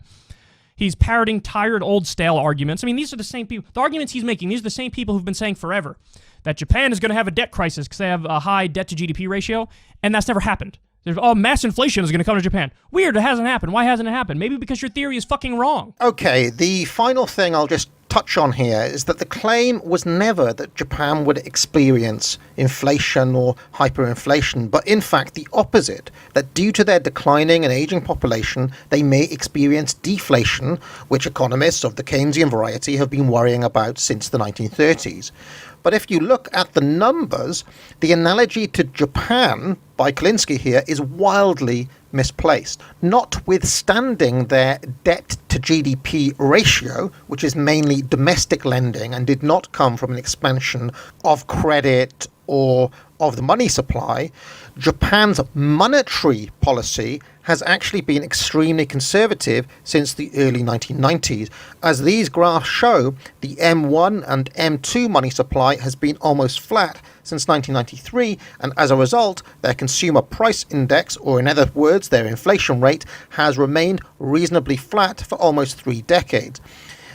He's parroting tired, old, stale arguments. I mean, these are the same people. The arguments he's making, these are the same people who've been saying forever that Japan is going to have a debt crisis because they have a high debt-to-GDP ratio, and that's never happened. Mass inflation is going to come to Japan. Weird, it hasn't happened. Why hasn't it happened? Maybe because your theory is fucking wrong.
Okay, the final thing I'll just touch on here is that the claim was never that Japan would experience inflation or hyperinflation, but in fact the opposite, that due to their declining and aging population, they may experience deflation, which economists of the Keynesian variety have been worrying about since the 1930s. But if you look at the numbers, the analogy to Japan by Kulinski here is wildly misplaced. Notwithstanding their debt to GDP ratio, which is mainly domestic lending and did not come from an expansion of credit or of the money supply, Japan's monetary policy has actually been extremely conservative since the early 1990s. As these graphs show, the M1 and M2 money supply has been almost flat since 1993, and as a result, their consumer price index, or in other words, their inflation rate, has remained reasonably flat for almost 3 decades.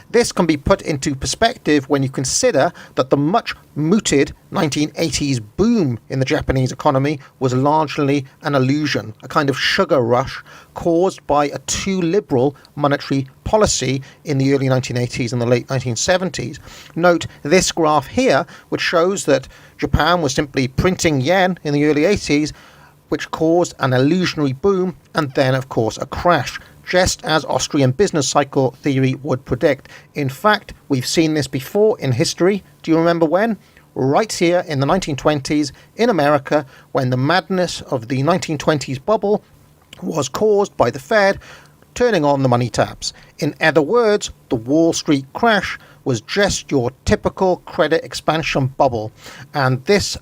This can be put into perspective when you consider that the much mooted 1980s boom in the Japanese economy was largely an illusion, a kind of sugar rush caused by a too liberal monetary policy in the early 1980s and the late 1970s. Note this graph here, which shows that Japan was simply printing yen in the early 80s, which caused an illusionary boom and then, of course, a crash, just as Austrian business cycle theory would predict. In fact, we've seen this before in history. Do you remember when? Right here in the 1920s in America, when the madness of the 1920s bubble was caused by the Fed turning on the money taps. In other words, the Wall Street crash was just your typical credit expansion bubble. And this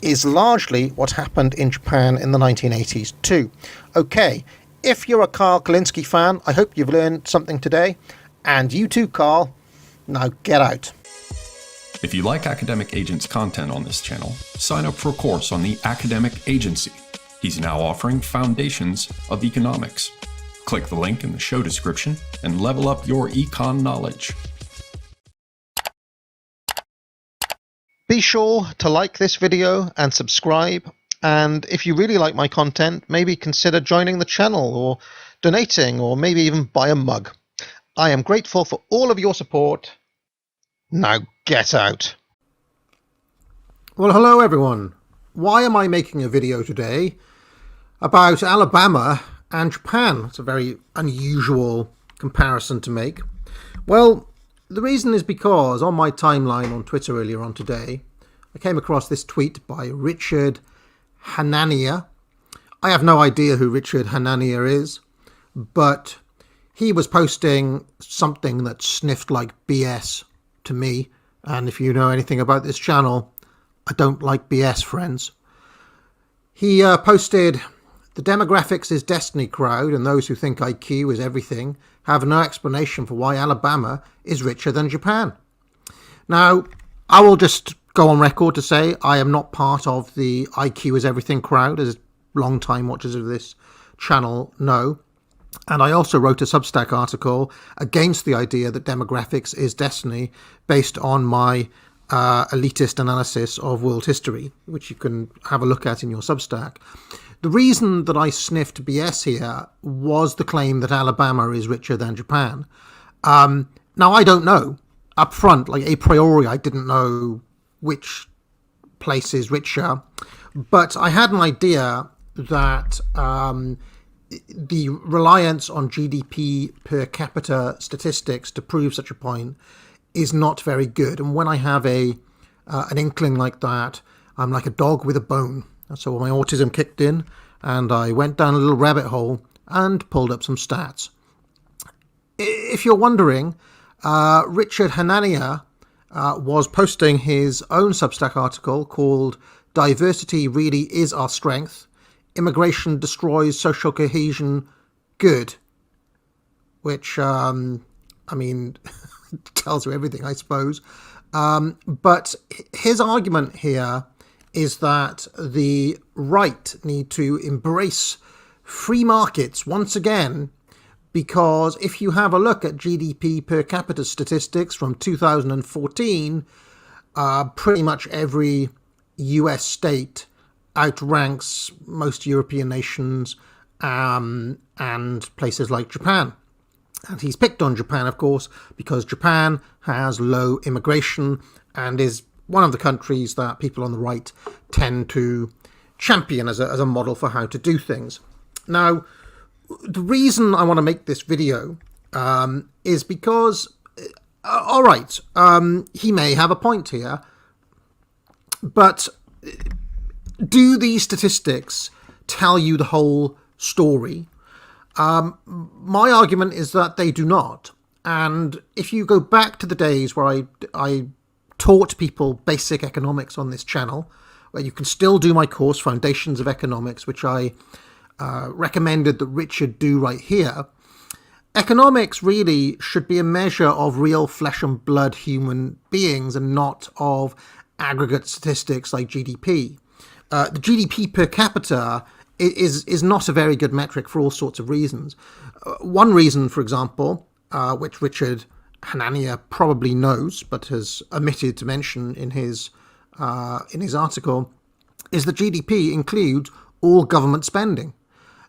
is largely what happened in Japan in the 1980s too. Okay, if you're a Carl Kulinski fan, I hope you've learned something today. And you too, Carl. Now get out.
If you like Academic Agent's content on this channel, sign up for a course on the Academic Agency. He's now offering Foundations of Economics. Click the link in the show description and level up your econ knowledge.
Be sure to like this video and subscribe. And if you really like my content, maybe consider joining the channel or donating or maybe even buy a mug. I am grateful for all of your support. Now get out. Well, hello everyone. Why am I making a video today about Alabama and Japan? It's a very unusual comparison to make. Well, the reason is because on my timeline on Twitter earlier on today, I came across this tweet by Richard Hanania. I have no idea who Richard Hanania is, but he was posting something that sniffed like BS to me. And if you know anything about this channel, I don't like BS, friends. He posted The demographics is destiny crowd and those who think IQ is everything have no explanation for why Alabama is richer than Japan. Now, I will just go on record to say I am not part of the IQ is everything crowd, as long-time watchers of this channel know. And I also wrote a Substack article against the idea that demographics is destiny based on my elitist analysis of world history, which you can have a look at in your Substack. The reason that I sniffed BS here was the claim that Alabama is richer than Japan. Now, I don't know. Up front, like a priori, I didn't know which place is richer. But I had an idea that the reliance on GDP per capita statistics to prove such a point is not very good. And when I have an inkling like that, I'm like a dog with a bone. So my autism kicked in and I went down a little rabbit hole and pulled up some stats. If you're wondering, Richard Hanania was posting his own Substack article called Diversity Really Is Our Strength. Immigration Destroys Social Cohesion. Good. Which, tells you everything, I suppose. But his argument here is that the right need to embrace free markets once again, because if you have a look at GDP per capita statistics from 2014, pretty much every US state outranks most European nations and places like Japan. And he's picked on Japan, of course, because Japan has low immigration and is one of the countries that people on the right tend to champion as a model for how to do things. Now, the reason I want to make this video is because, all right, he may have a point here, but do these statistics tell you the whole story? My argument is that they do not. And if you go back to the days where I taught people basic economics on this channel, where you can still do my course, Foundations of Economics, which I recommended that Richard do right here, economics really should be a measure of real flesh and blood human beings and not of aggregate statistics like GDP. The GDP per capita is not a very good metric for all sorts of reasons. One reason, for example, which Richard Hanania probably knows but has omitted to mention in his article, is that GDP includes all government spending.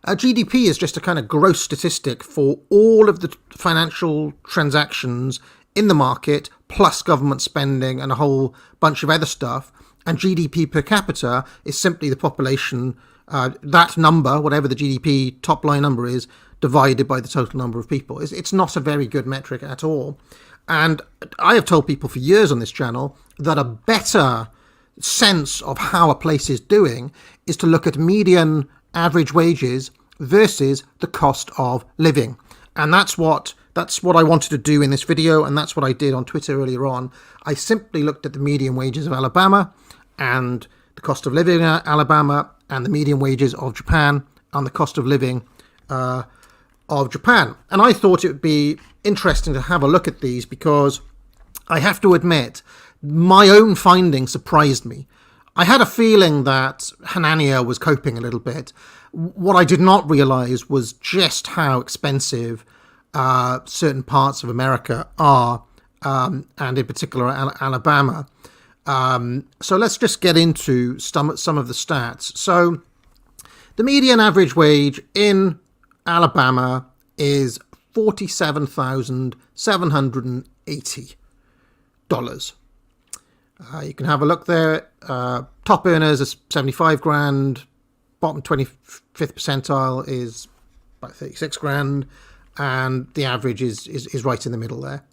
GDP is just a kind of gross statistic for all of the financial transactions in the market, plus government spending and a whole bunch of other stuff. And GDP per capita is simply the population, that number, whatever the GDP top line number is, divided by the total number of people. It's not a very good metric at all. And I have told people for years on this channel that a better sense of how a place is doing is to look at median average wages versus the cost of living. And that's what I wanted to do in this video, and that's what I did on Twitter earlier on. I simply looked at the median wages of Alabama and the cost of living in Alabama and the median wages of Japan and the cost of living of Japan. And I thought it would be interesting to have a look at these because I have to admit, my own findings surprised me. I had a feeling that Hanania was coping a little bit. What I did not realize was just how expensive certain parts of America are, and in particular Alabama. So let's just get into some of the stats. So the median average wage in Alabama is $47,780. You can have a look there. Top earners are 75 grand. Bottom 25th percentile is about 36 grand. And the average is right in the middle there.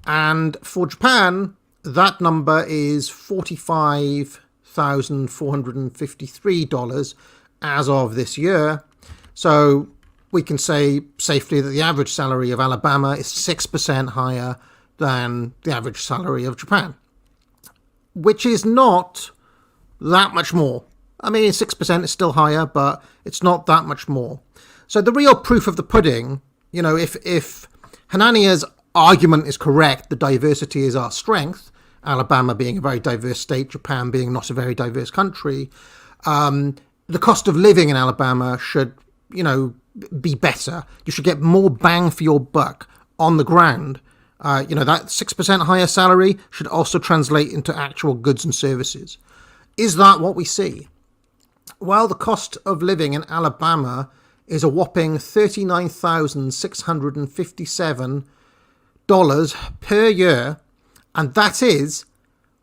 And for Japan, that number is $45,453 as of this year. So we can say safely that the average salary of Alabama is 6% higher than the average salary of Japan, which is not that much more. I mean, 6% is still higher, but it's not that much more. So the real proof of the pudding, you know, if Hananiah's argument is correct, the diversity is our strength, Alabama being a very diverse state, Japan being not a very diverse country, the cost of living in Alabama should, you know, be better. You should get more bang for your buck on the ground. You know, that 6% higher salary should also translate into actual goods and services. Is that what we see? Well, the cost of living in Alabama is a whopping $39,657 per year, and that is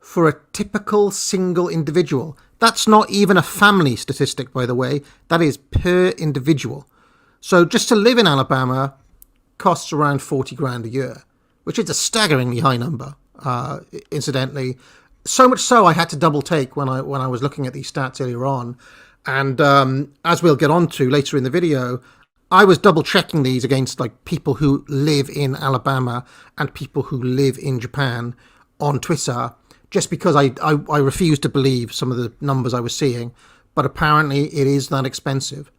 for a typical single individual. That's not even a family statistic, by the way. That is per individual. So just to live in Alabama costs around 40 grand a year, which is a staggeringly high number, incidentally. So much so I had to double take when I was looking at these stats earlier on. And as we'll get on to later in the video, I was double checking these against like people who live in Alabama and people who live in Japan on Twitter, just because I refused to believe some of the numbers I was seeing. But apparently it is that expensive.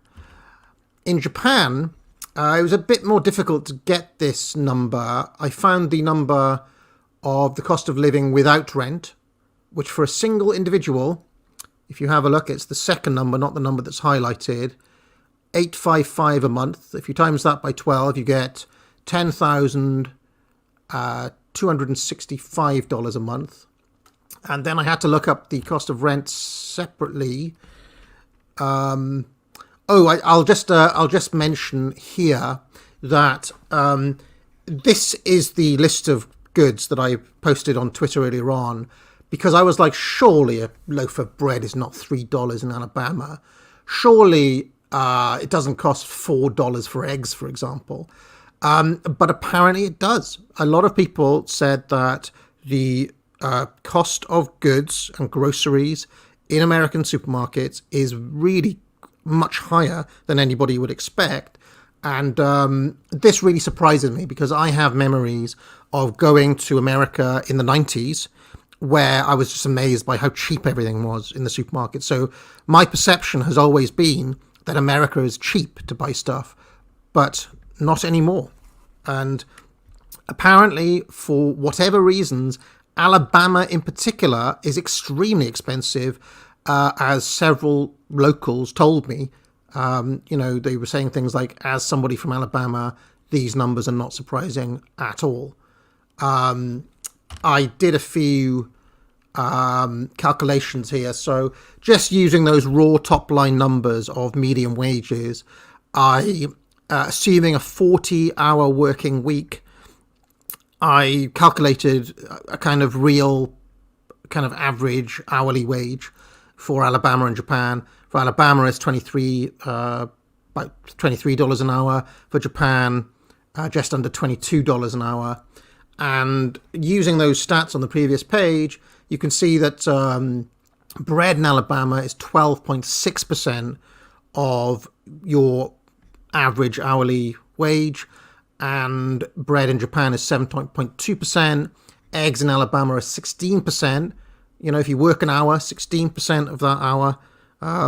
In Japan, it was a bit more difficult to get this number. I found the number of the cost of living without rent, which for a single individual, if you have a look, it's the second number, not the number that's highlighted, $855 a month. If you times that by 12, you get $10,265 a month. And then I had to look up the cost of rent separately. I'll just mention here that this is the list of goods that I posted on Twitter earlier on, because I was like, surely a loaf of bread is not $3 in Alabama. Surely it doesn't cost $4 for eggs, for example. But apparently it does. A lot of people said that the cost of goods and groceries in American supermarkets is really much higher than anybody would expect. And this really surprises me, because I have memories of going to America in the 90s where I was just amazed by how cheap everything was in the supermarket. So my perception has always been that America is cheap to buy stuff, but not anymore. And apparently, for whatever reasons, Alabama in particular is extremely expensive, as several locals told me. You know, they were saying things like, as somebody from Alabama, these numbers are not surprising at all. I did a few calculations here. So just using those raw top line numbers of median wages, assuming a 40-hour working week, I calculated a kind of real kind of average hourly wage for Alabama and Japan. For Alabama, it's about $23 an hour. For Japan, just under $22 an hour. And using those stats on the previous page, you can see that bread in Alabama is 12.6% of your average hourly wage, and bread in Japan is 7.2%. Eggs in Alabama are 16%. You know, if you work an hour, 16% of that hour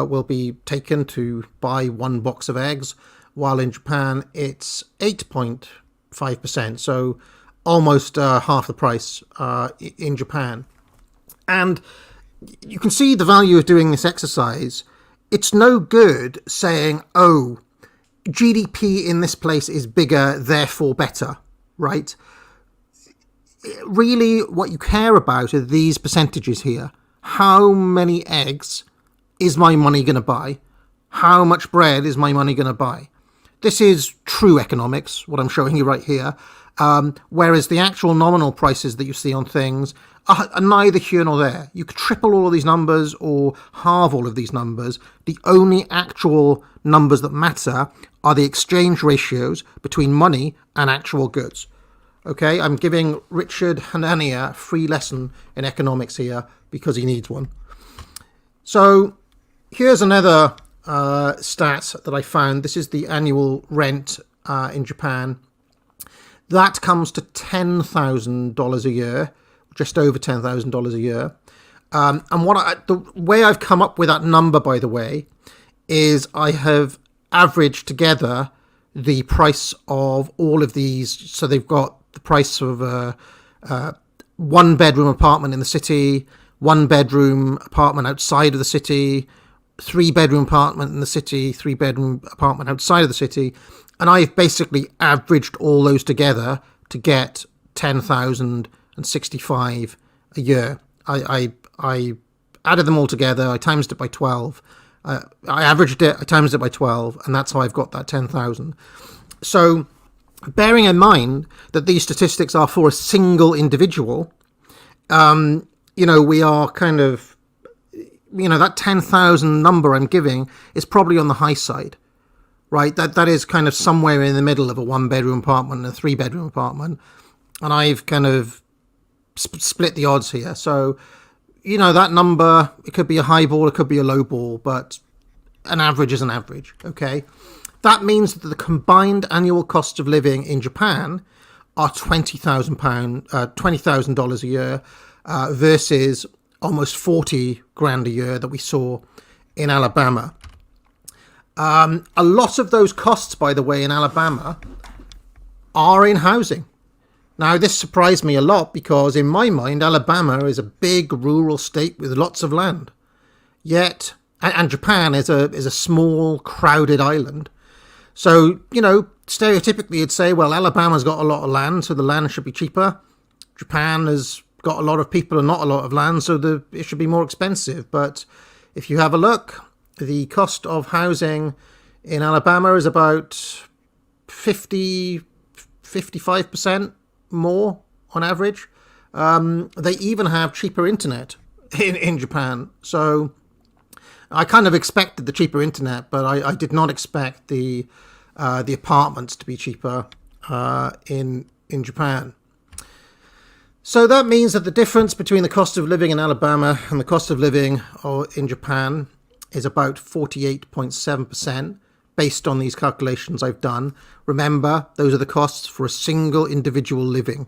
will be taken to buy one box of eggs, while in Japan it's 8.5%. So almost half the price in Japan. And you can see the value of doing this exercise. It's no good saying, oh, GDP in this place is bigger, therefore better, right? Really, what you care about are these percentages here. How many eggs is my money going to buy? How much bread is my money going to buy? This is true economics, what I'm showing you right here. Whereas the actual nominal prices that you see on things are neither here nor there. You could triple all of these numbers or halve all of these numbers. The only actual numbers that matter are the exchange ratios between money and actual goods. Okay, I'm giving Richard Hanania a free lesson in economics here because he needs one. So here's another stat that I found. This is the annual rent in Japan. That comes to $10,000 a year, just over $10,000 a year. And the way I've come up with that number, by the way, is I have averaged together the price of all of these. So they've got the price of a 1-bedroom apartment in the city, 1-bedroom apartment outside of the city, 3-bedroom apartment in the city, 3-bedroom apartment outside of the city. And I've basically averaged all those together to get 10,065 a year. I added them all together, I times it by 12. I averaged it, I times it by 12, and that's how I've got that 10,000. So, bearing in mind that these statistics are for a single individual, we are kind of, that 10,000 number I'm giving is probably on the high side, right? That is kind of somewhere in the middle of a 1-bedroom apartment and a 3-bedroom apartment, and I've kind of split the odds here. So, that number, it could be a high ball, it could be a low ball, but an average is an average, okay? That means that the combined annual cost of living in Japan are $20,000 a year versus almost 40 grand a year that we saw in Alabama. A lot of those costs, by the way, in Alabama are in housing. Now, this surprised me a lot because in my mind, Alabama is a big rural state with lots of land. Yet, and Japan is a small, crowded island. So, stereotypically you'd say, well, Alabama's got a lot of land, so the land should be cheaper. Japan has got a lot of people and not a lot of land, so it should be more expensive. But if you have a look, the cost of housing in Alabama is about 55% more on average. They even have cheaper internet in Japan. So I kind of expected the cheaper internet, but I did not expect the apartments to be cheaper in Japan. So that means that the difference between the cost of living in Alabama and the cost of living in Japan is about 48.7%. Based on these calculations I've done. Remember, those are the costs for a single individual living.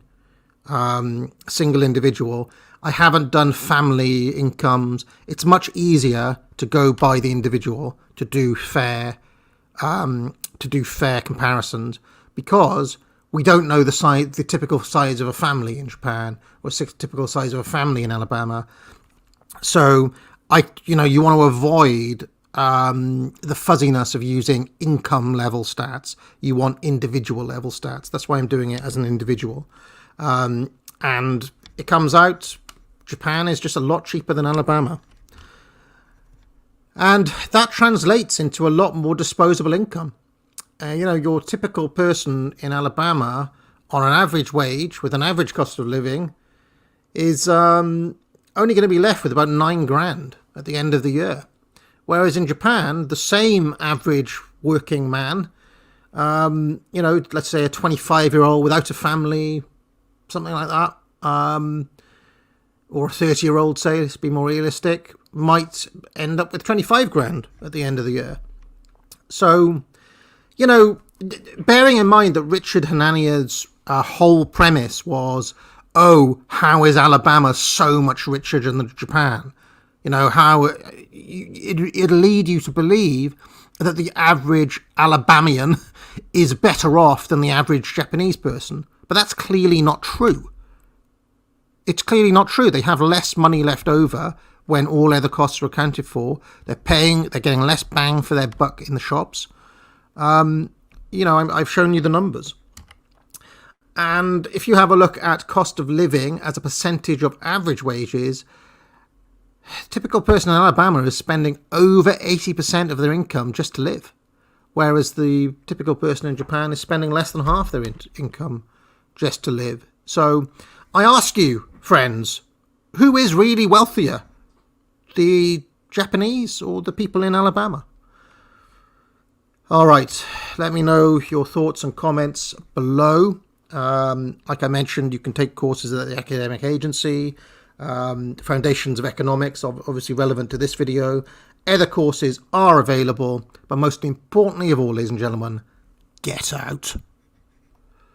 Single individual. I haven't done family incomes. It's much easier to go by the individual to do fair comparisons because we don't know the typical size of a family in Japan or typical size of a family in Alabama. So you want to avoid the fuzziness of using income level stats. You want individual level stats. That's why I'm doing it as an individual. And it comes out Japan is just a lot cheaper than Alabama. And that translates into a lot more disposable income. Your typical person in Alabama on an average wage with an average cost of living is only going to be left with about 9 grand at the end of the year. Whereas in Japan, the same average working man, let's say a 25-year-old without a family, something like that, or a 30-year-old, say, let's be more realistic, might end up with 25 grand at the end of the year. So, bearing in mind that Richard Hanania's whole premise was, how is Alabama so much richer than Japan? How it'll lead you to believe that the average Alabamian is better off than the average Japanese person. But that's clearly not true. It's clearly not true. They have less money left over when all other costs are accounted for. They're getting less bang for their buck in the shops. I've shown you the numbers. And if you have a look at cost of living as a percentage of average wages, typical person in Alabama is spending over 80% of their income just to live, whereas the typical person in Japan is spending less than half their income just to live. So I ask you, friends, who is really wealthier, the Japanese or the people in Alabama? All right, let me know your thoughts and comments below. Like I mentioned, you can take courses at the academic agency. Foundations of Economics, obviously relevant to this video. Other courses are available, but most importantly of all, ladies and gentlemen, get out.